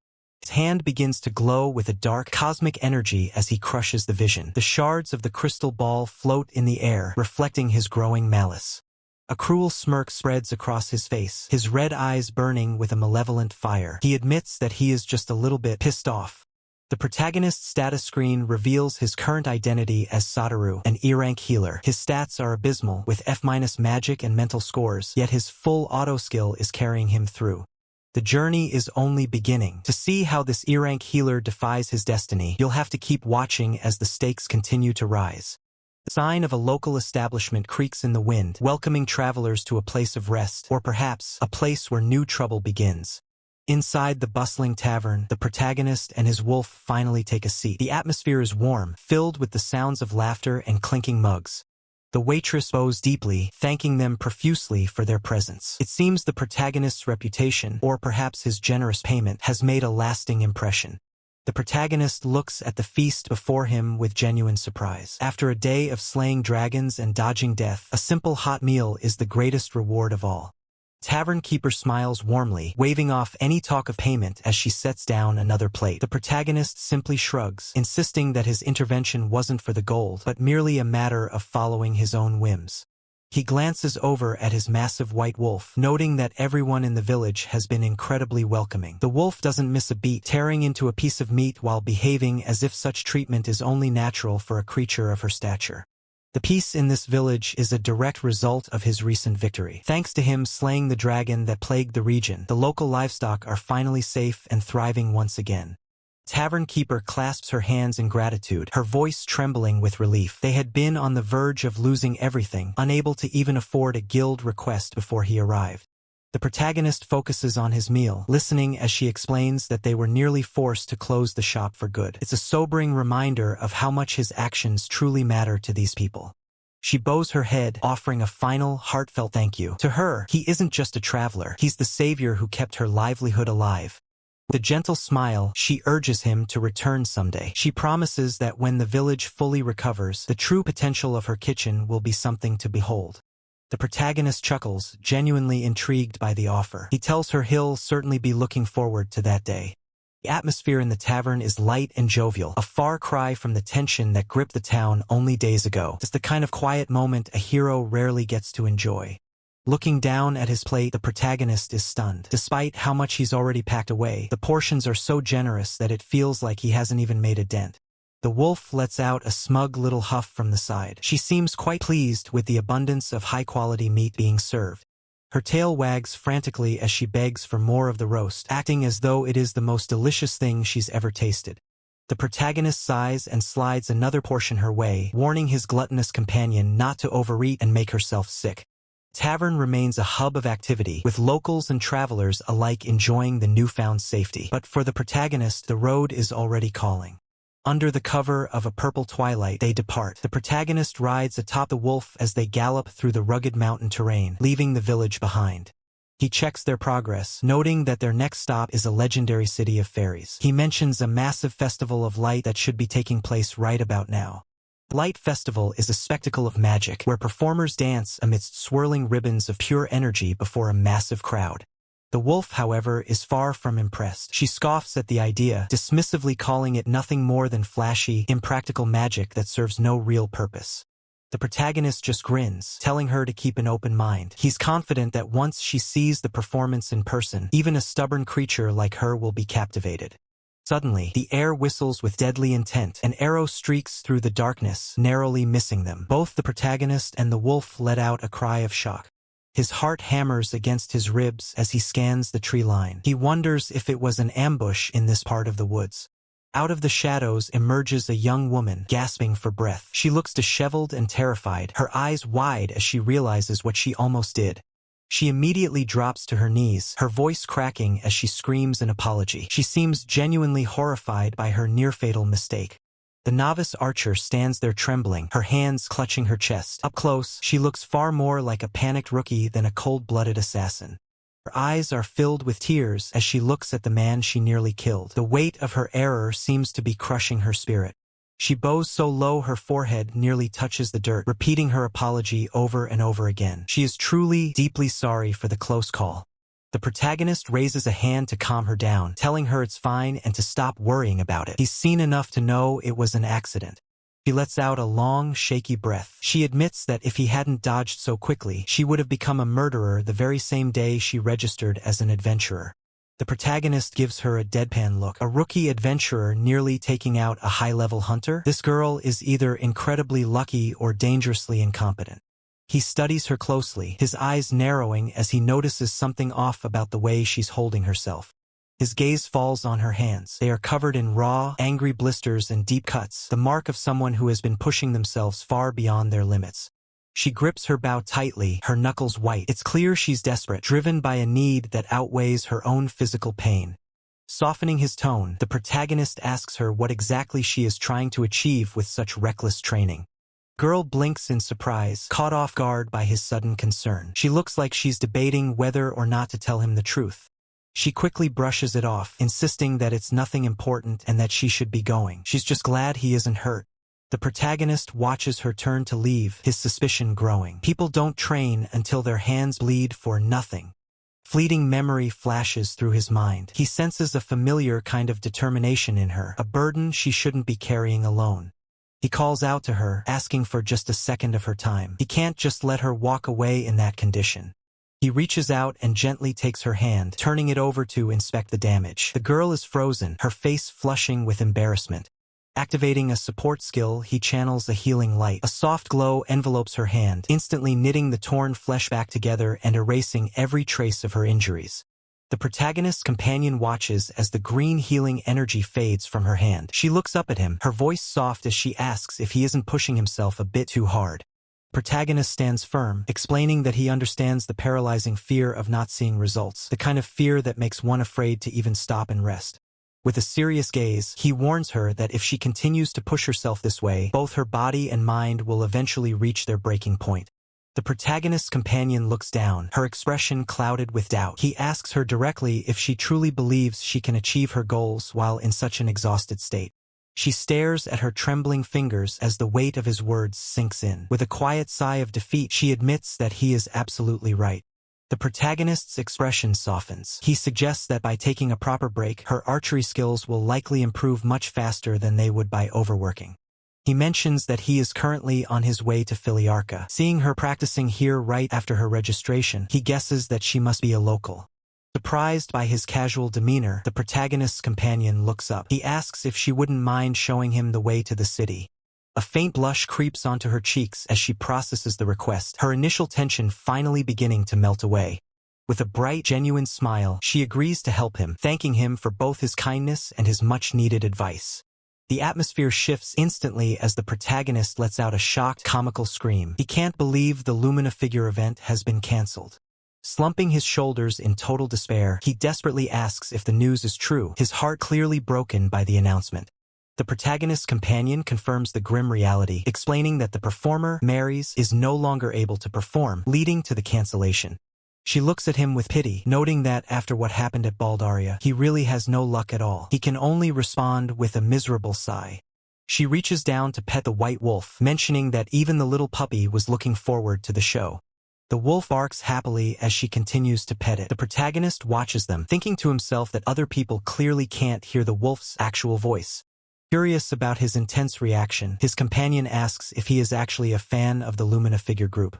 His hand begins to glow with a dark, cosmic energy as he crushes the vision. The shards of the crystal ball float in the air, reflecting his growing malice. A cruel smirk spreads across his face, his red eyes burning with a malevolent fire. He admits that he is just a little bit pissed off. The protagonist's status screen reveals his current identity as Satoru, an E-rank healer. His stats are abysmal, with F- magic and mental scores, yet his full auto skill is carrying him through. The journey is only beginning. To see how this E-rank healer defies his destiny, you'll have to keep watching as the stakes continue to rise. The sign of a local establishment creaks in the wind, welcoming travelers to a place of rest, or perhaps a place where new trouble begins. Inside the bustling tavern, the protagonist and his wolf finally take a seat. The atmosphere is warm, filled with the sounds of laughter and clinking mugs. The waitress bows deeply, thanking them profusely for their presence. It seems the protagonist's reputation, or perhaps his generous payment, has made a lasting impression. The protagonist looks at the feast before him with genuine surprise. After a day of slaying dragons and dodging death, a simple hot meal is the greatest reward of all. Tavern keeper smiles warmly, waving off any talk of payment as she sets down another plate. The protagonist simply shrugs, insisting that his intervention wasn't for the gold, but merely a matter of following his own whims. He glances over at his massive white wolf, noting that everyone in the village has been incredibly welcoming. The wolf doesn't miss a beat, tearing into a piece of meat while behaving as if such treatment is only natural for a creature of her stature. The peace in this village is a direct result of his recent victory. Thanks to him slaying the dragon that plagued the region, the local livestock are finally safe and thriving once again. Tavern keeper clasps her hands in gratitude, her voice trembling with relief. They had been on the verge of losing everything, unable to even afford a guild request before he arrived. The protagonist focuses on his meal, listening as she explains that they were nearly forced to close the shop for good. It's a sobering reminder of how much his actions truly matter to these people. She bows her head, offering a final, heartfelt thank you. To her, he isn't just a traveler, he's the savior who kept her livelihood alive. With a gentle smile, she urges him to return someday. She promises that when the village fully recovers, the true potential of her kitchen will be something to behold. The protagonist chuckles, genuinely intrigued by the offer. He tells her he'll certainly be looking forward to that day. The atmosphere in the tavern is light and jovial, a far cry from the tension that gripped the town only days ago. It's the kind of quiet moment a hero rarely gets to enjoy. Looking down at his plate, the protagonist is stunned. Despite how much he's already packed away, the portions are so generous that it feels like he hasn't even made a dent. The wolf lets out a smug little huff from the side. She seems quite pleased with the abundance of high-quality meat being served. Her tail wags frantically as she begs for more of the roast, acting as though it is the most delicious thing she's ever tasted. The protagonist sighs and slides another portion her way, warning his gluttonous companion not to overeat and make herself sick. Tavern remains a hub of activity, with locals and travelers alike enjoying the newfound safety. But for the protagonist, the road is already calling. Under the cover of a purple twilight, they depart. The protagonist rides atop the wolf as they gallop through the rugged mountain terrain, leaving the village behind. He checks their progress, noting that their next stop is a legendary city of fairies. He mentions a massive festival of light that should be taking place right about now. Light Festival is a spectacle of magic, where performers dance amidst swirling ribbons of pure energy before a massive crowd. The wolf, however, is far from impressed. She scoffs at the idea, dismissively calling it nothing more than flashy, impractical magic that serves no real purpose. The protagonist just grins, telling her to keep an open mind. He's confident that once she sees the performance in person, even a stubborn creature like her will be captivated. Suddenly, the air whistles with deadly intent. An arrow streaks through the darkness, narrowly missing them. Both the protagonist and the wolf let out a cry of shock. His heart hammers against his ribs as he scans the tree line. He wonders if it was an ambush in this part of the woods. Out of the shadows emerges a young woman, gasping for breath. She looks disheveled and terrified, her eyes wide as she realizes what she almost did. She immediately drops to her knees, her voice cracking as she screams an apology. She seems genuinely horrified by her near-fatal mistake. The novice archer stands there trembling, her hands clutching her chest. Up close, she looks far more like a panicked rookie than a cold-blooded assassin. Her eyes are filled with tears as she looks at the man she nearly killed. The weight of her error seems to be crushing her spirit. She bows so low her forehead nearly touches the dirt, repeating her apology over and over again. She is truly, deeply sorry for the close call. The protagonist raises a hand to calm her down, telling her it's fine and to stop worrying about it. He's seen enough to know it was an accident. She lets out a long, shaky breath. She admits that if he hadn't dodged so quickly, she would have become a murderer the very same day she registered as an adventurer. The protagonist gives her a deadpan look. A rookie adventurer nearly taking out a high-level hunter? This girl is either incredibly lucky or dangerously incompetent. He studies her closely, his eyes narrowing as he notices something off about the way she's holding herself. His gaze falls on her hands. They are covered in raw, angry blisters and deep cuts, the mark of someone who has been pushing themselves far beyond their limits. She grips her bow tightly, her knuckles white. It's clear she's desperate, driven by a need that outweighs her own physical pain. Softening his tone, the protagonist asks her what exactly she is trying to achieve with such reckless training. Girl blinks in surprise, caught off guard by his sudden concern. She looks like she's debating whether or not to tell him the truth. She quickly brushes it off, insisting that it's nothing important and that she should be going. She's just glad he isn't hurt. The protagonist watches her turn to leave, his suspicion growing. People don't train until their hands bleed for nothing. Fleeting memory flashes through his mind. He senses a familiar kind of determination in her, a burden she shouldn't be carrying alone. He calls out to her, asking for just a second of her time. He can't just let her walk away in that condition. He reaches out and gently takes her hand, turning it over to inspect the damage. The girl is frozen, her face flushing with embarrassment. Activating a support skill, he channels a healing light. A soft glow envelopes her hand, instantly knitting the torn flesh back together and erasing every trace of her injuries. The protagonist's companion watches as the green healing energy fades from her hand. She looks up at him, her voice soft as she asks if he isn't pushing himself a bit too hard. Protagonist stands firm, explaining that he understands the paralyzing fear of not seeing results, the kind of fear that makes one afraid to even stop and rest. With a serious gaze, he warns her that if she continues to push herself this way, both her body and mind will eventually reach their breaking point. The protagonist's companion looks down, her expression clouded with doubt. He asks her directly if she truly believes she can achieve her goals while in such an exhausted state. She stares at her trembling fingers as the weight of his words sinks in. With a quiet sigh of defeat, she admits that he is absolutely right. The protagonist's expression softens. He suggests that by taking a proper break, her archery skills will likely improve much faster than they would by overworking. He mentions that he is currently on his way to Filiarca. Seeing her practicing here right after her registration, he guesses that she must be a local. Surprised by his casual demeanor, the protagonist's companion looks up. He asks if she wouldn't mind showing him the way to the city. A faint blush creeps onto her cheeks as she processes the request, her initial tension finally beginning to melt away. With a bright, genuine smile, she agrees to help him, thanking him for both his kindness and his much-needed advice. The atmosphere shifts instantly as the protagonist lets out a shocked, comical scream. He can't believe the Lumina figure event has been cancelled. Slumping his shoulders in total despair, he desperately asks if the news is true, his heart clearly broken by the announcement. The protagonist's companion confirms the grim reality, explaining that the performer, Mary's, is no longer able to perform, leading to the cancellation. She looks at him with pity, noting that after what happened at Baldaria, he really has no luck at all. He can only respond with a miserable sigh. She reaches down to pet the white wolf, mentioning that even the little puppy was looking forward to the show. The wolf barks happily as she continues to pet it. The protagonist watches them, thinking to himself that other people clearly can't hear the wolf's actual voice. Curious about his intense reaction, his companion asks if he is actually a fan of the Lumina figure group.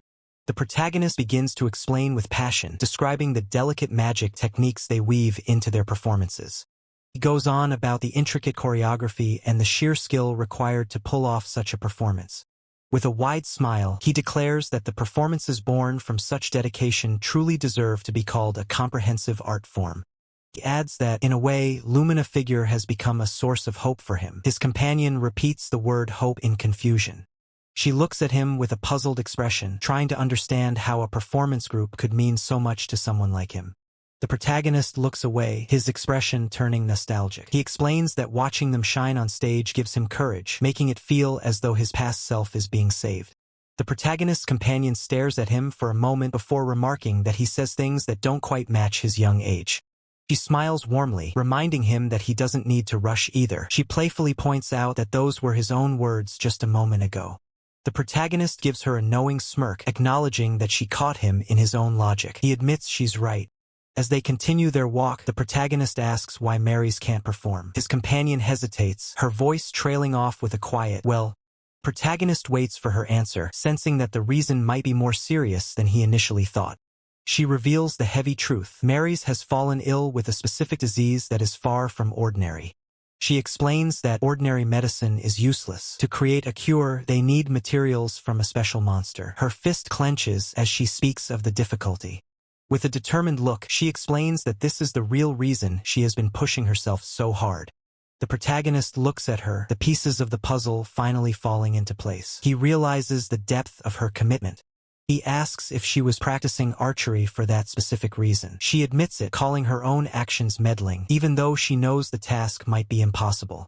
The protagonist begins to explain with passion, describing the delicate magic techniques they weave into their performances. He goes on about the intricate choreography and the sheer skill required to pull off such a performance. With a wide smile, he declares that the performances born from such dedication truly deserve to be called a comprehensive art form. He adds that, in a way, Lumina figure has become a source of hope for him. His companion repeats the word hope in confusion. She looks at him with a puzzled expression, trying to understand how a performance group could mean so much to someone like him. The protagonist looks away, his expression turning nostalgic. He explains that watching them shine on stage gives him courage, making it feel as though his past self is being saved. The protagonist's companion stares at him for a moment before remarking that he says things that don't quite match his young age. She smiles warmly, reminding him that he doesn't need to rush either. She playfully points out that those were his own words just a moment ago. The protagonist gives her a knowing smirk, acknowledging that she caught him in his own logic. He admits she's right. As they continue their walk, the protagonist asks why Mary's can't perform. His companion hesitates, her voice trailing off with a quiet, "Well." Protagonist waits for her answer, sensing that the reason might be more serious than he initially thought. She reveals the heavy truth. Mary's has fallen ill with a specific disease that is far from ordinary. She explains that ordinary medicine is useless. To create a cure, they need materials from a special monster. Her fist clenches as she speaks of the difficulty. With a determined look, she explains that this is the real reason she has been pushing herself so hard. The protagonist looks at her, the pieces of the puzzle finally falling into place. He realizes the depth of her commitment. He asks if she was practicing archery for that specific reason. She admits it, calling her own actions meddling, even though she knows the task might be impossible.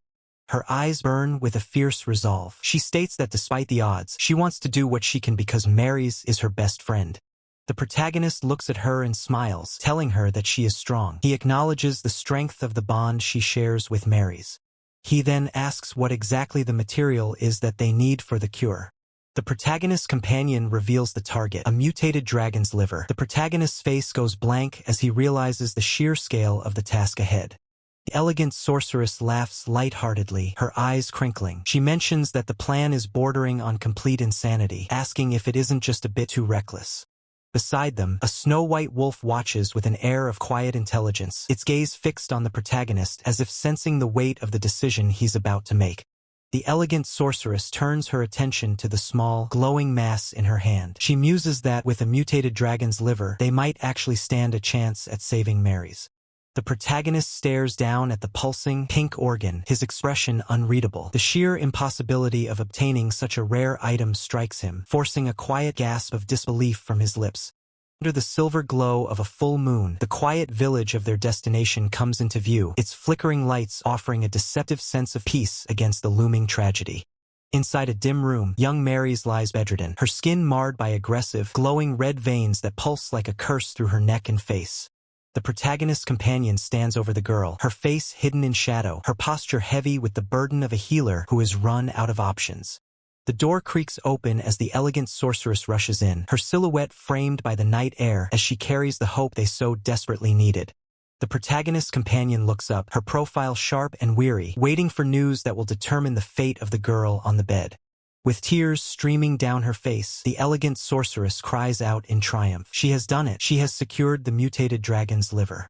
Her eyes burn with a fierce resolve. She states that despite the odds, she wants to do what she can because Mary's is her best friend. The protagonist looks at her and smiles, telling her that she is strong. He acknowledges the strength of the bond she shares with Mary's. He then asks what exactly the material is that they need for the cure. The protagonist's companion reveals the target, a mutated dragon's liver. The protagonist's face goes blank as he realizes the sheer scale of the task ahead. The elegant sorceress laughs lightheartedly, her eyes crinkling. She mentions that the plan is bordering on complete insanity, asking if it isn't just a bit too reckless. Beside them, a snow-white wolf watches with an air of quiet intelligence, its gaze fixed on the protagonist as if sensing the weight of the decision he's about to make. The elegant sorceress turns her attention to the small, glowing mass in her hand. She muses that with a mutated dragon's liver, they might actually stand a chance at saving Mary's. The protagonist stares down at the pulsing, pink organ, his expression unreadable. The sheer impossibility of obtaining such a rare item strikes him, forcing a quiet gasp of disbelief from his lips. Under the silver glow of a full moon, the quiet village of their destination comes into view, its flickering lights offering a deceptive sense of peace against the looming tragedy. Inside a dim room, young Mary's lies bedridden, her skin marred by aggressive, glowing red veins that pulse like a curse through her neck and face. The protagonist's companion stands over the girl, her face hidden in shadow, her posture heavy with the burden of a healer who has run out of options. The door creaks open as the elegant sorceress rushes in, her silhouette framed by the night air as she carries the hope they so desperately needed. The protagonist's companion looks up, her profile sharp and weary, waiting for news that will determine the fate of the girl on the bed. With tears streaming down her face, the elegant sorceress cries out in triumph. She has done it. She has secured the mutated dragon's liver.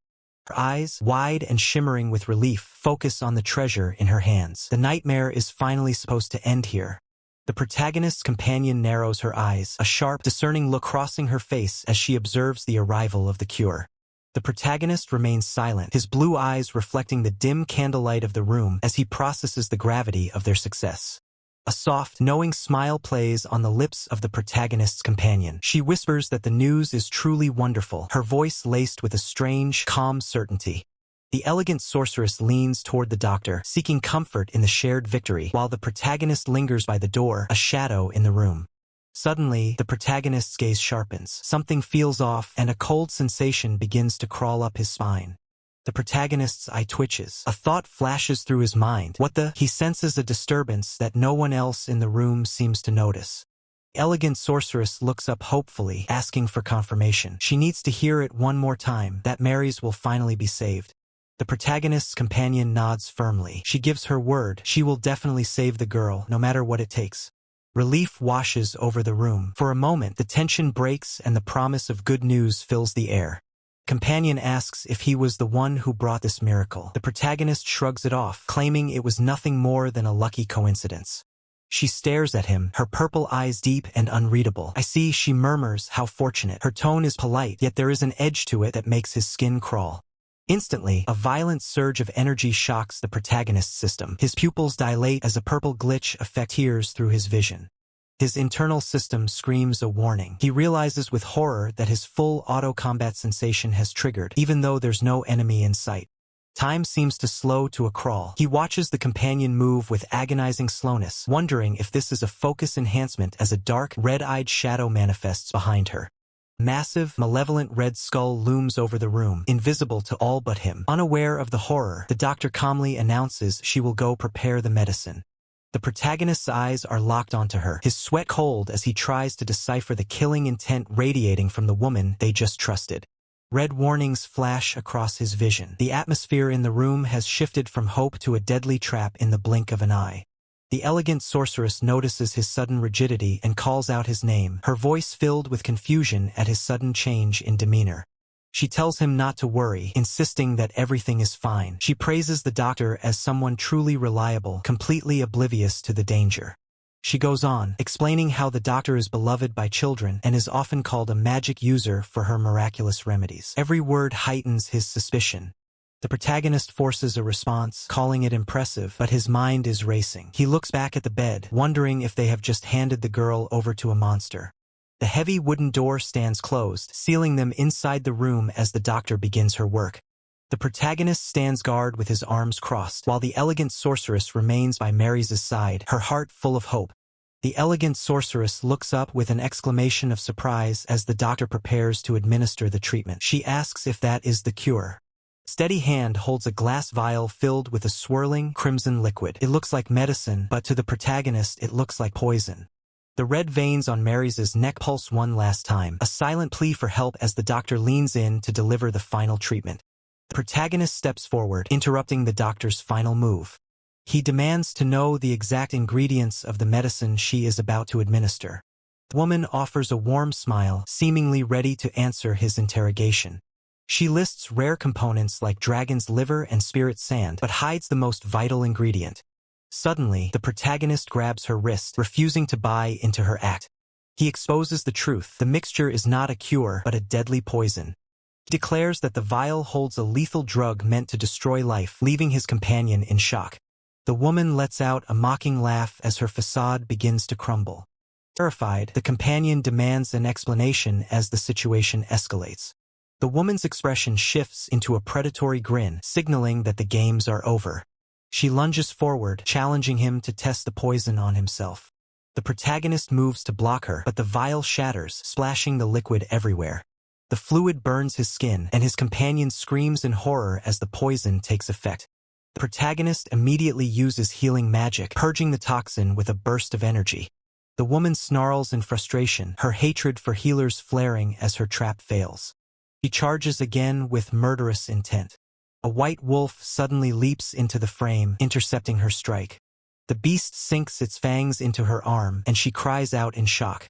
Her eyes, wide and shimmering with relief, focus on the treasure in her hands. The nightmare is finally supposed to end here. The protagonist's companion narrows her eyes, a sharp, discerning look crossing her face as she observes the arrival of the cure. The protagonist remains silent, his blue eyes reflecting the dim candlelight of the room as he processes the gravity of their success. A soft, knowing smile plays on the lips of the protagonist's companion. She whispers that the news is truly wonderful, her voice laced with a strange, calm certainty. The elegant sorceress leans toward the doctor, seeking comfort in the shared victory, while the protagonist lingers by the door, a shadow in the room. Suddenly, the protagonist's gaze sharpens. Something feels off, and a cold sensation begins to crawl up his spine. The protagonist's eye twitches. A thought flashes through his mind. What the? He senses a disturbance that no one else in the room seems to notice. The elegant sorceress looks up hopefully, asking for confirmation. She needs to hear it one more time, that Mary's will finally be saved. The protagonist's companion nods firmly. She gives her word. She will definitely save the girl, no matter what it takes. Relief washes over the room. For a moment, the tension breaks and the promise of good news fills the air. Companion asks if he was the one who brought this miracle. The protagonist shrugs it off, claiming it was nothing more than a lucky coincidence. She stares at him, her purple eyes deep and unreadable. "I see," she murmurs, "how fortunate." Her tone is polite, yet there is an edge to it that makes his skin crawl. Instantly, a violent surge of energy shocks the protagonist's system. His pupils dilate as a purple glitch affects tears through his vision. His internal system screams a warning. He realizes with horror that his full auto-combat sensation has triggered, even though there's no enemy in sight. Time seems to slow to a crawl. He watches the companion move with agonizing slowness, wondering if this is a focus enhancement as a dark, red-eyed shadow manifests behind her. Massive, malevolent red skull looms over the room, invisible to all but him. Unaware of the horror, the doctor calmly announces she will go prepare the medicine. The protagonist's eyes are locked onto her, his sweat cold as he tries to decipher the killing intent radiating from the woman they just trusted. Red warnings flash across his vision. The atmosphere in the room has shifted from hope to a deadly trap in the blink of an eye. The elegant sorceress notices his sudden rigidity and calls out his name, her voice filled with confusion at his sudden change in demeanor. She tells him not to worry, insisting that everything is fine. She praises the doctor as someone truly reliable, completely oblivious to the danger. She goes on, explaining how the doctor is beloved by children and is often called a magic user for her miraculous remedies. Every word heightens his suspicion. The protagonist forces a response, calling it impressive, but his mind is racing. He looks back at the bed, wondering if they have just handed the girl over to a monster. The heavy wooden door stands closed, sealing them inside the room as the doctor begins her work. The protagonist stands guard with his arms crossed, while the elegant sorceress remains by Mary's side, her heart full of hope. The elegant sorceress looks up with an exclamation of surprise as the doctor prepares to administer the treatment. She asks if that is the cure. Steady hand holds a glass vial filled with a swirling, crimson liquid. It looks like medicine, but to the protagonist it looks like poison. The red veins on Mary's neck pulse one last time, a silent plea for help as the doctor leans in to deliver the final treatment. The protagonist steps forward, interrupting the doctor's final move. He demands to know the exact ingredients of the medicine she is about to administer. The woman offers a warm smile, seemingly ready to answer his interrogation. She lists rare components like dragon's liver and spirit sand, but hides the most vital ingredient. Suddenly, the protagonist grabs her wrist, refusing to buy into her act. He exposes the truth. The mixture is not a cure, but a deadly poison. He declares that the vial holds a lethal drug meant to destroy life, leaving his companion in shock. The woman lets out a mocking laugh as her facade begins to crumble. Terrified, the companion demands an explanation as the situation escalates. The woman's expression shifts into a predatory grin, signaling that the games are over. She lunges forward, challenging him to test the poison on himself. The protagonist moves to block her, but the vial shatters, splashing the liquid everywhere. The fluid burns his skin, and his companion screams in horror as the poison takes effect. The protagonist immediately uses healing magic, purging the toxin with a burst of energy. The woman snarls in frustration, her hatred for healers flaring as her trap fails. She charges again with murderous intent. A white wolf suddenly leaps into the frame, intercepting her strike. The beast sinks its fangs into her arm, and she cries out in shock.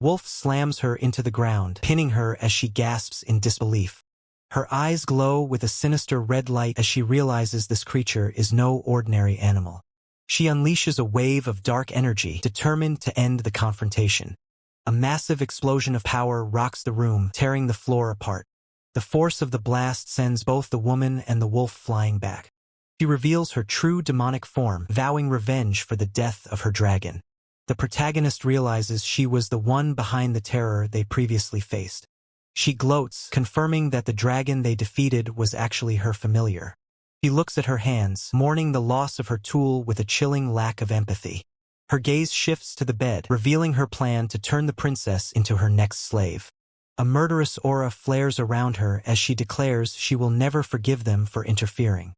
Wolf slams her into the ground, pinning her as she gasps in disbelief. Her eyes glow with a sinister red light as she realizes this creature is no ordinary animal. She unleashes a wave of dark energy, determined to end the confrontation. A massive explosion of power rocks the room, tearing the floor apart. The force of the blast sends both the woman and the wolf flying back. She reveals her true demonic form, vowing revenge for the death of her dragon. The protagonist realizes she was the one behind the terror they previously faced. She gloats, confirming that the dragon they defeated was actually her familiar. She looks at her hands, mourning the loss of her tool with a chilling lack of empathy. Her gaze shifts to the bed, revealing her plan to turn the princess into her next slave. A murderous aura flares around her as she declares she will never forgive them for interfering.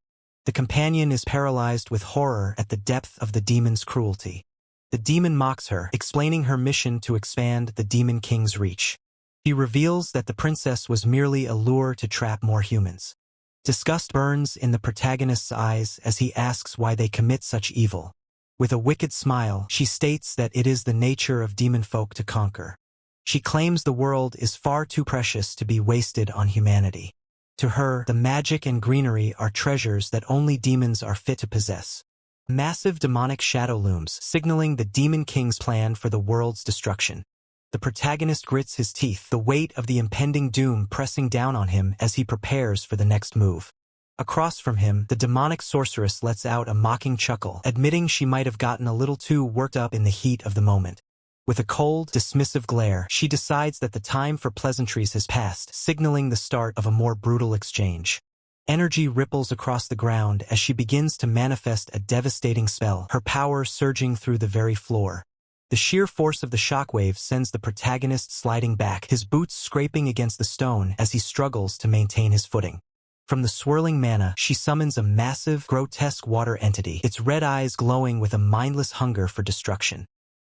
The companion is paralyzed with horror at the depth of the demon's cruelty. The demon mocks her, explaining her mission to expand the Demon King's reach. He reveals that the princess was merely a lure to trap more humans. Disgust burns in the protagonist's eyes as he asks why they commit such evil. With a wicked smile, she states that it is the nature of demon folk to conquer. She claims the world is far too precious to be wasted on humanity. To her, the magic and greenery are treasures that only demons are fit to possess. Massive demonic shadow looms, signaling the Demon King's plan for the world's destruction. The protagonist grits his teeth, the weight of the impending doom pressing down on him as he prepares for the next move. Across from him, the demonic sorceress lets out a mocking chuckle, admitting she might have gotten a little too worked up in the heat of the moment. With a cold, dismissive glare, she decides that the time for pleasantries has passed, signaling the start of a more brutal exchange. Energy ripples across the ground as she begins to manifest a devastating spell, her power surging through the very floor. The sheer force of the shockwave sends the protagonist sliding back, his boots scraping against the stone as he struggles to maintain his footing. From the swirling mana, she summons a massive, grotesque water entity, its red eyes glowing with a mindless hunger for destruction.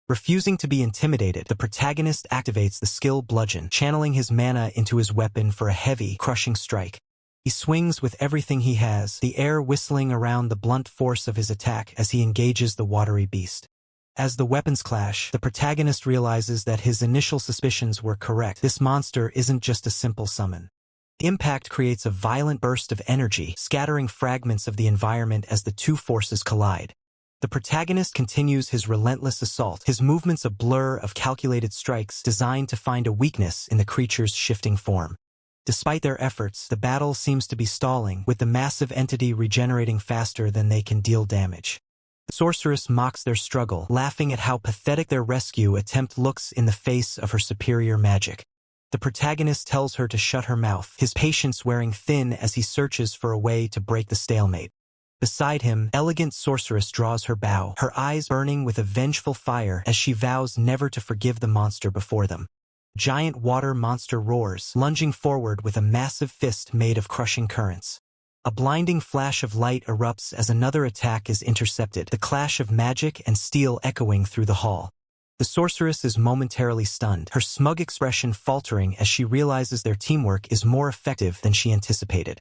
Refusing to be intimidated, the protagonist activates the skill Bludgeon, channeling his mana into his weapon for a heavy, crushing strike. He swings with everything he has, the air whistling around the blunt force of his attack as he engages the watery beast. As the weapons clash, the protagonist realizes that his initial suspicions were correct. This monster isn't just a simple summon. The impact creates a violent burst of energy, scattering fragments of the environment as the two forces collide. The protagonist continues his relentless assault, his movements a blur of calculated strikes designed to find a weakness in the creature's shifting form. Despite their efforts, the battle seems to be stalling, with the massive entity regenerating faster than they can deal damage. The sorceress mocks their struggle, laughing at how pathetic their rescue attempt looks in the face of her superior magic. The protagonist tells her to shut her mouth, his patience wearing thin as he searches for a way to break the stalemate. Beside him, elegant sorceress draws her bow, her eyes burning with a vengeful fire as she vows never to forgive the monster before them. Giant water monster roars, lunging forward with a massive fist made of crushing currents. A blinding flash of light erupts as another attack is intercepted, the clash of magic and steel echoing through the hall. The sorceress is momentarily stunned, her smug expression faltering as she realizes their teamwork is more effective than she anticipated.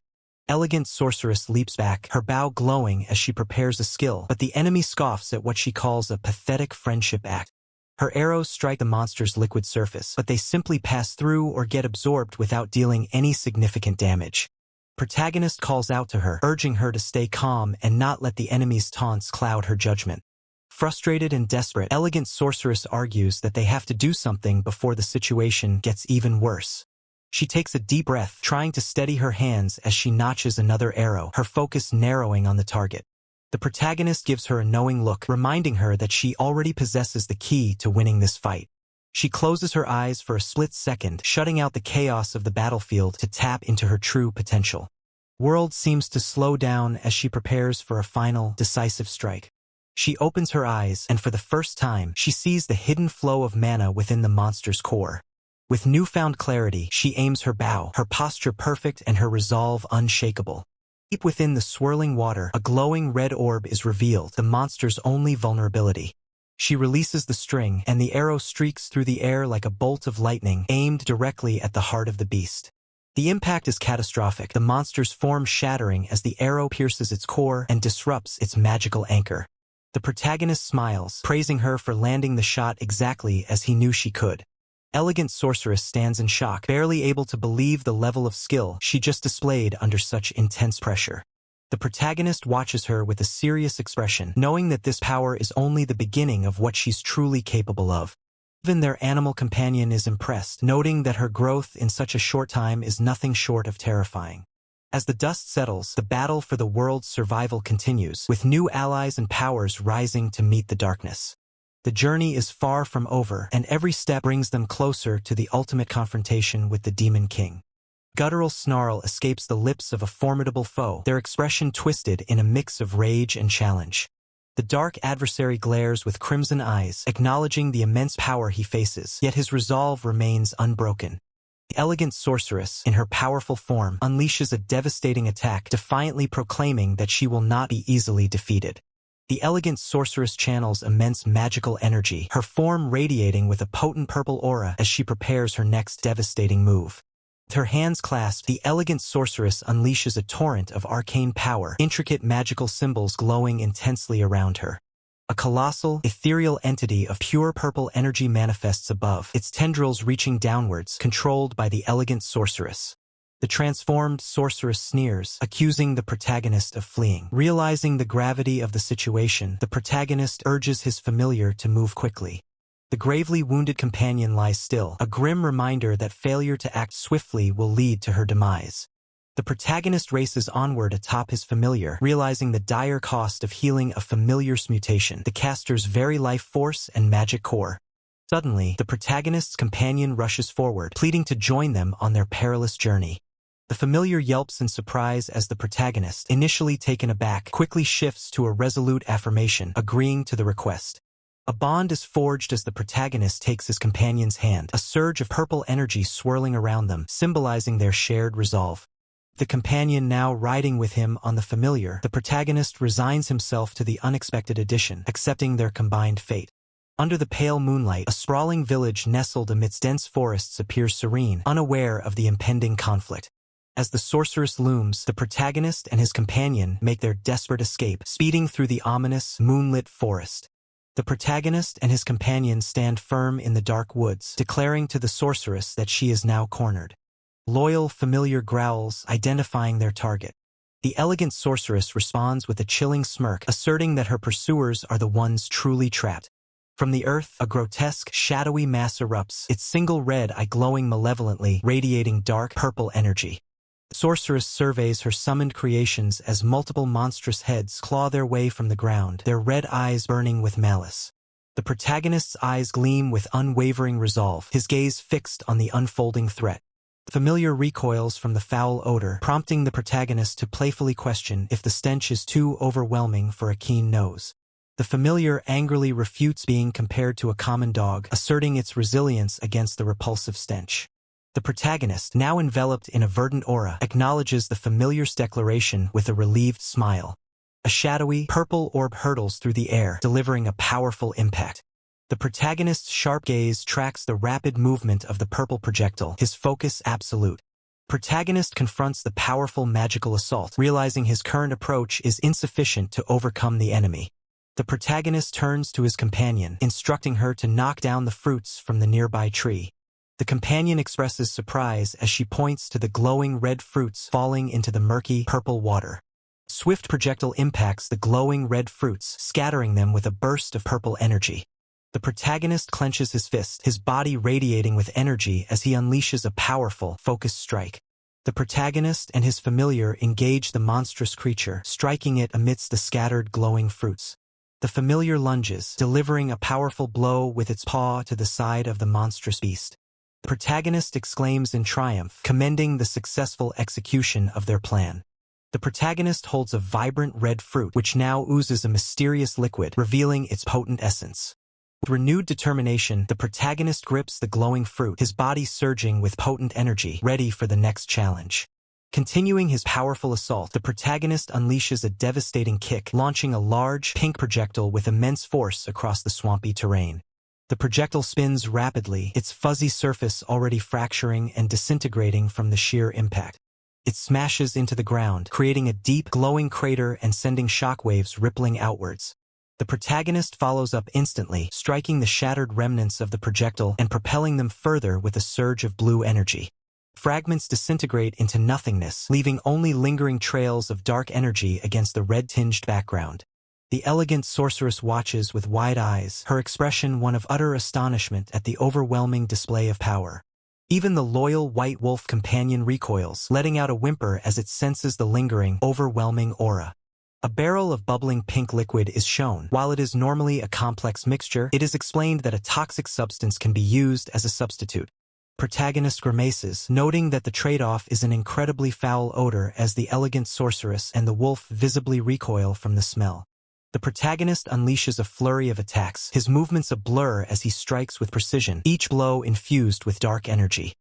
Elegant sorceress leaps back, her bow glowing as she prepares a skill, but the enemy scoffs at what she calls a pathetic friendship act. Her arrows strike the monster's liquid surface, but they simply pass through or get absorbed without dealing any significant damage. Protagonist calls out to her, urging her to stay calm and not let the enemy's taunts cloud her judgment. Frustrated and desperate, elegant sorceress argues that they have to do something before the situation gets even worse. She takes a deep breath, trying to steady her hands as she notches another arrow, her focus narrowing on the target. The protagonist gives her a knowing look, reminding her that she already possesses the key to winning this fight. She closes her eyes for a split second, shutting out the chaos of the battlefield to tap into her true potential. World seems to slow down as she prepares for a final, decisive strike. She opens her eyes, and for the first time, she sees the hidden flow of mana within the monster's core. With newfound clarity, she aims her bow, her posture perfect and her resolve unshakable. Deep within the swirling water, a glowing red orb is revealed, the monster's only vulnerability. She releases the string, and the arrow streaks through the air like a bolt of lightning, aimed directly at the heart of the beast. The impact is catastrophic, the monster's form shattering as the arrow pierces its core and disrupts its magical anchor. The protagonist smiles, praising her for landing the shot exactly as he knew she could. Elegant sorceress stands in shock, barely able to believe the level of skill she just displayed under such intense pressure. The protagonist watches her with a serious expression, knowing that this power is only the beginning of what she's truly capable of. Even their animal companion is impressed, noting that her growth in such a short time is nothing short of terrifying. As the dust settles, the battle for the world's survival continues, with new allies and powers rising to meet the darkness. The journey is far from over, and every step brings them closer to the ultimate confrontation with the Demon King. Guttural snarl escapes the lips of a formidable foe, their expression twisted in a mix of rage and challenge. The dark adversary glares with crimson eyes, acknowledging the immense power he faces, yet his resolve remains unbroken. The elegant sorceress, in her powerful form, unleashes a devastating attack, defiantly proclaiming that she will not be easily defeated. The elegant sorceress channels immense magical energy, her form radiating with a potent purple aura as she prepares her next devastating move. With her hands clasped, the elegant sorceress unleashes a torrent of arcane power, intricate magical symbols glowing intensely around her. A colossal, ethereal entity of pure purple energy manifests above, its tendrils reaching downwards, controlled by the elegant sorceress. The transformed sorceress sneers, accusing the protagonist of fleeing. Realizing the gravity of the situation, the protagonist urges his familiar to move quickly. The gravely wounded companion lies still, a grim reminder that failure to act swiftly will lead to her demise. The protagonist races onward atop his familiar, realizing the dire cost of healing a familiar's mutation, the caster's very life force and magic core. Suddenly, the protagonist's companion rushes forward, pleading to join them on their perilous journey. The familiar yelps in surprise as the protagonist, initially taken aback, quickly shifts to a resolute affirmation, agreeing to the request. A bond is forged as the protagonist takes his companion's hand, a surge of purple energy swirling around them, symbolizing their shared resolve. The companion now riding with him on the familiar, the protagonist resigns himself to the unexpected addition, accepting their combined fate. Under the pale moonlight, a sprawling village nestled amidst dense forests appears serene, unaware of the impending conflict. As the sorceress looms, the protagonist and his companion make their desperate escape, speeding through the ominous, moonlit forest. The protagonist and his companion stand firm in the dark woods, declaring to the sorceress that she is now cornered. Loyal familiar growls, identifying their target. The elegant sorceress responds with a chilling smirk, asserting that her pursuers are the ones truly trapped. From the earth, a grotesque, shadowy mass erupts, its single red eye glowing malevolently, radiating dark, purple energy. The sorceress surveys her summoned creations as multiple monstrous heads claw their way from the ground, their red eyes burning with malice. The protagonist's eyes gleam with unwavering resolve, his gaze fixed on the unfolding threat. The familiar recoils from the foul odor, prompting the protagonist to playfully question if the stench is too overwhelming for a keen nose. The familiar angrily refutes being compared to a common dog, asserting its resilience against the repulsive stench. The protagonist, now enveloped in a verdant aura, acknowledges the familiar's declaration with a relieved smile. A shadowy, purple orb hurtles through the air, delivering a powerful impact. The protagonist's sharp gaze tracks the rapid movement of the purple projectile, his focus absolute. Protagonist confronts the powerful magical assault, realizing his current approach is insufficient to overcome the enemy. The protagonist turns to his companion, instructing her to knock down the fruits from the nearby tree. The companion expresses surprise as she points to the glowing red fruits falling into the murky, purple water. Swift projectile impacts the glowing red fruits, scattering them with a burst of purple energy. The protagonist clenches his fist, his body radiating with energy as he unleashes a powerful, focused strike. The protagonist and his familiar engage the monstrous creature, striking it amidst the scattered glowing fruits. The familiar lunges, delivering a powerful blow with its paw to the side of the monstrous beast. The protagonist exclaims in triumph, commending the successful execution of their plan. The protagonist holds a vibrant red fruit, which now oozes a mysterious liquid, revealing its potent essence. With renewed determination, the protagonist grips the glowing fruit, his body surging with potent energy, ready for the next challenge. Continuing his powerful assault, the protagonist unleashes a devastating kick, launching a large, pink projectile with immense force across the swampy terrain. The projectile spins rapidly, its fuzzy surface already fracturing and disintegrating from the sheer impact. It smashes into the ground, creating a deep, glowing crater and sending shockwaves rippling outwards. The protagonist follows up instantly, striking the shattered remnants of the projectile and propelling them further with a surge of blue energy. Fragments disintegrate into nothingness, leaving only lingering trails of dark energy against the red-tinged background. The elegant sorceress watches with wide eyes, her expression one of utter astonishment at the overwhelming display of power. Even the loyal white wolf companion recoils, letting out a whimper as it senses the lingering, overwhelming aura. A barrel of bubbling pink liquid is shown. While it is normally a complex mixture, it is explained that a toxic substance can be used as a substitute. Protagonist grimaces, noting that the trade-off is an incredibly foul odor as the elegant sorceress and the wolf visibly recoil from the smell. The protagonist unleashes a flurry of attacks, his movements a blur as he strikes with precision, each blow infused with dark energy.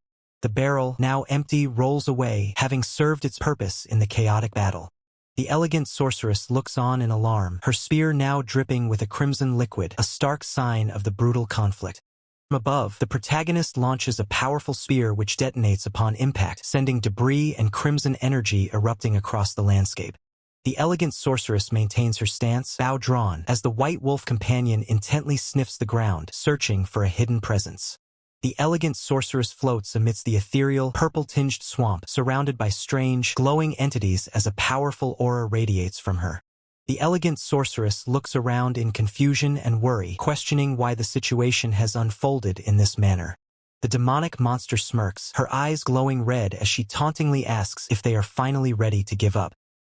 The barrel, now empty, rolls away, having served its purpose in the chaotic battle. The elegant sorceress looks on in alarm, her spear now dripping with a crimson liquid, a stark sign of the brutal conflict. From above, the protagonist launches a powerful spear which detonates upon impact, sending debris and crimson energy erupting across the landscape. The elegant sorceress maintains her stance, bow drawn, as the white wolf companion intently sniffs the ground, searching for a hidden presence. The elegant sorceress floats amidst the ethereal, purple-tinged swamp, surrounded by strange, glowing entities as a powerful aura radiates from her. The elegant sorceress looks around in confusion and worry, questioning why the situation has unfolded in this manner. The demonic monster smirks, her eyes glowing red as she tauntingly asks if they are finally ready to give up.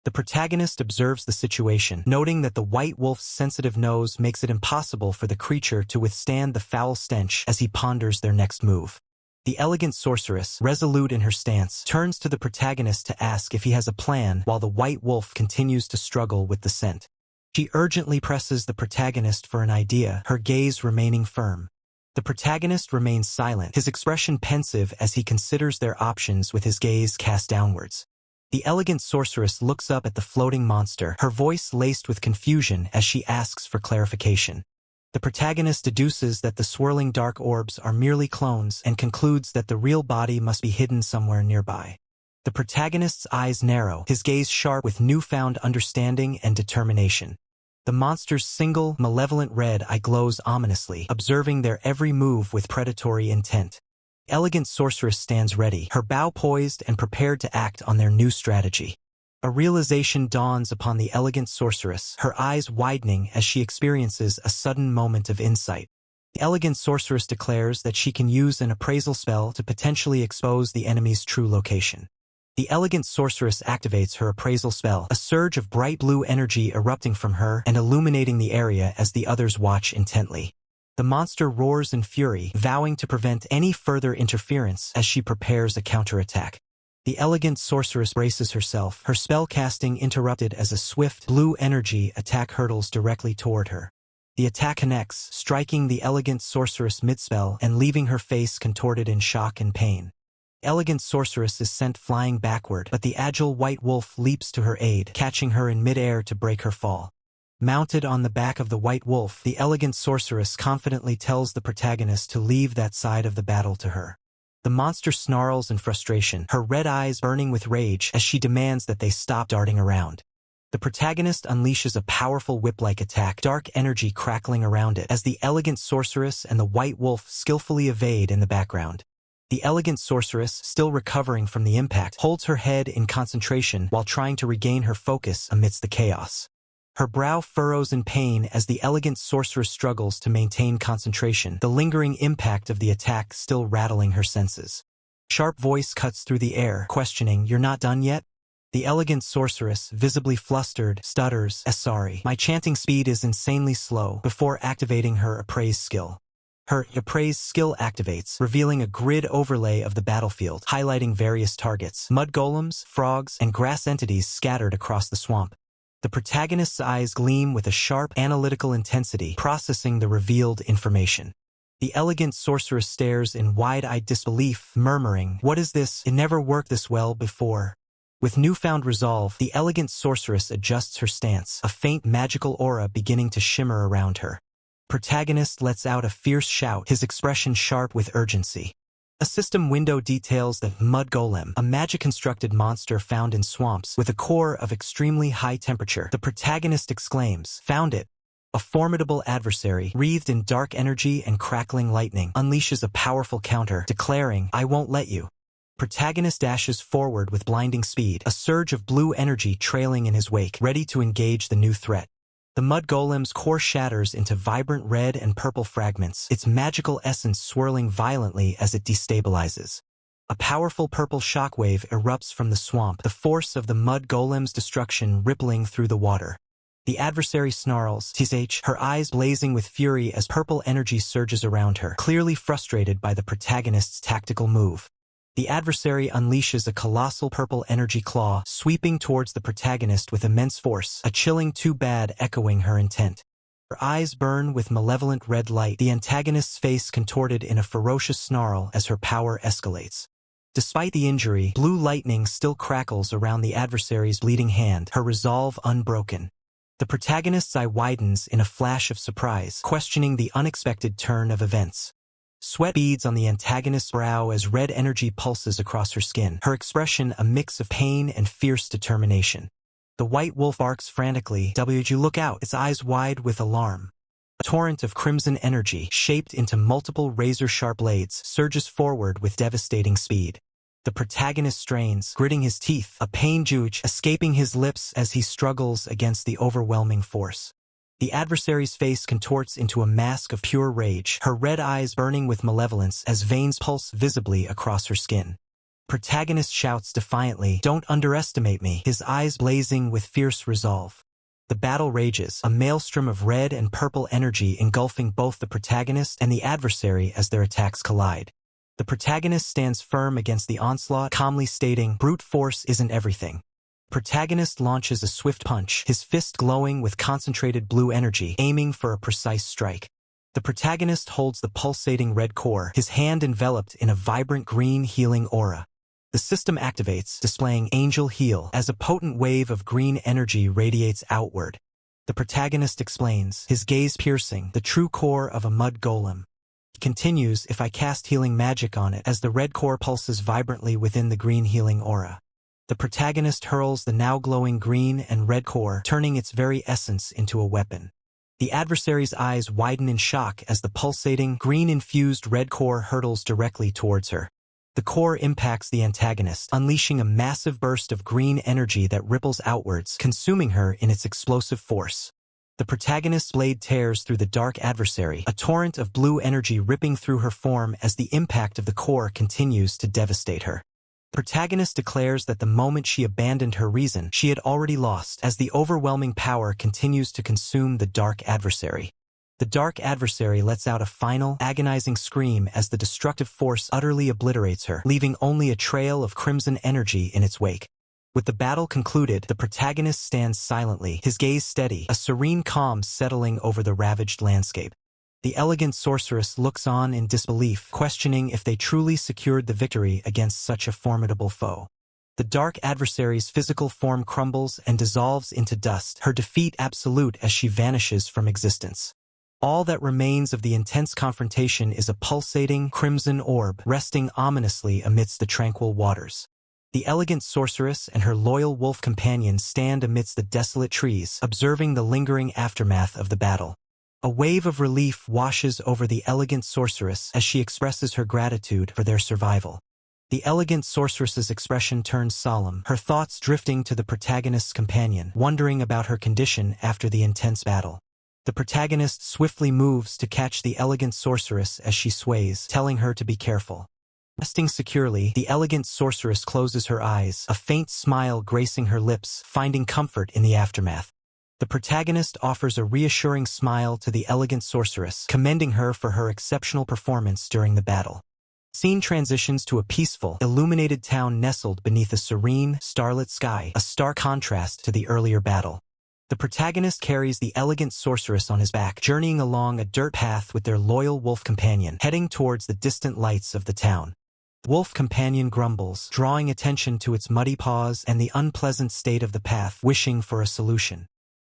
The protagonist observes the situation, noting that the white wolf's sensitive nose makes it impossible for the creature to withstand the foul stench as he ponders their next move. The elegant sorceress, resolute in her stance, turns to the protagonist to ask if he has a plan while the white wolf continues to struggle with the scent. She urgently presses the protagonist for an idea, her gaze remaining firm. The protagonist remains silent, his expression pensive as he considers their options with his gaze cast downwards. The elegant sorceress looks up at the floating monster, her voice laced with confusion as she asks for clarification. The protagonist deduces that the swirling dark orbs are merely clones and concludes that the real body must be hidden somewhere nearby. The protagonist's eyes narrow, his gaze sharp with newfound understanding and determination. The monster's single, malevolent red eye glows ominously, observing their every move with predatory intent. The elegant sorceress stands ready, her bow poised and prepared to act on their new strategy. A realization dawns upon the elegant sorceress, her eyes widening as she experiences a sudden moment of insight. The elegant sorceress declares that she can use an appraisal spell to potentially expose the enemy's true location. The elegant sorceress activates her appraisal spell, a surge of bright blue energy erupting from her and illuminating the area as the others watch intently. The monster roars in fury, vowing to prevent any further interference as she prepares a counterattack. The elegant sorceress braces herself, her spell casting interrupted as a swift, blue energy attack hurtles directly toward her. The attack connects, striking the elegant sorceress mid-spell and leaving her face contorted in shock and pain. The elegant sorceress is sent flying backward, but the agile white wolf leaps to her aid, catching her in mid-air to break her fall. Mounted on the back of the white wolf, the elegant sorceress confidently tells the protagonist to leave that side of the battle to her. The monster snarls in frustration, her red eyes burning with rage as she demands that they stop darting around. The protagonist unleashes a powerful whip-like attack, dark energy crackling around it, as the elegant sorceress and the white wolf skillfully evade in the background. The elegant sorceress, still recovering from the impact, holds her head in concentration while trying to regain her focus amidst the chaos. Her brow furrows in pain as the elegant sorceress struggles to maintain concentration, the lingering impact of the attack still rattling her senses. Sharp voice cuts through the air, questioning, "You're not done yet?" The elegant sorceress, visibly flustered, stutters, "Sorry, my chanting speed is insanely slow," before activating her appraise skill. Her appraise skill activates, revealing a grid overlay of the battlefield, highlighting various targets, mud golems, frogs, and grass entities scattered across the swamp. The protagonist's eyes gleam with a sharp, analytical intensity, processing the revealed information. The elegant sorceress stares in wide-eyed disbelief, murmuring, "What is this? It never worked this well before." With newfound resolve, the elegant sorceress adjusts her stance, a faint magical aura beginning to shimmer around her. Protagonist lets out a fierce shout, his expression sharp with urgency. A system window details the mud golem, a magic-constructed monster found in swamps with a core of extremely high temperature. The protagonist exclaims, "Found it!" A formidable adversary, wreathed in dark energy and crackling lightning, unleashes a powerful counter, declaring, "I won't let you." Protagonist dashes forward with blinding speed, a surge of blue energy trailing in his wake, ready to engage the new threat. The mud golem's core shatters into vibrant red and purple fragments, its magical essence swirling violently as it destabilizes. A powerful purple shockwave erupts from the swamp, the force of the mud golem's destruction rippling through the water. The adversary snarls, "Tsh," her eyes blazing with fury as purple energy surges around her, clearly frustrated by the protagonist's tactical move. The adversary unleashes a colossal purple energy claw, sweeping towards the protagonist with immense force, a chilling "too bad" echoing her intent. Her eyes burn with malevolent red light, the antagonist's face contorted in a ferocious snarl as her power escalates. Despite the injury, blue lightning still crackles around the adversary's bleeding hand, her resolve unbroken. The protagonist's eye widens in a flash of surprise, questioning the unexpected turn of events. Sweat beads on the antagonist's brow as red energy pulses across her skin, her expression a mix of pain and fierce determination. The white wolf barks frantically, "You look out," its eyes wide with alarm. A torrent of crimson energy, shaped into multiple razor-sharp blades, surges forward with devastating speed. The protagonist strains, gritting his teeth, a pain juge escaping his lips as he struggles against the overwhelming force. The adversary's face contorts into a mask of pure rage, her red eyes burning with malevolence as veins pulse visibly across her skin. Protagonist shouts defiantly, "Don't underestimate me," his eyes blazing with fierce resolve. The battle rages, a maelstrom of red and purple energy engulfing both the protagonist and the adversary as their attacks collide. The protagonist stands firm against the onslaught, calmly stating, "Brute force isn't everything." Protagonist launches a swift punch, his fist glowing with concentrated blue energy, aiming for a precise strike. The protagonist holds the pulsating red core, his hand enveloped in a vibrant green healing aura. The system activates, displaying Angel Heal, as a potent wave of green energy radiates outward. The protagonist explains, his gaze piercing, "The true core of a mud golem." He continues, "If I cast healing magic on it," as the red core pulses vibrantly within the green healing aura. The protagonist hurls the now glowing green and red core, turning its very essence into a weapon. The adversary's eyes widen in shock as the pulsating, green-infused red core hurtles directly towards her. The core impacts the antagonist, unleashing a massive burst of green energy that ripples outwards, consuming her in its explosive force. The protagonist's blade tears through the dark adversary, a torrent of blue energy ripping through her form as the impact of the core continues to devastate her. The protagonist declares that the moment she abandoned her reason, she had already lost, as the overwhelming power continues to consume the dark adversary. The dark adversary lets out a final, agonizing scream as the destructive force utterly obliterates her, leaving only a trail of crimson energy in its wake. With the battle concluded, the protagonist stands silently, his gaze steady, a serene calm settling over the ravaged landscape. The elegant sorceress looks on in disbelief, questioning if they truly secured the victory against such a formidable foe. The dark adversary's physical form crumbles and dissolves into dust, her defeat absolute as she vanishes from existence. All that remains of the intense confrontation is a pulsating, crimson orb, resting ominously amidst the tranquil waters. The elegant sorceress and her loyal wolf companion stand amidst the desolate trees, observing the lingering aftermath of the battle. A wave of relief washes over the elegant sorceress as she expresses her gratitude for their survival. The elegant sorceress's expression turns solemn, her thoughts drifting to the protagonist's companion, wondering about her condition after the intense battle. The protagonist swiftly moves to catch the elegant sorceress as she sways, telling her to be careful. Resting securely, the elegant sorceress closes her eyes, a faint smile gracing her lips, finding comfort in the aftermath. The protagonist offers a reassuring smile to the elegant sorceress, commending her for her exceptional performance during the battle. Scene transitions to a peaceful, illuminated town nestled beneath a serene, starlit sky, a stark contrast to the earlier battle. The protagonist carries the elegant sorceress on his back, journeying along a dirt path with their loyal wolf companion, heading towards the distant lights of the town. The wolf companion grumbles, drawing attention to its muddy paws and the unpleasant state of the path, wishing for a solution.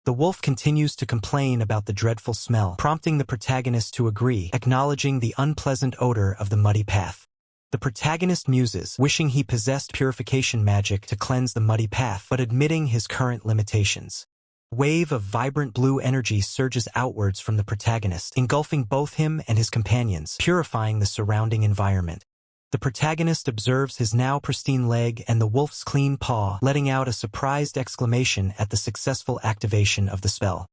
The wolf continues to complain about the dreadful smell, prompting the protagonist to agree, acknowledging the unpleasant odor of the muddy path. The protagonist muses, wishing he possessed purification magic to cleanse the muddy path, but admitting his current limitations. A wave of vibrant blue energy surges outwards from the protagonist, engulfing both him and his companions, purifying the surrounding environment. The protagonist observes his now pristine leg and the wolf's clean paw, letting out a surprised exclamation at the successful activation of the spell.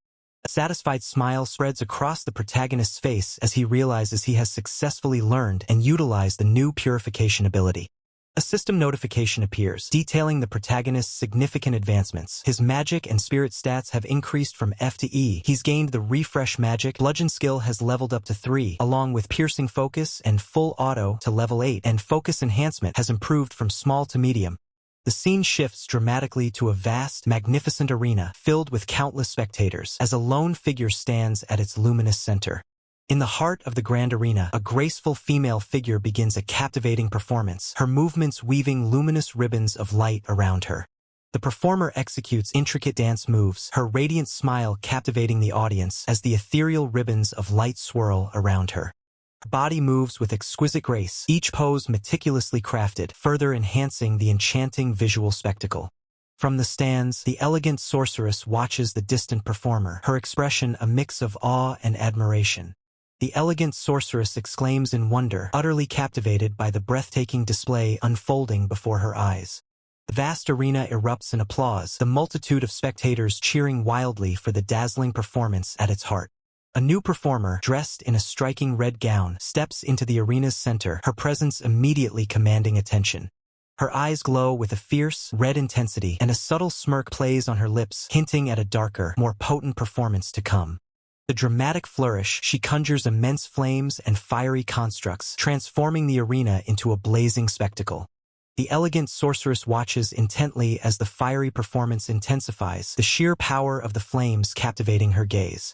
A satisfied smile spreads across the protagonist's face as he realizes he has successfully learned and utilized the new purification ability. A system notification appears, detailing the protagonist's significant advancements. His magic and spirit stats have increased from F to E. He's gained the refresh magic. Bludgeon skill has leveled up to 3, along with piercing focus and full auto to level 8, and focus enhancement has improved from small to medium. The scene shifts dramatically to a vast, magnificent arena filled with countless spectators as a lone figure stands at its luminous center. In the heart of the grand arena, a graceful female figure begins a captivating performance, her movements weaving luminous ribbons of light around her. The performer executes intricate dance moves, her radiant smile captivating the audience as the ethereal ribbons of light swirl around her. Her body moves with exquisite grace, each pose meticulously crafted, further enhancing the enchanting visual spectacle. From the stands, the elegant sorceress watches the distant performer, her expression a mix of awe and admiration. The elegant sorceress exclaims in wonder, utterly captivated by the breathtaking display unfolding before her eyes. The vast arena erupts in applause, the multitude of spectators cheering wildly for the dazzling performance at its heart. A new performer, dressed in a striking red gown, steps into the arena's center, her presence immediately commanding attention. Her eyes glow with a fierce, red intensity, and a subtle smirk plays on her lips, hinting at a darker, more potent performance to come. The dramatic flourish, she conjures immense flames and fiery constructs, transforming the arena into a blazing spectacle. The elegant sorceress watches intently as the fiery performance intensifies, the sheer power of the flames captivating her gaze.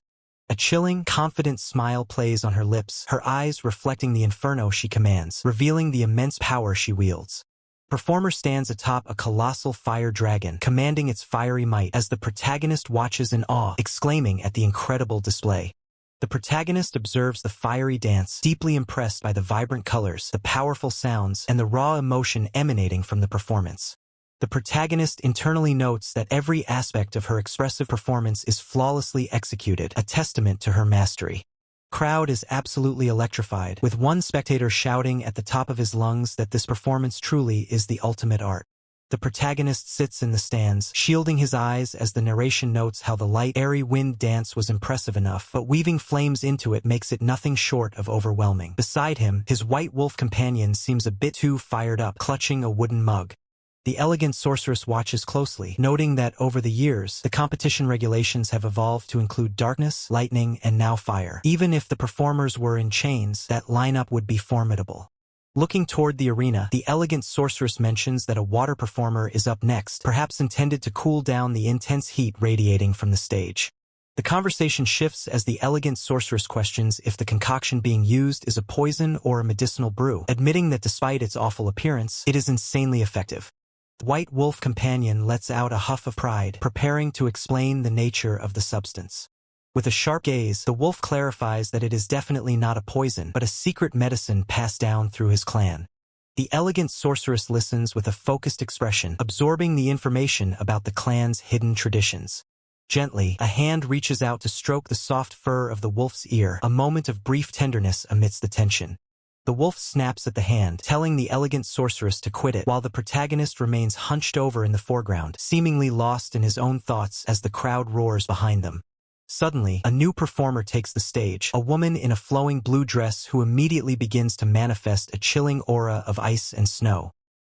A chilling, confident smile plays on her lips, her eyes reflecting the inferno she commands, revealing the immense power she wields. Performer stands atop a colossal fire dragon, commanding its fiery might as the protagonist watches in awe, exclaiming at the incredible display. The protagonist observes the fiery dance, deeply impressed by the vibrant colors, the powerful sounds, and the raw emotion emanating from the performance. The protagonist internally notes that every aspect of her expressive performance is flawlessly executed, a testament to her mastery. Crowd is absolutely electrified, with one spectator shouting at the top of his lungs that this performance truly is the ultimate art. The protagonist sits in the stands, shielding his eyes as the narration notes how the light, airy wind dance was impressive enough, but weaving flames into it makes it nothing short of overwhelming. Beside him, his white wolf companion seems a bit too fired up, clutching a wooden mug. The elegant sorceress watches closely, noting that over the years, the competition regulations have evolved to include darkness, lightning, and now fire. Even if the performers were in chains, that lineup would be formidable. Looking toward the arena, the elegant sorceress mentions that a water performer is up next, perhaps intended to cool down the intense heat radiating from the stage. The conversation shifts as the elegant sorceress questions if the concoction being used is a poison or a medicinal brew, admitting that despite its awful appearance, it is insanely effective. The white wolf companion lets out a huff of pride, preparing to explain the nature of the substance. With a sharp gaze, the wolf clarifies that it is definitely not a poison, but a secret medicine passed down through his clan. The elegant sorceress listens with a focused expression, absorbing the information about the clan's hidden traditions. Gently, a hand reaches out to stroke the soft fur of the wolf's ear, a moment of brief tenderness amidst the tension. The wolf snaps at the hand, telling the elegant sorceress to quit it, while the protagonist remains hunched over in the foreground, seemingly lost in his own thoughts as the crowd roars behind them. Suddenly, a new performer takes the stage, a woman in a flowing blue dress who immediately begins to manifest a chilling aura of ice and snow.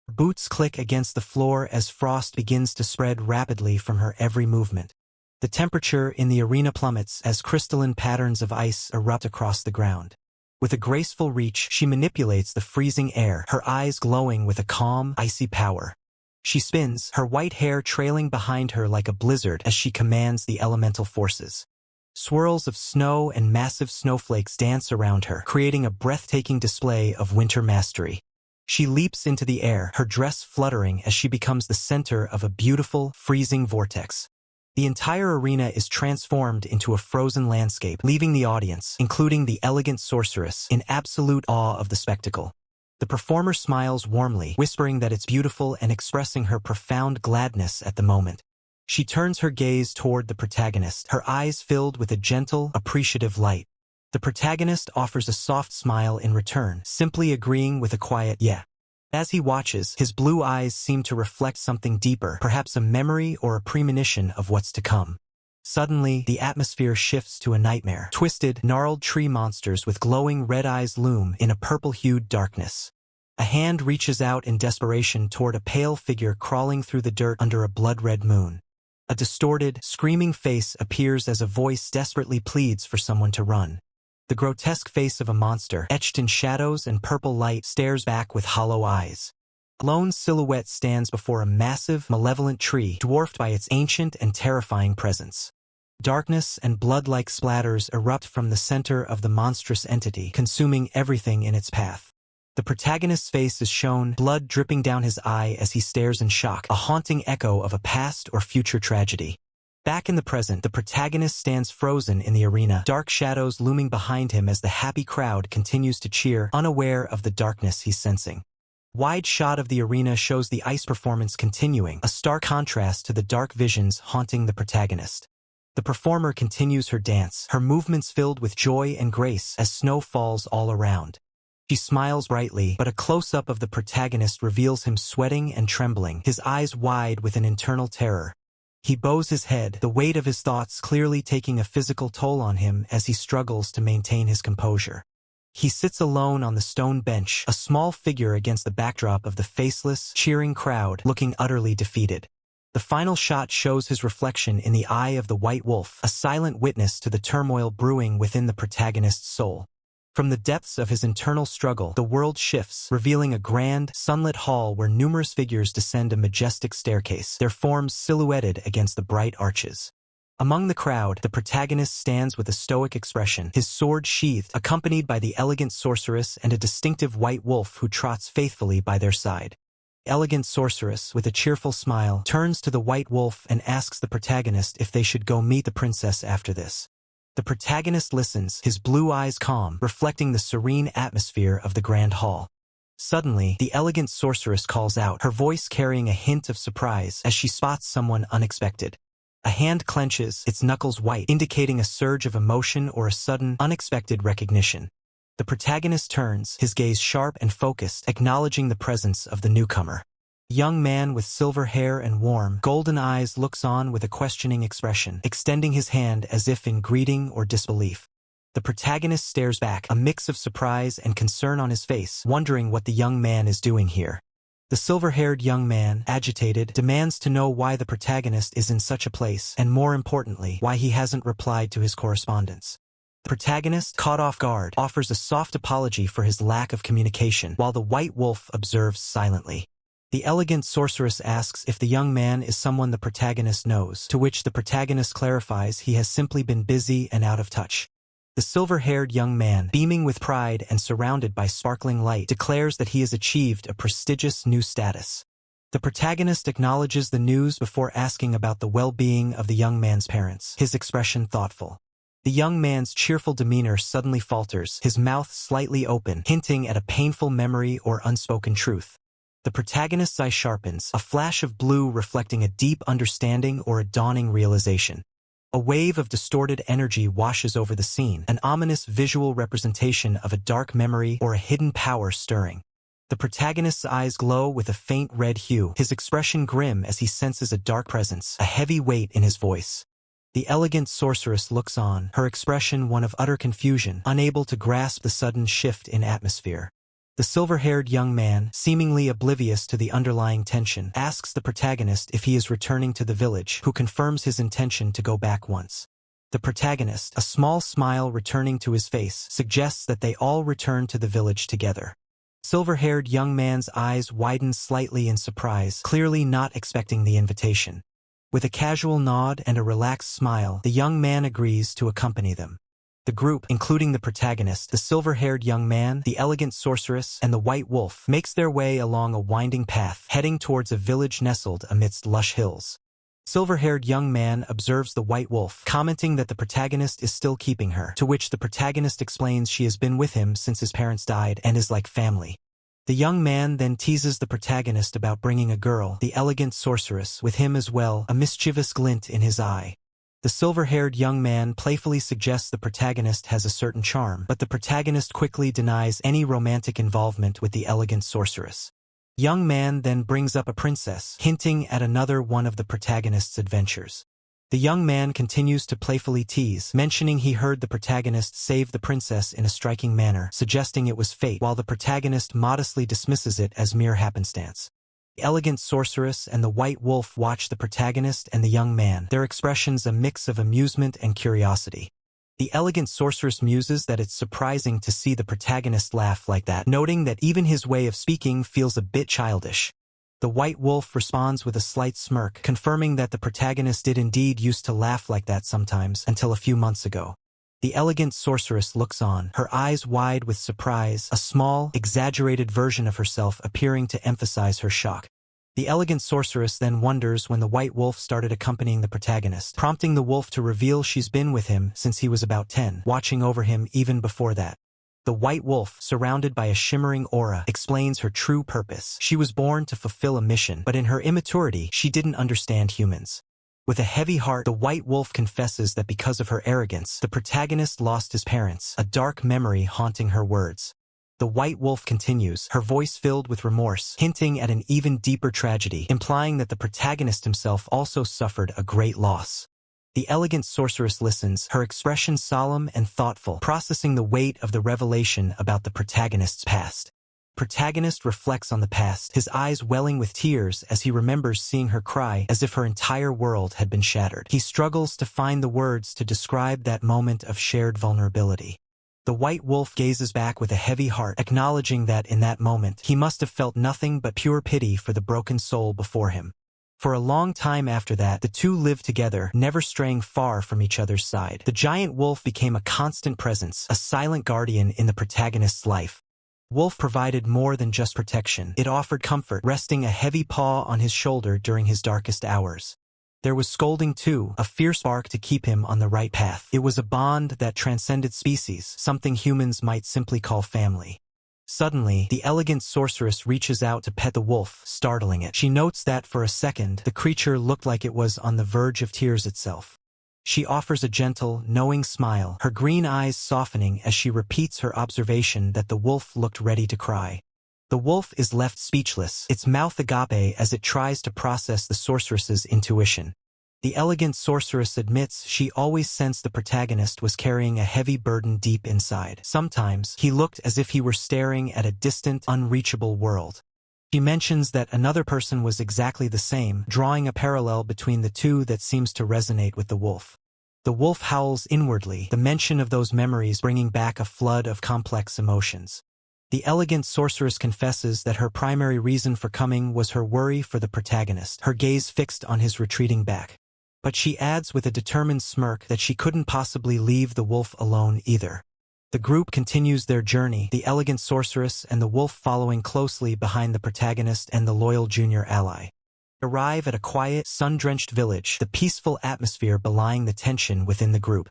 Her boots click against the floor as frost begins to spread rapidly from her every movement. The temperature in the arena plummets as crystalline patterns of ice erupt across the ground. With a graceful reach, she manipulates the freezing air, her eyes glowing with a calm, icy power. She spins, her white hair trailing behind her like a blizzard as she commands the elemental forces. Swirls of snow and massive snowflakes dance around her, creating a breathtaking display of winter mastery. She leaps into the air, her dress fluttering as she becomes the center of a beautiful, freezing vortex. The entire arena is transformed into a frozen landscape, leaving the audience, including the elegant sorceress, in absolute awe of the spectacle. The performer smiles warmly, whispering that it's beautiful and expressing her profound gladness at the moment. She turns her gaze toward the protagonist, her eyes filled with a gentle, appreciative light. The protagonist offers a soft smile in return, simply agreeing with a quiet "yeah." As he watches, his blue eyes seem to reflect something deeper, perhaps a memory or a premonition of what's to come. Suddenly, the atmosphere shifts to a nightmare. Twisted, gnarled tree monsters with glowing red eyes loom in a purple-hued darkness. A hand reaches out in desperation toward a pale figure crawling through the dirt under a blood-red moon. A distorted, screaming face appears as a voice desperately pleads for someone to run. The grotesque face of a monster, etched in shadows and purple light, stares back with hollow eyes. A lone silhouette stands before a massive, malevolent tree, dwarfed by its ancient and terrifying presence. Darkness and blood-like splatters erupt from the center of the monstrous entity, consuming everything in its path. The protagonist's face is shown, blood dripping down his eye as he stares in shock, a haunting echo of a past or future tragedy. Back in the present, the protagonist stands frozen in the arena, dark shadows looming behind him as the happy crowd continues to cheer, unaware of the darkness he's sensing. Wide shot of the arena shows the ice performance continuing, a stark contrast to the dark visions haunting the protagonist. The performer continues her dance, her movements filled with joy and grace as snow falls all around. She smiles brightly, but a close-up of the protagonist reveals him sweating and trembling, his eyes wide with an internal terror. He bows his head, the weight of his thoughts clearly taking a physical toll on him as he struggles to maintain his composure. He sits alone on the stone bench, a small figure against the backdrop of the faceless, cheering crowd, looking utterly defeated. The final shot shows his reflection in the eye of the white wolf, a silent witness to the turmoil brewing within the protagonist's soul. From the depths of his internal struggle, the world shifts, revealing a grand, sunlit hall where numerous figures descend a majestic staircase, their forms silhouetted against the bright arches. Among the crowd, the protagonist stands with a stoic expression, his sword sheathed, accompanied by the elegant sorceress and a distinctive white wolf who trots faithfully by their side. The elegant sorceress, with a cheerful smile, turns to the white wolf and asks the protagonist if they should go meet the princess after this. The protagonist listens, his blue eyes calm, reflecting the serene atmosphere of the grand hall. Suddenly, the elegant sorceress calls out, her voice carrying a hint of surprise as she spots someone unexpected. A hand clenches, its knuckles white, indicating a surge of emotion or a sudden, unexpected recognition. The protagonist turns, his gaze sharp and focused, acknowledging the presence of the newcomer. A young man with silver hair and warm, golden eyes looks on with a questioning expression, extending his hand as if in greeting or disbelief. The protagonist stares back, a mix of surprise and concern on his face, wondering what the young man is doing here. The silver-haired young man, agitated, demands to know why the protagonist is in such a place, and more importantly, why he hasn't replied to his correspondence. The protagonist, caught off guard, offers a soft apology for his lack of communication, while the white wolf observes silently. The elegant sorceress asks if the young man is someone the protagonist knows, to which the protagonist clarifies he has simply been busy and out of touch. The silver-haired young man, beaming with pride and surrounded by sparkling light, declares that he has achieved a prestigious new status. The protagonist acknowledges the news before asking about the well-being of the young man's parents, his expression thoughtful. The young man's cheerful demeanor suddenly falters, his mouth slightly open, hinting at a painful memory or unspoken truth. The protagonist's eye sharpens, a flash of blue reflecting a deep understanding or a dawning realization. A wave of distorted energy washes over the scene, an ominous visual representation of a dark memory or a hidden power stirring. The protagonist's eyes glow with a faint red hue, his expression grim as he senses a dark presence, a heavy weight in his voice. The elegant sorceress looks on, her expression one of utter confusion, unable to grasp the sudden shift in atmosphere. The silver-haired young man, seemingly oblivious to the underlying tension, asks the protagonist if he is returning to the village, who confirms his intention to go back once. The protagonist, a small smile returning to his face, suggests that they all return to the village together. Silver-haired young man's eyes widen slightly in surprise, clearly not expecting the invitation. With a casual nod and a relaxed smile, the young man agrees to accompany them. The group, including the protagonist, the silver-haired young man, the elegant sorceress, and the white wolf, makes their way along a winding path, heading towards a village nestled amidst lush hills. Silver-haired young man observes the white wolf, commenting that the protagonist is still keeping her, to which the protagonist explains she has been with him since his parents died and is like family. The young man then teases the protagonist about bringing a girl, the elegant sorceress, with him as well, a mischievous glint in his eye. The silver-haired young man playfully suggests the protagonist has a certain charm, but the protagonist quickly denies any romantic involvement with the elegant sorceress. Young man then brings up a princess, hinting at another one of the protagonist's adventures. The young man continues to playfully tease, mentioning he heard the protagonist save the princess in a striking manner, suggesting it was fate, while the protagonist modestly dismisses it as mere happenstance. The elegant sorceress and the white wolf watch the protagonist and the young man, their expressions a mix of amusement and curiosity. The elegant sorceress muses that it's surprising to see the protagonist laugh like that, noting that even his way of speaking feels a bit childish. The white wolf responds with a slight smirk, confirming that the protagonist did indeed used to laugh like that sometimes until a few months ago. The elegant sorceress looks on, her eyes wide with surprise, a small, exaggerated version of herself appearing to emphasize her shock. The elegant sorceress then wonders when the white wolf started accompanying the protagonist, prompting the wolf to reveal she's been with him since he was about 10, watching over him even before that. The white wolf, surrounded by a shimmering aura, explains her true purpose. She was born to fulfill a mission, but in her immaturity, she didn't understand humans. With a heavy heart, the white wolf confesses that because of her arrogance, the protagonist lost his parents, a dark memory haunting her words. The white wolf continues, her voice filled with remorse, hinting at an even deeper tragedy, implying that the protagonist himself also suffered a great loss. The elegant sorceress listens, her expression solemn and thoughtful, processing the weight of the revelation about the protagonist's past. Protagonist reflects on the past, his eyes welling with tears as he remembers seeing her cry as if her entire world had been shattered. He struggles to find the words to describe that moment of shared vulnerability. The white wolf gazes back with a heavy heart, acknowledging that in that moment, he must have felt nothing but pure pity for the broken soul before him. For a long time after that, the two lived together, never straying far from each other's side. The giant wolf became a constant presence, a silent guardian in the protagonist's life. Wolf provided more than just protection. It offered comfort, resting a heavy paw on his shoulder during his darkest hours. There was scolding too, a fierce bark to keep him on the right path. It was a bond that transcended species, something humans might simply call family. Suddenly, the elegant sorceress reaches out to pet the wolf, startling it. She notes that for a second, the creature looked like it was on the verge of tears itself. She offers a gentle, knowing smile, her green eyes softening as she repeats her observation that the wolf looked ready to cry. The wolf is left speechless, its mouth agape as it tries to process the sorceress's intuition. The elegant sorceress admits she always sensed the protagonist was carrying a heavy burden deep inside. Sometimes, he looked as if he were staring at a distant, unreachable world. She mentions that another person was exactly the same, drawing a parallel between the two that seems to resonate with the wolf. The wolf howls inwardly, the mention of those memories bringing back a flood of complex emotions. The elegant sorceress confesses that her primary reason for coming was her worry for the protagonist, her gaze fixed on his retreating back. But she adds with a determined smirk that she couldn't possibly leave the wolf alone either. The group continues their journey, the elegant sorceress and the wolf following closely behind the protagonist and the loyal junior ally. Arrive at a quiet, sun-drenched village, the peaceful atmosphere belying the tension within the group.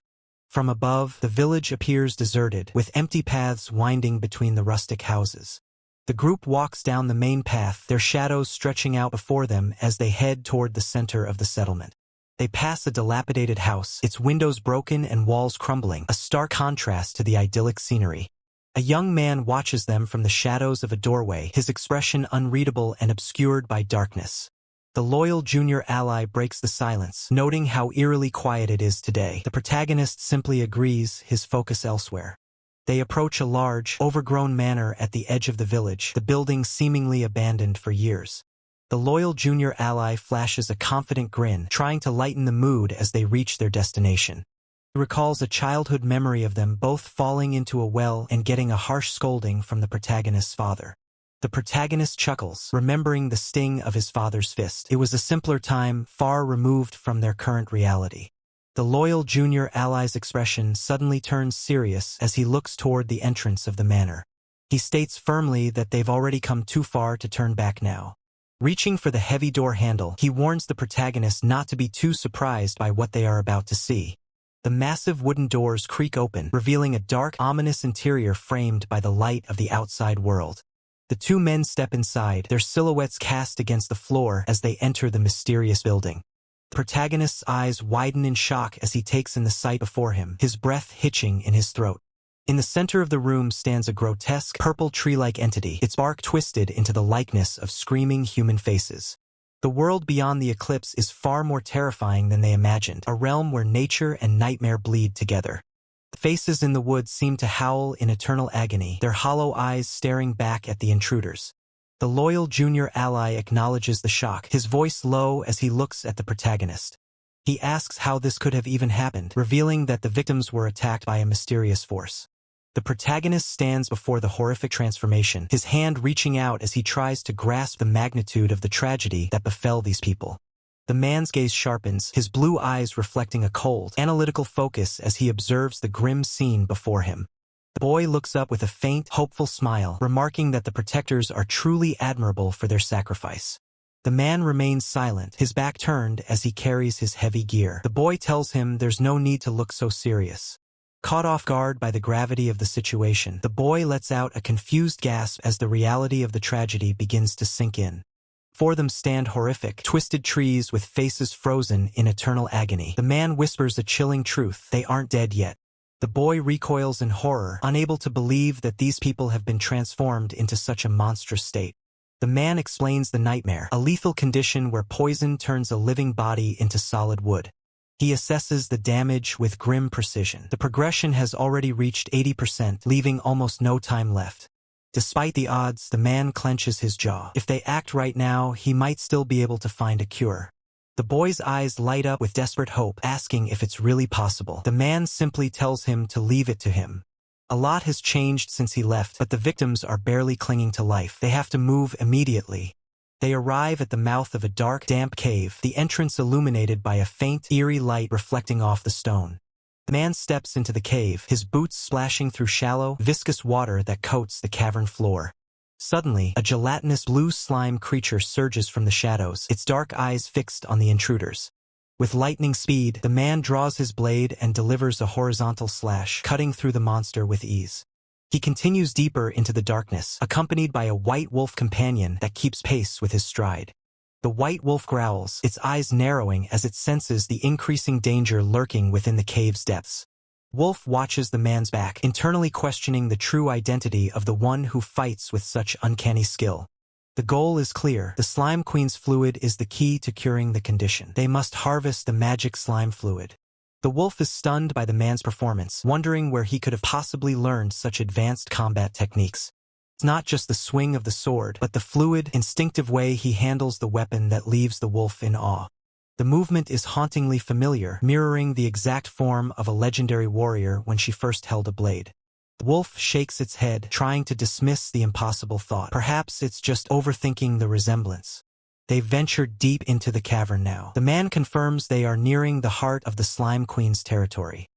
From above, the village appears deserted, with empty paths winding between the rustic houses. The group walks down the main path, their shadows stretching out before them as they head toward the center of the settlement. They pass a dilapidated house, its windows broken and walls crumbling, a stark contrast to the idyllic scenery. A young man watches them from the shadows of a doorway, his expression unreadable and obscured by darkness. The loyal junior ally breaks the silence, noting how eerily quiet it is today. The protagonist simply agrees, his focus elsewhere. They approach a large, overgrown manor at the edge of the village, the building seemingly abandoned for years. The loyal junior ally flashes a confident grin, trying to lighten the mood as they reach their destination. He recalls a childhood memory of them both falling into a well and getting a harsh scolding from the protagonist's father. The protagonist chuckles, remembering the sting of his father's fist. It was a simpler time, far removed from their current reality. The loyal junior ally's expression suddenly turns serious as he looks toward the entrance of the manor. He states firmly that they've already come too far to turn back now. Reaching for the heavy door handle, he warns the protagonist not to be too surprised by what they are about to see. The massive wooden doors creak open, revealing a dark, ominous interior framed by the light of the outside world. The two men step inside, their silhouettes cast against the floor as they enter the mysterious building. The protagonist's eyes widen in shock as he takes in the sight before him, his breath hitching in his throat. In the center of the room stands a grotesque, purple tree-like entity, its bark twisted into the likeness of screaming human faces. The world beyond the eclipse is far more terrifying than they imagined, a realm where nature and nightmare bleed together. The faces in the woods seem to howl in eternal agony, their hollow eyes staring back at the intruders. The loyal junior ally acknowledges the shock, his voice low as he looks at the protagonist. He asks how this could have even happened, revealing that the victims were attacked by a mysterious force. The protagonist stands before the horrific transformation, his hand reaching out as he tries to grasp the magnitude of the tragedy that befell these people. The man's gaze sharpens, his blue eyes reflecting a cold, analytical focus as he observes the grim scene before him. The boy looks up with a faint, hopeful smile, remarking that the protectors are truly admirable for their sacrifice. The man remains silent, his back turned as he carries his heavy gear. The boy tells him there's no need to look so serious. Caught off guard by the gravity of the situation, the boy lets out a confused gasp as the reality of the tragedy begins to sink in. Before them stand horrific, twisted trees with faces frozen in eternal agony. The man whispers a chilling truth: they aren't dead yet. The boy recoils in horror, unable to believe that these people have been transformed into such a monstrous state. The man explains the nightmare, a lethal condition where poison turns a living body into solid wood. He assesses the damage with grim precision. The progression has already reached 80%, leaving almost no time left. Despite the odds, the man clenches his jaw. If they act right now, he might still be able to find a cure. The boy's eyes light up with desperate hope, asking if it's really possible. The man simply tells him to leave it to him. A lot has changed since he left, but the victims are barely clinging to life. They have to move immediately. They arrive at the mouth of a dark, damp cave, the entrance illuminated by a faint, eerie light reflecting off the stone. The man steps into the cave, his boots splashing through shallow, viscous water that coats the cavern floor. Suddenly, a gelatinous blue slime creature surges from the shadows, its dark eyes fixed on the intruders. With lightning speed, the man draws his blade and delivers a horizontal slash, cutting through the monster with ease. He continues deeper into the darkness, accompanied by a white wolf companion that keeps pace with his stride. The white wolf growls, its eyes narrowing as it senses the increasing danger lurking within the cave's depths. Wolf watches the man's back, internally questioning the true identity of the one who fights with such uncanny skill. The goal is clear. The Slime Queen's fluid is the key to curing the condition. They must harvest the magic slime fluid. The wolf is stunned by the man's performance, wondering where he could have possibly learned such advanced combat techniques. It's not just the swing of the sword, but the fluid, instinctive way he handles the weapon that leaves the wolf in awe. The movement is hauntingly familiar, mirroring the exact form of a legendary warrior when she first held a blade. The wolf shakes its head, trying to dismiss the impossible thought. Perhaps it's just overthinking the resemblance. They've ventured deep into the cavern now. The man confirms they are nearing the heart of the Slime Queen's territory.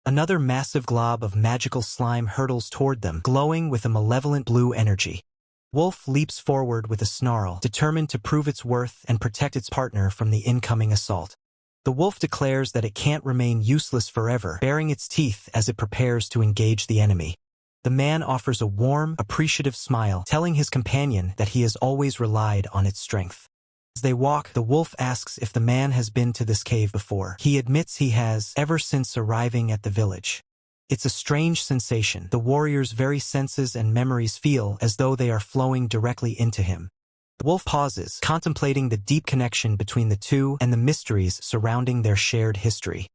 Another massive glob of magical slime hurtles toward them, glowing with a malevolent blue energy. Wolf leaps forward with a snarl, determined to prove its worth and protect its partner from the incoming assault. The wolf declares that it can't remain useless forever, baring its teeth as it prepares to engage the enemy. The man offers a warm, appreciative smile, telling his companion that he has always relied on its strength. As they walk, the wolf asks if the man has been to this cave before. He admits he has, ever since arriving at the village. It's a strange sensation. The warrior's very senses and memories feel as though they are flowing directly into him. The wolf pauses, contemplating the deep connection between the two and the mysteries surrounding their shared history.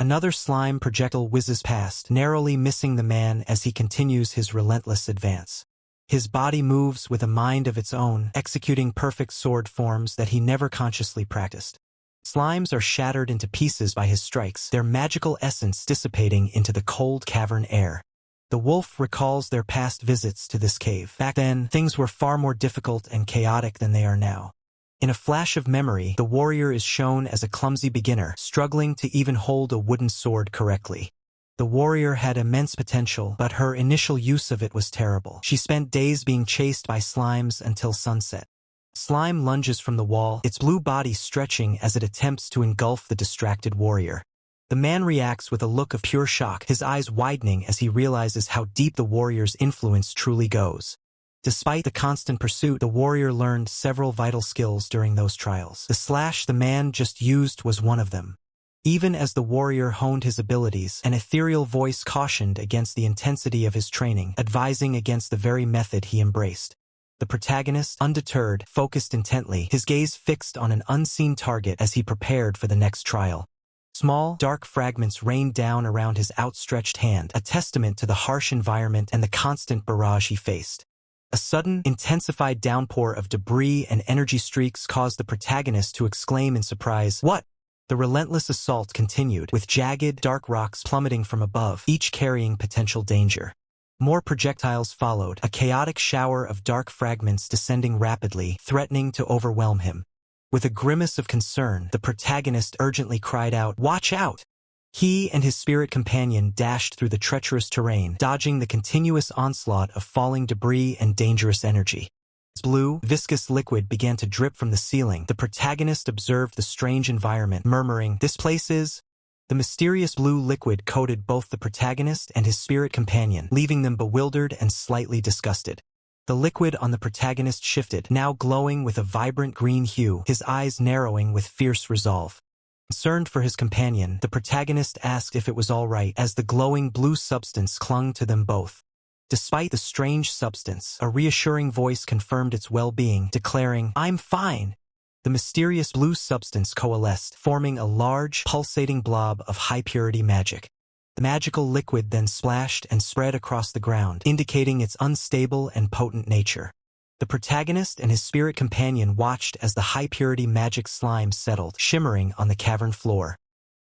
Another slime projectile whizzes past, narrowly missing the man as he continues his relentless advance. His body moves with a mind of its own, executing perfect sword forms that he never consciously practiced. Slimes are shattered into pieces by his strikes, their magical essence dissipating into the cold cavern air. The wolf recalls their past visits to this cave. Back then, things were far more difficult and chaotic than they are now. In a flash of memory, the warrior is shown as a clumsy beginner, struggling to even hold a wooden sword correctly. The warrior had immense potential, but her initial use of it was terrible. She spent days being chased by slimes until sunset. Slime lunges from the wall, its blue body stretching as it attempts to engulf the distracted warrior. The man reacts with a look of pure shock, his eyes widening as he realizes how deep the warrior's influence truly goes. Despite the constant pursuit, the warrior learned several vital skills during those trials. The slash the man just used was one of them. Even as the warrior honed his abilities, an ethereal voice cautioned against the intensity of his training, advising against the very method he embraced. The protagonist, undeterred, focused intently, his gaze fixed on an unseen target as he prepared for the next trial. Small, dark fragments rained down around his outstretched hand, a testament to the harsh environment and the constant barrage he faced. A sudden, intensified downpour of debris and energy streaks caused the protagonist to exclaim in surprise, "What?" The relentless assault continued, with jagged, dark rocks plummeting from above, each carrying potential danger. More projectiles followed, a chaotic shower of dark fragments descending rapidly, threatening to overwhelm him. With a grimace of concern, the protagonist urgently cried out, "Watch out!" He and his spirit companion dashed through the treacherous terrain, dodging the continuous onslaught of falling debris and dangerous energy. As blue, viscous liquid began to drip from the ceiling, the protagonist observed the strange environment, murmuring, "This place is..." The mysterious blue liquid coated both the protagonist and his spirit companion, leaving them bewildered and slightly disgusted. The liquid on the protagonist shifted, now glowing with a vibrant green hue, his eyes narrowing with fierce resolve. Concerned for his companion, the protagonist asked if it was all right, as the glowing blue substance clung to them both. Despite the strange substance, a reassuring voice confirmed its well-being, declaring, "I'm fine." The mysterious blue substance coalesced, forming a large, pulsating blob of high-purity magic. The magical liquid then splashed and spread across the ground, indicating its unstable and potent nature. The protagonist and his spirit companion watched as the high-purity magic slime settled, shimmering on the cavern floor.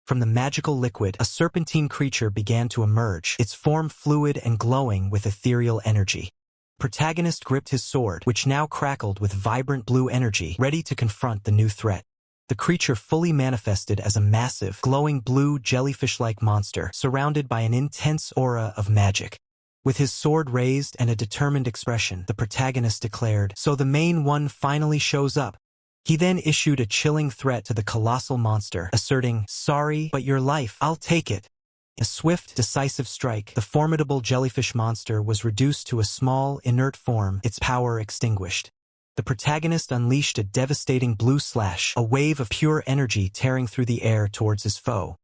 From the magical liquid, a serpentine creature began to emerge, its form fluid and glowing with ethereal energy. Protagonist gripped his sword, which now crackled with vibrant blue energy, ready to confront the new threat. The creature fully manifested as a massive, glowing blue jellyfish-like monster, surrounded by an intense aura of magic. With his sword raised and a determined expression, the protagonist declared, "So the main one finally shows up." He then issued a chilling threat to the colossal monster, asserting, "Sorry, but your life, I'll take it." A swift, decisive strike, the formidable jellyfish monster was reduced to a small, inert form, its power extinguished. The protagonist unleashed a devastating blue slash, a wave of pure energy tearing through the air towards his foe.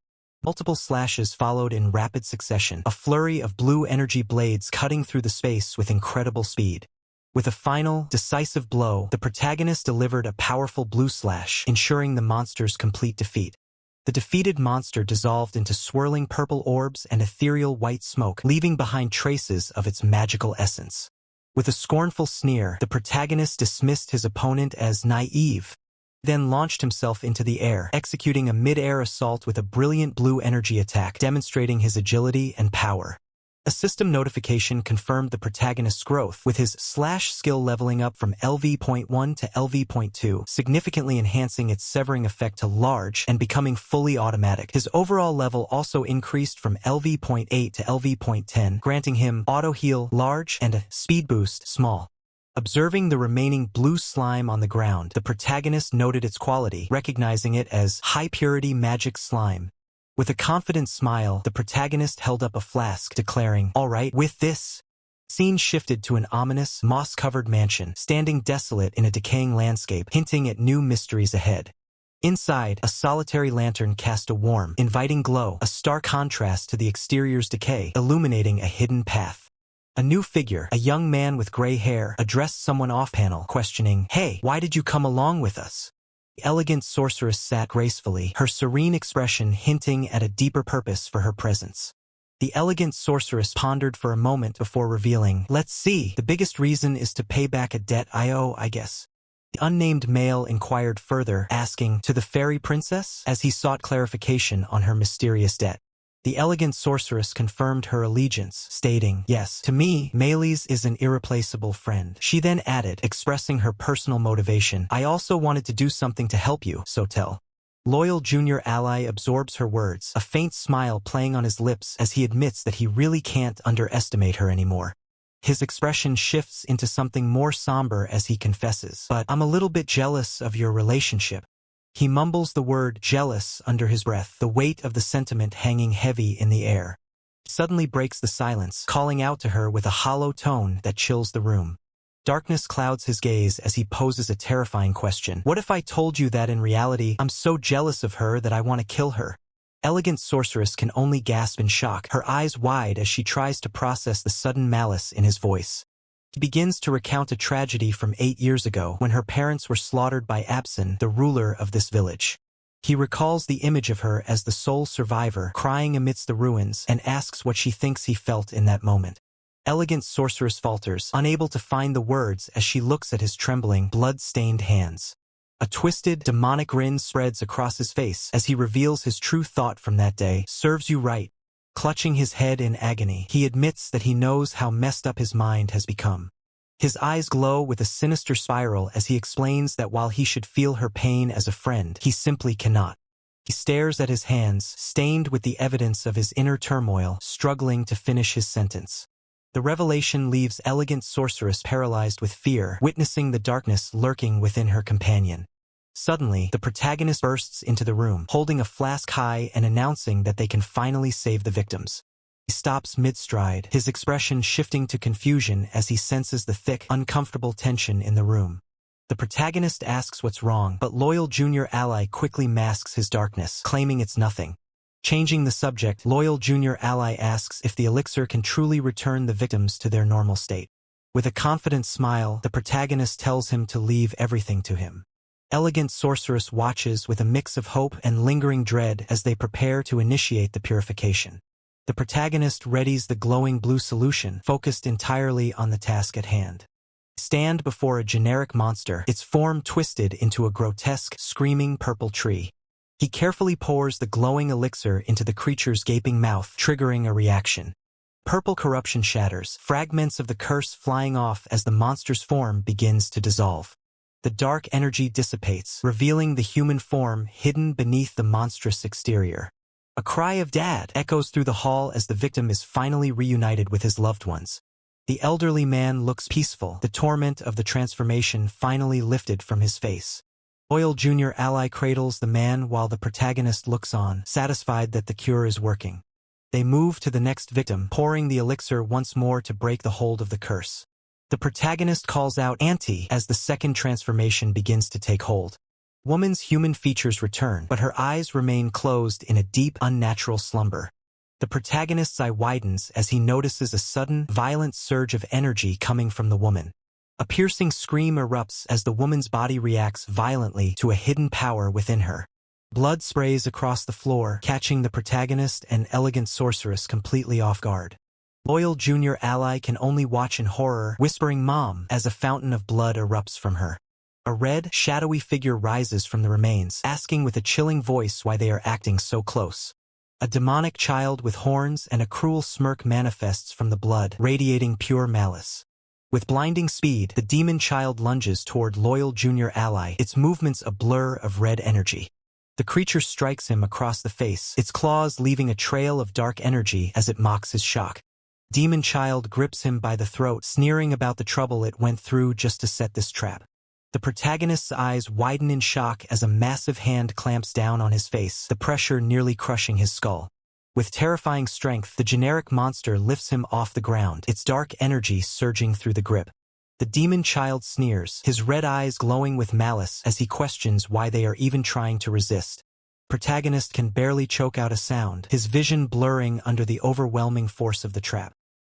Multiple slashes followed in rapid succession, a flurry of blue energy blades cutting through the space with incredible speed. With a final, decisive blow, the protagonist delivered a powerful blue slash, ensuring the monster's complete defeat. The defeated monster dissolved into swirling purple orbs and ethereal white smoke, leaving behind traces of its magical essence. With a scornful sneer, the protagonist dismissed his opponent as naive, then launched himself into the air, executing a mid-air assault with a brilliant blue energy attack, demonstrating his agility and power. A system notification confirmed the protagonist's growth, with his slash skill leveling up from LV.1 to LV.2, significantly enhancing its severing effect to large and becoming fully automatic. His overall level also increased from LV.8 to LV.10, granting him auto-heal large and a speed boost small. Observing the remaining blue slime on the ground, the protagonist noted its quality, recognizing it as high-purity magic slime. With a confident smile, the protagonist held up a flask, declaring, "All right, with this." Scene shifted to an ominous, moss-covered mansion, standing desolate in a decaying landscape, hinting at new mysteries ahead. Inside, a solitary lantern cast a warm, inviting glow, a stark contrast to the exterior's decay, illuminating a hidden path. A new figure, a young man with gray hair, addressed someone off-panel, questioning, "Hey, why did you come along with us?" The elegant sorceress sat gracefully, her serene expression hinting at a deeper purpose for her presence. The elegant sorceress pondered for a moment before revealing, "Let's see, the biggest reason is to pay back a debt I owe, I guess." The unnamed male inquired further, asking, "To the fairy princess?" as he sought clarification on her mysterious debt. The elegant sorceress confirmed her allegiance, stating, "Yes, to me, Melis is an irreplaceable friend." She then added, expressing her personal motivation, "I also wanted to do something to help you, so tell." Loyal junior ally absorbs her words, a faint smile playing on his lips as he admits that he really can't underestimate her anymore. His expression shifts into something more somber as he confesses, "But I'm a little bit jealous of your relationship." He mumbles the word jealous under his breath, the weight of the sentiment hanging heavy in the air. He suddenly breaks the silence, calling out to her with a hollow tone that chills the room. Darkness clouds his gaze as he poses a terrifying question. "What if I told you that in reality, I'm so jealous of her that I want to kill her?" Elegant sorceress can only gasp in shock, her eyes wide as she tries to process the sudden malice in his voice. He begins to recount a tragedy from 8 years ago when her parents were slaughtered by Absin, the ruler of this village. He recalls the image of her as the sole survivor, crying amidst the ruins, and asks what she thinks he felt in that moment. Elegant sorceress falters, unable to find the words as she looks at his trembling, blood-stained hands. A twisted, demonic grin spreads across his face as he reveals his true thought from that day. Serves you right. Clutching his head in agony, he admits that he knows how messed up his mind has become. His eyes glow with a sinister spiral as he explains that while he should feel her pain as a friend, he simply cannot. He stares at his hands, stained with the evidence of his inner turmoil, struggling to finish his sentence. The revelation leaves elegant sorceress paralyzed with fear, witnessing the darkness lurking within her companion. Suddenly, the protagonist bursts into the room, holding a flask high and announcing that they can finally save the victims. He stops mid-stride, his expression shifting to confusion as he senses the thick, uncomfortable tension in the room. The protagonist asks what's wrong, but loyal junior ally quickly masks his darkness, claiming it's nothing. Changing the subject, loyal junior ally asks if the elixir can truly return the victims to their normal state. With a confident smile, the protagonist tells him to leave everything to him. Elegant sorceress watches with a mix of hope and lingering dread as they prepare to initiate the purification. The protagonist readies the glowing blue solution, focused entirely on the task at hand. Stand before a generic monster, its form twisted into a grotesque, screaming purple tree. He carefully pours the glowing elixir into the creature's gaping mouth, triggering a reaction. Purple corruption shatters, fragments of the curse flying off as the monster's form begins to dissolve. The dark energy dissipates, revealing the human form hidden beneath the monstrous exterior. A cry of "Dad!" echoes through the hall as the victim is finally reunited with his loved ones. The elderly man looks peaceful, the torment of the transformation finally lifted from his face. Loyal junior ally cradles the man while the protagonist looks on, satisfied that the cure is working. They move to the next victim, pouring the elixir once more to break the hold of the curse. The protagonist calls out "Auntie" as the second transformation begins to take hold. Woman's human features return, but her eyes remain closed in a deep, unnatural slumber. The protagonist's eye widens as he notices a sudden, violent surge of energy coming from the woman. A piercing scream erupts as the woman's body reacts violently to a hidden power within her. Blood sprays across the floor, catching the protagonist and elegant sorceress completely off guard. Loyal junior ally can only watch in horror, whispering "Mom," as a fountain of blood erupts from her. A red, shadowy figure rises from the remains, asking with a chilling voice why they are acting so close. A demonic child with horns and a cruel smirk manifests from the blood, radiating pure malice. With blinding speed, the demon child lunges toward loyal junior ally, its movements a blur of red energy. The creature strikes him across the face, its claws leaving a trail of dark energy as it mocks his shock. Demon child grips him by the throat, sneering about the trouble it went through just to set this trap. The protagonist's eyes widen in shock as a massive hand clamps down on his face, the pressure nearly crushing his skull. With terrifying strength, the generic monster lifts him off the ground, its dark energy surging through the grip. The demon child sneers, his red eyes glowing with malice as he questions why they are even trying to resist. Protagonist can barely choke out a sound, his vision blurring under the overwhelming force of the trap.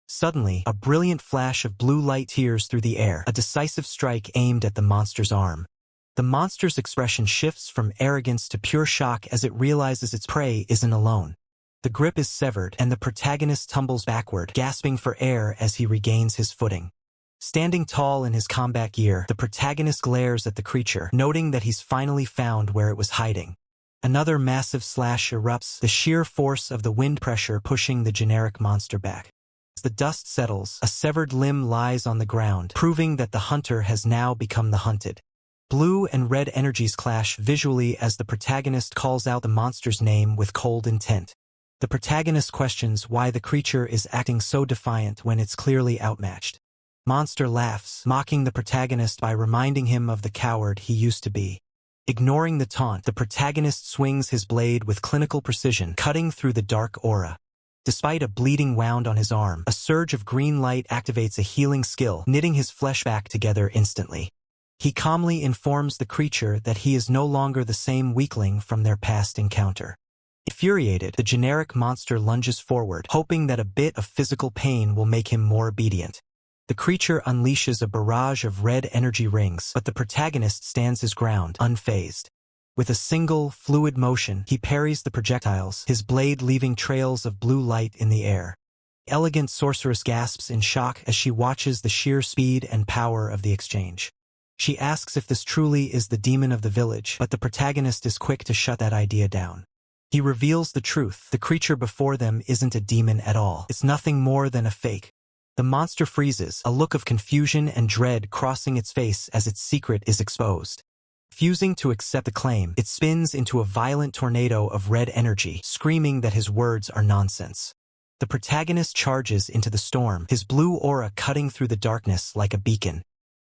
Suddenly, a brilliant flash of blue light tears through the air, a decisive strike aimed at the monster's arm. The monster's expression shifts from arrogance to pure shock as it realizes its prey isn't alone. The grip is severed, and the protagonist tumbles backward, gasping for air as he regains his footing. Standing tall in his combat gear, the protagonist glares at the creature, noting that he's finally found where it was hiding. Another massive slash erupts, the sheer force of the wind pressure pushing the generic monster back. As the dust settles, a severed limb lies on the ground, proving that the hunter has now become the hunted. Blue and red energies clash visually as the protagonist calls out the monster's name with cold intent. The protagonist questions why the creature is acting so defiant when it's clearly outmatched. Monster laughs, mocking the protagonist by reminding him of the coward he used to be. Ignoring the taunt, the protagonist swings his blade with clinical precision, cutting through the dark aura. Despite a bleeding wound on his arm, a surge of green light activates a healing skill, knitting his flesh back together instantly. He calmly informs the creature that he is no longer the same weakling from their past encounter. Infuriated, the generic monster lunges forward, hoping that a bit of physical pain will make him more obedient. The creature unleashes a barrage of red energy rings, but the protagonist stands his ground, unfazed. With a single, fluid motion, he parries the projectiles, his blade leaving trails of blue light in the air. The elegant sorceress gasps in shock as she watches the sheer speed and power of the exchange. She asks if this truly is the demon of the village, but the protagonist is quick to shut that idea down. He reveals the truth. The creature before them isn't a demon at all. It's nothing more than a fake. The monster freezes, a look of confusion and dread crossing its face as its secret is exposed. Refusing to accept the claim, it spins into a violent tornado of red energy, screaming that his words are nonsense. The protagonist charges into the storm, his blue aura cutting through the darkness like a beacon.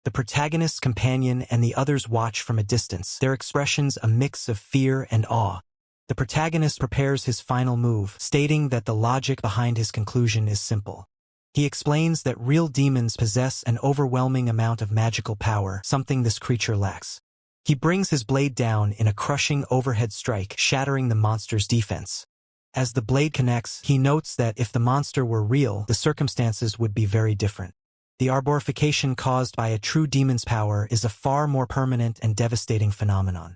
The protagonist's companion and the others watch from a distance, their expressions a mix of fear and awe. The protagonist prepares his final move, stating that the logic behind his conclusion is simple. He explains that real demons possess an overwhelming amount of magical power, something this creature lacks. He brings his blade down in a crushing overhead strike, shattering the monster's defense. As the blade connects, he notes that if the monster were real, the circumstances would be very different. The arborification caused by a true demon's power is a far more permanent and devastating phenomenon.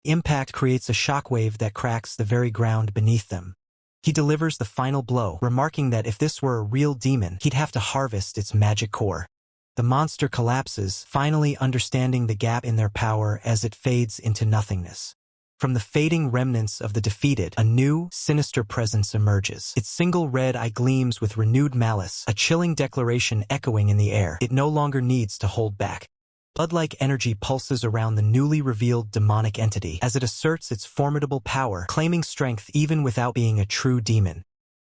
Impact creates a shockwave that cracks the very ground beneath them. He delivers the final blow, remarking that if this were a real demon, he'd have to harvest its magic core. The monster collapses, finally understanding the gap in their power as it fades into nothingness. From the fading remnants of the defeated, a new, sinister presence emerges. Its single red eye gleams with renewed malice, a chilling declaration echoing in the air. It no longer needs to hold back. Blood-like energy pulses around the newly revealed demonic entity as it asserts its formidable power, claiming strength even without being a true demon.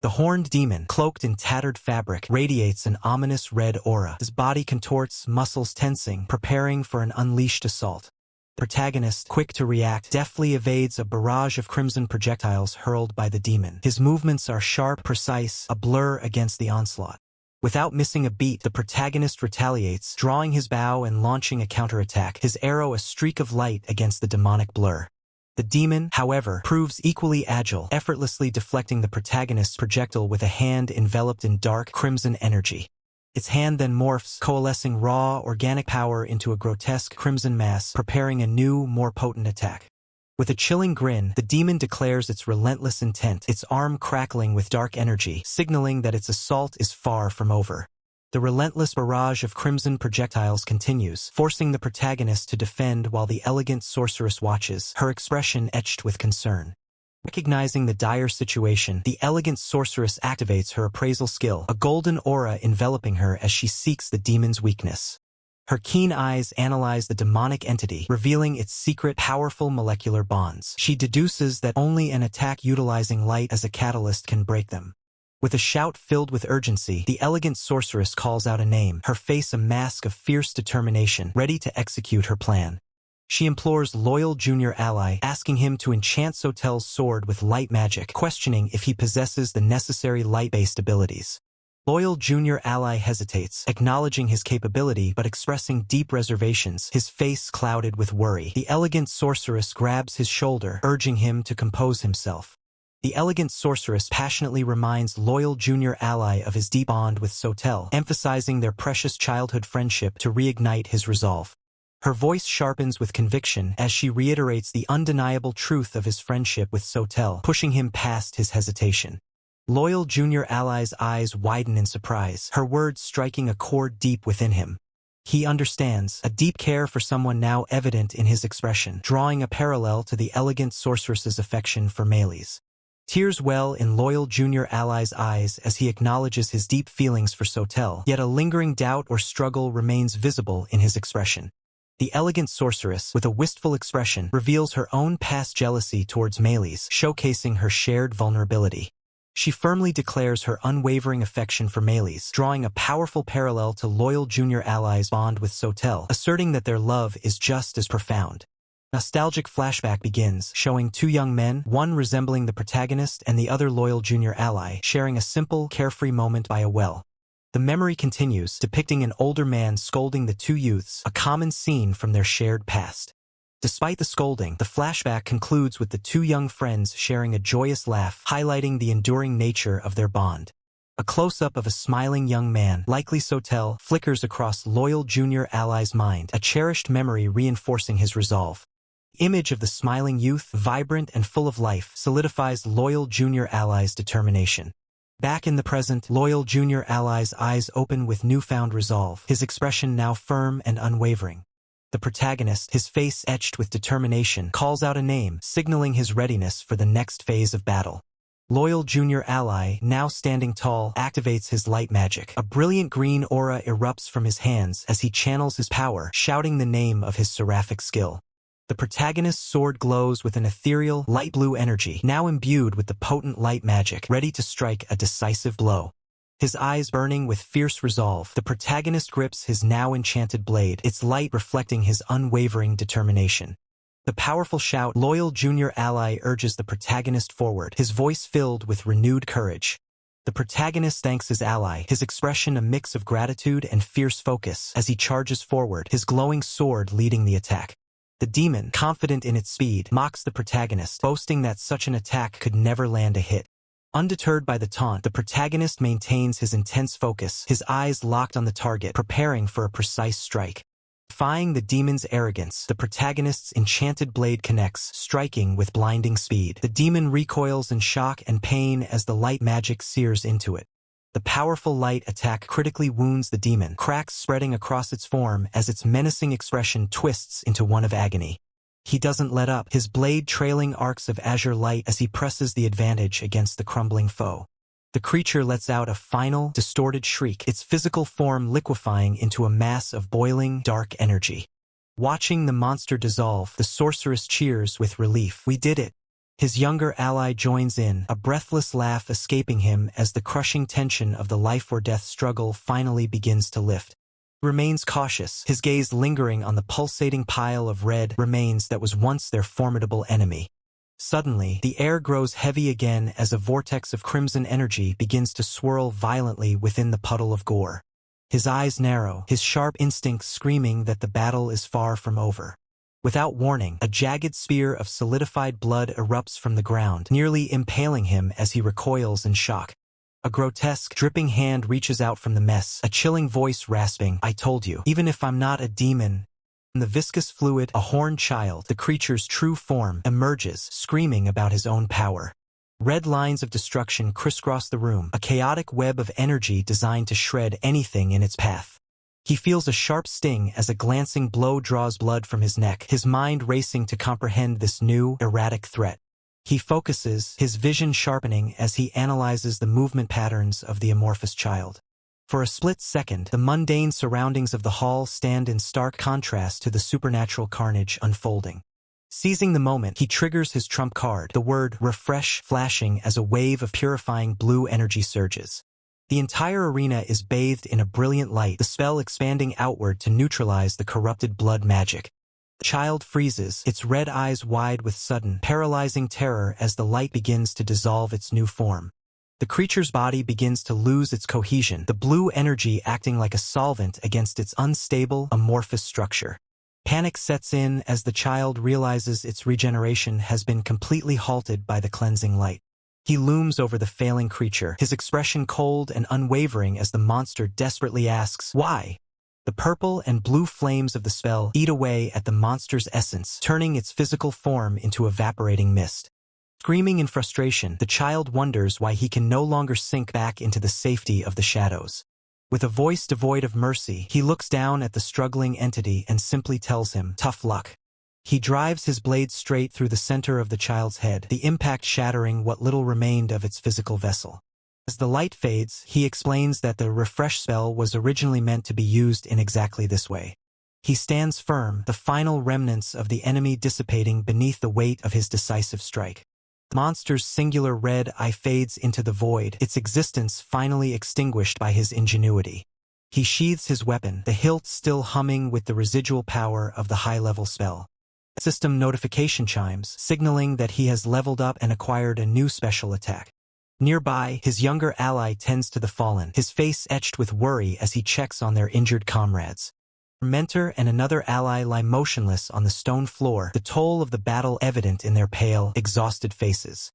The horned demon, cloaked in tattered fabric, radiates an ominous red aura. His body contorts, muscles tensing, preparing for an unleashed assault. The protagonist, quick to react, deftly evades a barrage of crimson projectiles hurled by the demon. His movements are sharp, precise, a blur against the onslaught. Without missing a beat, the protagonist retaliates, drawing his bow and launching a counterattack, his arrow a streak of light against the demonic blur. The demon, however, proves equally agile, effortlessly deflecting the protagonist's projectile with a hand enveloped in dark, crimson energy. Its hand then morphs, coalescing raw, organic power into a grotesque crimson mass, preparing a new, more potent attack. With a chilling grin, the demon declares its relentless intent, its arm crackling with dark energy, signaling that its assault is far from over. The relentless barrage of crimson projectiles continues, forcing the protagonist to defend while the elegant sorceress watches, her expression etched with concern. Recognizing the dire situation, the elegant sorceress activates her appraisal skill, a golden aura enveloping her as she seeks the demon's weakness. Her keen eyes analyze the demonic entity, revealing its secret, powerful molecular bonds. She deduces that only an attack utilizing light as a catalyst can break them. With a shout filled with urgency, the elegant sorceress calls out a name, her face a mask of fierce determination, ready to execute her plan. She implores loyal junior ally, asking him to enchant Sotel's sword with light magic, questioning if he possesses the necessary light-based abilities. Loyal junior ally hesitates, acknowledging his capability but expressing deep reservations, his face clouded with worry. The elegant sorceress grabs his shoulder, urging him to compose himself. The elegant sorceress passionately reminds loyal junior ally of his deep bond with Sotel, emphasizing their precious childhood friendship to reignite his resolve. Her voice sharpens with conviction as she reiterates the undeniable truth of his friendship with Sotel, pushing him past his hesitation. Loyal junior ally's eyes widen in surprise, her words striking a chord deep within him. He understands, a deep care for someone now evident in his expression, drawing a parallel to the elegant sorceress's affection for Melis. Tears well in loyal junior ally's eyes as he acknowledges his deep feelings for Sotel, yet a lingering doubt or struggle remains visible in his expression. The elegant sorceress, with a wistful expression, reveals her own past jealousy towards Melis, showcasing her shared vulnerability. She firmly declares her unwavering affection for Melis, drawing a powerful parallel to loyal junior ally's bond with Sotel, asserting that their love is just as profound. Nostalgic flashback begins, showing two young men, one resembling the protagonist and the other loyal junior ally, sharing a simple, carefree moment by a well. The memory continues, depicting an older man scolding the two youths, a common scene from their shared past. Despite the scolding, the flashback concludes with the two young friends sharing a joyous laugh, highlighting the enduring nature of their bond. A close-up of a smiling young man, likely Sotel, flickers across loyal junior ally's mind, a cherished memory reinforcing his resolve. Image of the smiling youth, vibrant and full of life, solidifies loyal junior ally's determination. Back in the present, loyal junior ally's eyes open with newfound resolve, his expression now firm and unwavering. The protagonist, his face etched with determination, calls out a name, signaling his readiness for the next phase of battle. Loyal junior ally, now standing tall, activates his light magic. A brilliant green aura erupts from his hands as he channels his power, shouting the name of his seraphic skill. The protagonist's sword glows with an ethereal, light blue energy, now imbued with the potent light magic, ready to strike a decisive blow. His eyes burning with fierce resolve, the protagonist grips his now enchanted blade, its light reflecting his unwavering determination. The powerful shout, loyal junior ally, urges the protagonist forward, his voice filled with renewed courage. The protagonist thanks his ally, his expression a mix of gratitude and fierce focus, as he charges forward, his glowing sword leading the attack. The demon, confident in its speed, mocks the protagonist, boasting that such an attack could never land a hit. Undeterred by the taunt, the protagonist maintains his intense focus, his eyes locked on the target, preparing for a precise strike. Defying the demon's arrogance, the protagonist's enchanted blade connects, striking with blinding speed. The demon recoils in shock and pain as the light magic sears into it. The powerful light attack critically wounds the demon, cracks spreading across its form as its menacing expression twists into one of agony. He doesn't let up, his blade trailing arcs of azure light as he presses the advantage against the crumbling foe. The creature lets out a final, distorted shriek, its physical form liquefying into a mass of boiling, dark energy. Watching the monster dissolve, the sorceress cheers with relief. We did it. His younger ally joins in, a breathless laugh escaping him as the crushing tension of the life-or-death struggle finally begins to lift. He remains cautious, his gaze lingering on the pulsating pile of red remains that was once their formidable enemy. Suddenly, the air grows heavy again as a vortex of crimson energy begins to swirl violently within the puddle of gore. His eyes narrow, his sharp instincts screaming that the battle is far from over. Without warning, a jagged spear of solidified blood erupts from the ground, nearly impaling him as he recoils in shock. A grotesque, dripping hand reaches out from the mess, a chilling voice rasping, "I told you, even if I'm not a demon." In the viscous fluid, a horned child, the creature's true form, emerges, screaming about his own power. Red lines of destruction crisscross the room, a chaotic web of energy designed to shred anything in its path. He feels a sharp sting as a glancing blow draws blood from his neck, his mind racing to comprehend this new, erratic threat. He focuses, his vision sharpening as he analyzes the movement patterns of the amorphous child. For a split second, the mundane surroundings of the hall stand in stark contrast to the supernatural carnage unfolding. Seizing the moment, he triggers his trump card, the word refresh flashing as a wave of purifying blue energy surges. The entire arena is bathed in a brilliant light, the spell expanding outward to neutralize the corrupted blood magic. The child freezes, its red eyes wide with sudden, paralyzing terror as the light begins to dissolve its new form. The creature's body begins to lose its cohesion, the blue energy acting like a solvent against its unstable, amorphous structure. Panic sets in as the child realizes its regeneration has been completely halted by the cleansing light. He looms over the failing creature, his expression cold and unwavering as the monster desperately asks, "Why?" The purple and blue flames of the spell eat away at the monster's essence, turning its physical form into evaporating mist. Screaming in frustration, the child wonders why he can no longer sink back into the safety of the shadows. With a voice devoid of mercy, he looks down at the struggling entity and simply tells him, "Tough luck." He drives his blade straight through the center of the child's head, the impact shattering what little remained of its physical vessel. As the light fades, he explains that the refresh spell was originally meant to be used in exactly this way. He stands firm, the final remnants of the enemy dissipating beneath the weight of his decisive strike. The monster's singular red eye fades into the void, its existence finally extinguished by his ingenuity. He sheathes his weapon, the hilt still humming with the residual power of the high-level spell. System notification chimes, signaling that he has leveled up and acquired a new special attack. Nearby, his younger ally tends to the fallen, his face etched with worry as he checks on their injured comrades. Her mentor and another ally lie motionless on the stone floor, the toll of the battle evident in their pale, exhausted faces.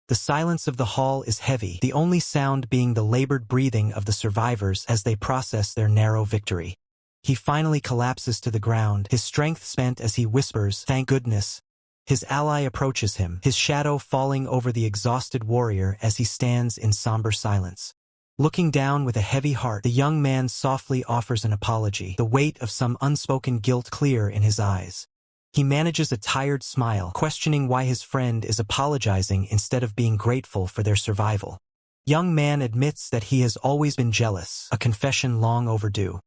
The silence of the hall is heavy, the only sound being the labored breathing of the survivors as they process their narrow victory. He finally collapses to the ground, his strength spent as he whispers, "Thank goodness." His ally approaches him, his shadow falling over the exhausted warrior as he stands in somber silence. Looking down with a heavy heart, the young man softly offers an apology, the weight of some unspoken guilt clear in his eyes. He manages a tired smile, questioning why his friend is apologizing instead of being grateful for their survival. Young man admits that he has always been jealous, a confession long overdue.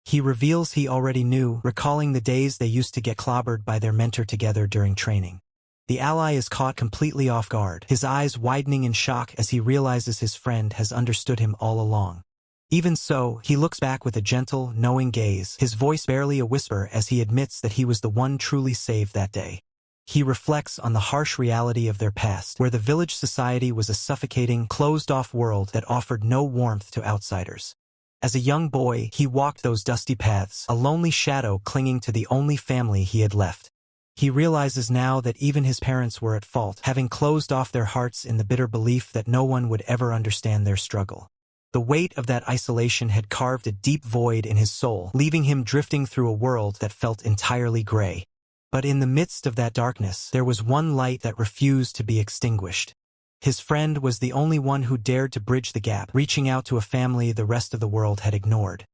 He reveals he already knew, recalling the days they used to get clobbered by their mentor together during training. The ally is caught completely off guard, his eyes widening in shock as he realizes his friend has understood him all along. Even so, he looks back with a gentle, knowing gaze, his voice barely a whisper as he admits that he was the one truly saved that day. He reflects on the harsh reality of their past, where the village society was a suffocating, closed-off world that offered no warmth to outsiders. As a young boy, he walked those dusty paths, a lonely shadow clinging to the only family he had left. He realizes now that even his parents were at fault, having closed off their hearts in the bitter belief that no one would ever understand their struggle. The weight of that isolation had carved a deep void in his soul, leaving him drifting through a world that felt entirely gray. But in the midst of that darkness, there was one light that refused to be extinguished. His friend was the only one who dared to bridge the gap, reaching out to a family the rest of the world had ignored.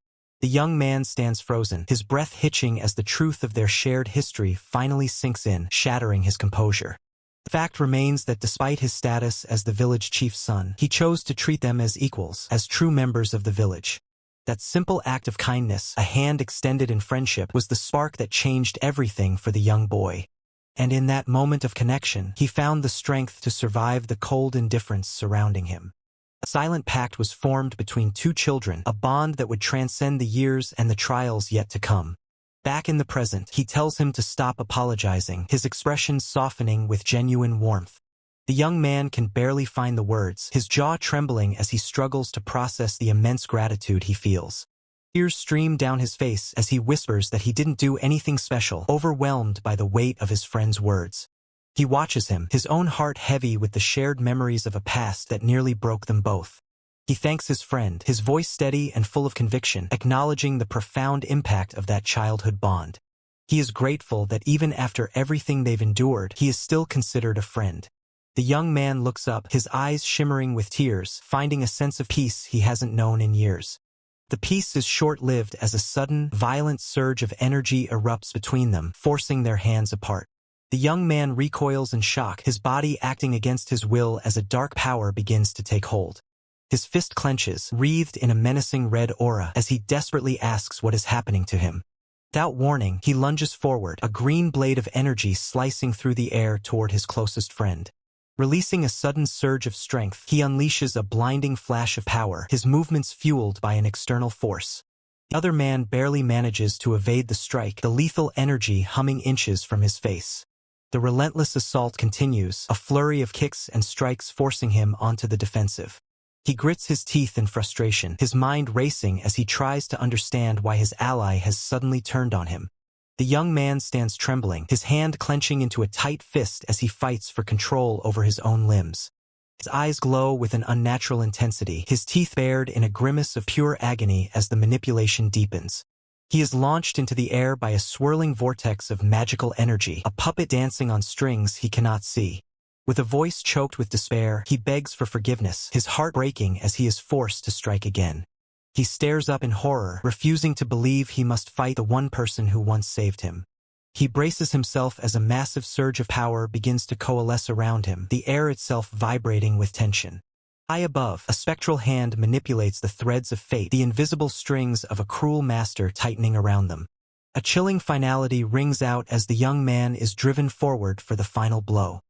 The young man stands frozen, his breath hitching as the truth of their shared history finally sinks in, shattering his composure. The fact remains that despite his status as the village chief's son, he chose to treat them as equals, as true members of the village. That simple act of kindness, a hand extended in friendship, was the spark that changed everything for the young boy. And in that moment of connection, he found the strength to survive the cold indifference surrounding him. A silent pact was formed between two children, a bond that would transcend the years and the trials yet to come. Back in the present, he tells him to stop apologizing, his expression softening with genuine warmth. The young man can barely find the words, his jaw trembling as he struggles to process the immense gratitude he feels. Tears stream down his face as he whispers that he didn't do anything special, overwhelmed by the weight of his friend's words. He watches him, his own heart heavy with the shared memories of a past that nearly broke them both. He thanks his friend, his voice steady and full of conviction, acknowledging the profound impact of that childhood bond. He is grateful that even after everything they've endured, he is still considered a friend. The young man looks up, his eyes shimmering with tears, finding a sense of peace he hasn't known in years. The peace is short-lived as a sudden, violent surge of energy erupts between them, forcing their hands apart. The young man recoils in shock, his body acting against his will as a dark power begins to take hold. His fist clenches, wreathed in a menacing red aura, as he desperately asks what is happening to him. Without warning, he lunges forward, a green blade of energy slicing through the air toward his closest friend. Releasing a sudden surge of strength, he unleashes a blinding flash of power, his movements fueled by an external force. The other man barely manages to evade the strike, the lethal energy humming inches from his face. The relentless assault continues, a flurry of kicks and strikes forcing him onto the defensive. He grits his teeth in frustration, his mind racing as he tries to understand why his ally has suddenly turned on him. The young man stands trembling, his hand clenching into a tight fist as he fights for control over his own limbs. His eyes glow with an unnatural intensity, his teeth bared in a grimace of pure agony as the manipulation deepens. He is launched into the air by a swirling vortex of magical energy, a puppet dancing on strings he cannot see. With a voice choked with despair, he begs for forgiveness, his heart breaking as he is forced to strike again. He stares up in horror, refusing to believe he must fight the one person who once saved him. He braces himself as a massive surge of power begins to coalesce around him, the air itself vibrating with tension. High above, a spectral hand manipulates the threads of fate, the invisible strings of a cruel master tightening around them. A chilling finality rings out as the young man is driven forward for the final blow.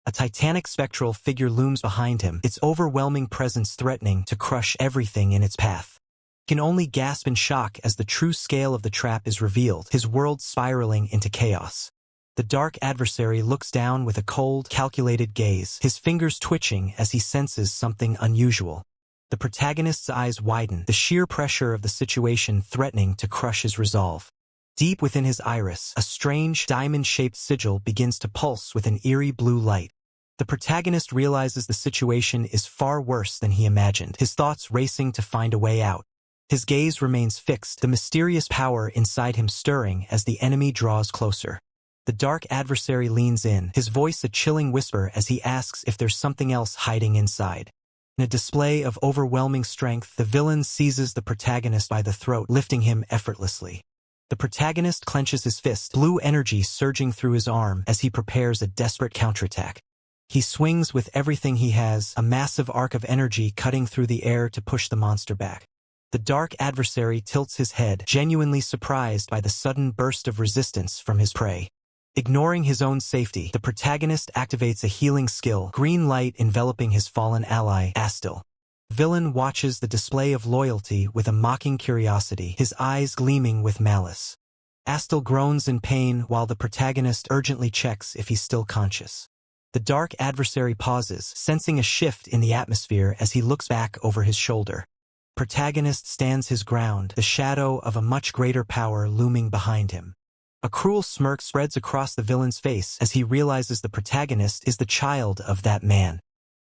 A titanic spectral figure looms behind him, its overwhelming presence threatening to crush everything in its path. He can only gasp in shock as the true scale of the trap is revealed, his world spiraling into chaos. The dark adversary looks down with a cold, calculated gaze, his fingers twitching as he senses something unusual. The protagonist's eyes widen, the sheer pressure of the situation threatening to crush his resolve. Deep within his iris, a strange, diamond-shaped sigil begins to pulse with an eerie blue light. The protagonist realizes the situation is far worse than he imagined, his thoughts racing to find a way out. His gaze remains fixed, the mysterious power inside him stirring as the enemy draws closer. The dark adversary leans in, his voice a chilling whisper as he asks if there's something else hiding inside. In a display of overwhelming strength, the villain seizes the protagonist by the throat, lifting him effortlessly. The protagonist clenches his fist, blue energy surging through his arm as he prepares a desperate counterattack. He swings with everything he has, a massive arc of energy cutting through the air to push the monster back. The dark adversary tilts his head, genuinely surprised by the sudden burst of resistance from his prey. Ignoring his own safety, the protagonist activates a healing skill, green light enveloping his fallen ally, Astil. The villain watches the display of loyalty with a mocking curiosity, his eyes gleaming with malice. Astil groans in pain while the protagonist urgently checks if he's still conscious. The dark adversary pauses, sensing a shift in the atmosphere as he looks back over his shoulder. The protagonist stands his ground, the shadow of a much greater power looming behind him. A cruel smirk spreads across the villain's face as he realizes the protagonist is the child of that man.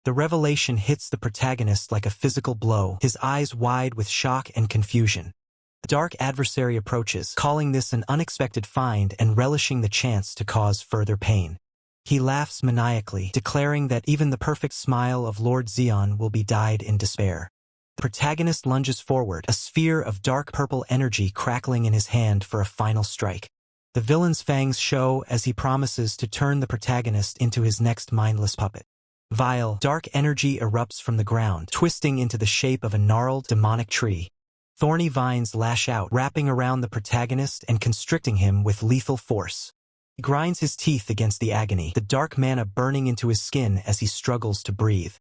The revelation hits the protagonist like a physical blow, his eyes wide with shock and confusion. The dark adversary approaches, calling this an unexpected find and relishing the chance to cause further pain. He laughs maniacally, declaring that even the perfect smile of Lord Zeon will be dyed in despair. The protagonist lunges forward, a sphere of dark purple energy crackling in his hand for a final strike. The villain's fangs show as he promises to turn the protagonist into his next mindless puppet. Vile, dark energy erupts from the ground, twisting into the shape of a gnarled, demonic tree. Thorny vines lash out, wrapping around the protagonist and constricting him with lethal force. He grinds his teeth against the agony, the dark mana burning into his skin as he struggles to breathe.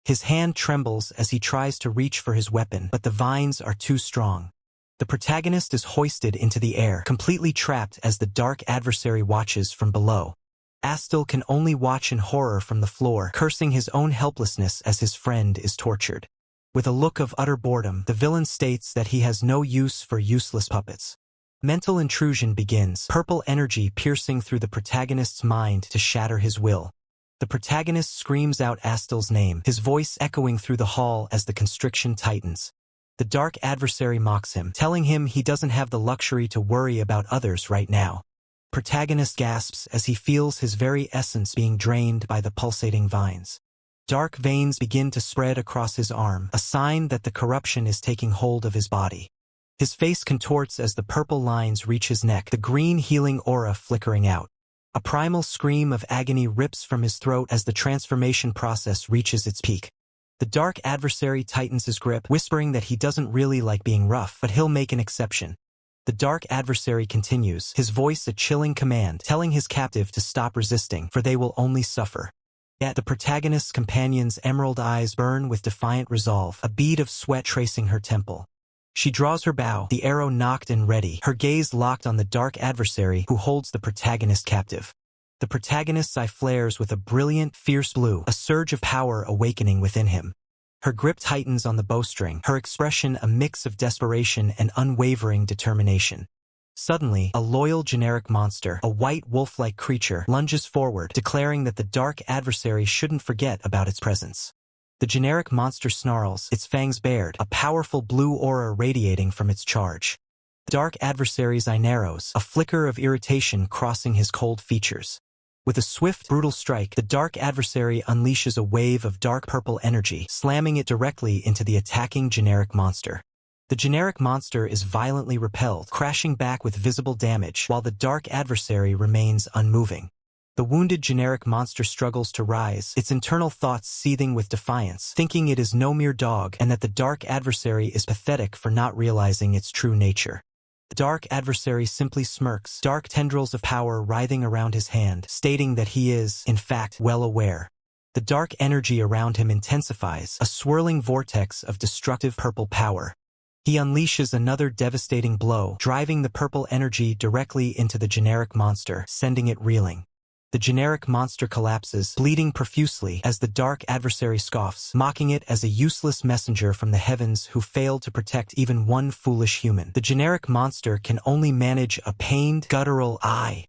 His hand trembles as he tries to reach for his weapon, but the vines are too strong. The protagonist is hoisted into the air, completely trapped as the dark adversary watches from below. Astil can only watch in horror from the floor, cursing his own helplessness as his friend is tortured. With a look of utter boredom, the villain states that he has no use for useless puppets. Mental intrusion begins, purple energy piercing through the protagonist's mind to shatter his will. The protagonist screams out Astil's name, his voice echoing through the hall as the constriction tightens. The dark adversary mocks him, telling him he doesn't have the luxury to worry about others right now. Protagonist gasps as he feels his very essence being drained by the pulsating vines. Dark veins begin to spread across his arm, a sign that the corruption is taking hold of his body. His face contorts as the purple lines reach his neck, the green healing aura flickering out. A primal scream of agony rips from his throat as the transformation process reaches its peak. The dark adversary tightens his grip, whispering that he doesn't really like being rough, but he'll make an exception. The dark adversary continues, his voice a chilling command, telling his captive to stop resisting, for they will only suffer. Yet the protagonist's companion's emerald eyes burn with defiant resolve, a bead of sweat tracing her temple. She draws her bow, the arrow nocked and ready, her gaze locked on the dark adversary who holds the protagonist captive. The protagonist's eye flares with a brilliant, fierce blue, a surge of power awakening within him. Her grip tightens on the bowstring, her expression a mix of desperation and unwavering determination. Suddenly, a loyal generic monster, a white wolf-like creature, lunges forward, declaring that the dark adversary shouldn't forget about its presence. The generic monster snarls, its fangs bared, a powerful blue aura radiating from its charge. The dark adversary's eye narrows, a flicker of irritation crossing his cold features. With a swift, brutal strike, the dark adversary unleashes a wave of dark purple energy, slamming it directly into the attacking generic monster. The generic monster is violently repelled, crashing back with visible damage, while the dark adversary remains unmoving. The wounded generic monster struggles to rise, its internal thoughts seething with defiance, thinking it is no mere dog and that the dark adversary is pathetic for not realizing its true nature. The dark adversary simply smirks, dark tendrils of power writhing around his hand, stating that he is, in fact, well aware. The dark energy around him intensifies, a swirling vortex of destructive purple power. He unleashes another devastating blow, driving the purple energy directly into the generic monster, sending it reeling. The generic monster collapses, bleeding profusely as the dark adversary scoffs, mocking it as a useless messenger from the heavens who failed to protect even one foolish human. The generic monster can only manage a pained, guttural "I."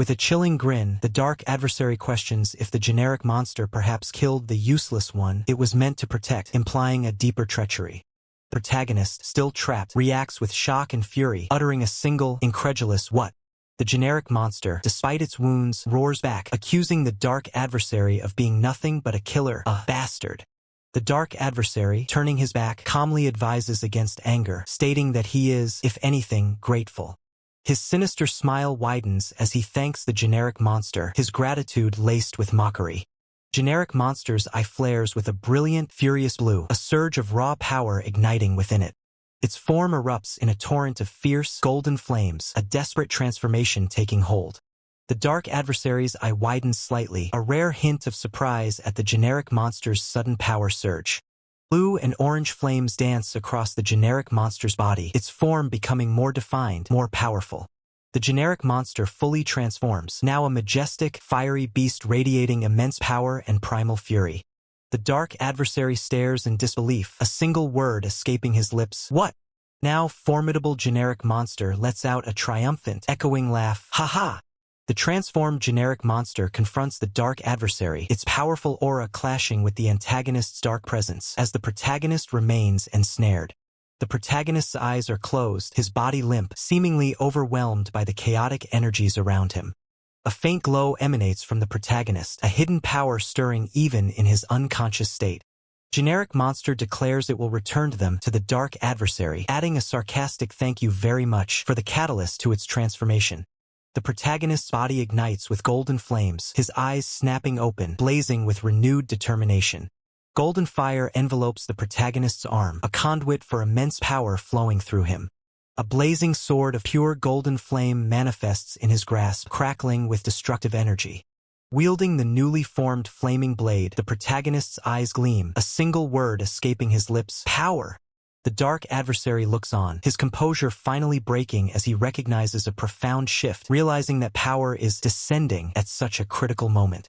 With a chilling grin, the dark adversary questions if the generic monster perhaps killed the useless one it was meant to protect, implying a deeper treachery. The protagonist, still trapped, reacts with shock and fury, uttering a single, incredulous "what?" The generic monster, despite its wounds, roars back, accusing the dark adversary of being nothing but a killer, a bastard. The dark adversary, turning his back, calmly advises against anger, stating that he is, if anything, grateful. His sinister smile widens as he thanks the generic monster, his gratitude laced with mockery. Generic monster's eye flares with a brilliant, furious blue, a surge of raw power igniting within it. Its form erupts in a torrent of fierce, golden flames, a desperate transformation taking hold. The dark adversary's eye widens slightly, a rare hint of surprise at the generic monster's sudden power surge. Blue and orange flames dance across the generic monster's body, its form becoming more defined, more powerful. The generic monster fully transforms, now a majestic, fiery beast radiating immense power and primal fury. The dark adversary stares in disbelief, a single word escaping his lips. "What?" Now formidable generic monster lets out a triumphant, echoing laugh. "Ha ha!" The transformed generic monster confronts the dark adversary, its powerful aura clashing with the antagonist's dark presence, as the protagonist remains ensnared. The protagonist's eyes are closed, his body limp, seemingly overwhelmed by the chaotic energies around him. A faint glow emanates from the protagonist, a hidden power stirring even in his unconscious state. Generic monster declares it will return them to the dark adversary, adding a sarcastic "thank you very much" for the catalyst to its transformation. The protagonist's body ignites with golden flames, his eyes snapping open, blazing with renewed determination. Golden fire envelopes the protagonist's arm, a conduit for immense power flowing through him. A blazing sword of pure golden flame manifests in his grasp, crackling with destructive energy. Wielding the newly formed flaming blade, the protagonist's eyes gleam, a single word escaping his lips: "Power!" The dark adversary looks on, his composure finally breaking as he recognizes a profound shift, realizing that power is descending at such a critical moment.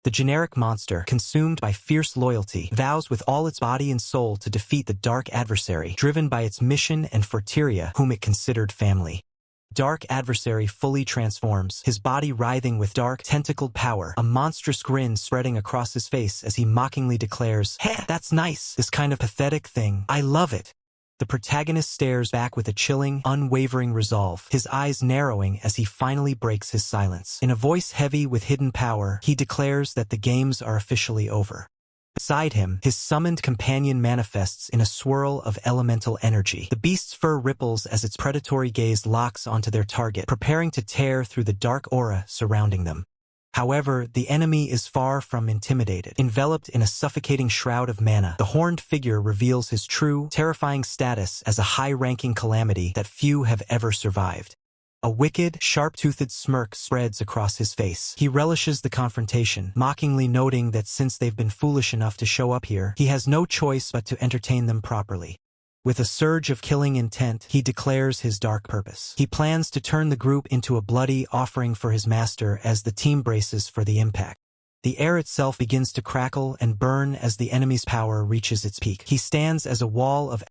The generic monster, consumed by fierce loyalty, vows with all its body and soul to defeat the dark adversary, driven by its mission and Forteria, whom it considered family. Dark adversary fully transforms, his body writhing with dark, tentacled power, a monstrous grin spreading across his face as he mockingly declares, "Heh, that's nice, this kind of pathetic thing, I love it." The protagonist stares back with a chilling, unwavering resolve, his eyes narrowing as he finally breaks his silence. In a voice heavy with hidden power, he declares that the games are officially over. Beside him, his summoned companion manifests in a swirl of elemental energy. The beast's fur ripples as its predatory gaze locks onto their target, preparing to tear through the dark aura surrounding them. However, the enemy is far from intimidated. Enveloped in a suffocating shroud of mana, the horned figure reveals his true, terrifying status as a high-ranking calamity that few have ever survived. A wicked, sharp-toothed smirk spreads across his face. He relishes the confrontation, mockingly noting that since they've been foolish enough to show up here, he has no choice but to entertain them properly. With a surge of killing intent, he declares his dark purpose. He plans to turn the group into a bloody offering for his master as the team braces for the impact. The air itself begins to crackle and burn as the enemy's power reaches its peak. He stands as a wall of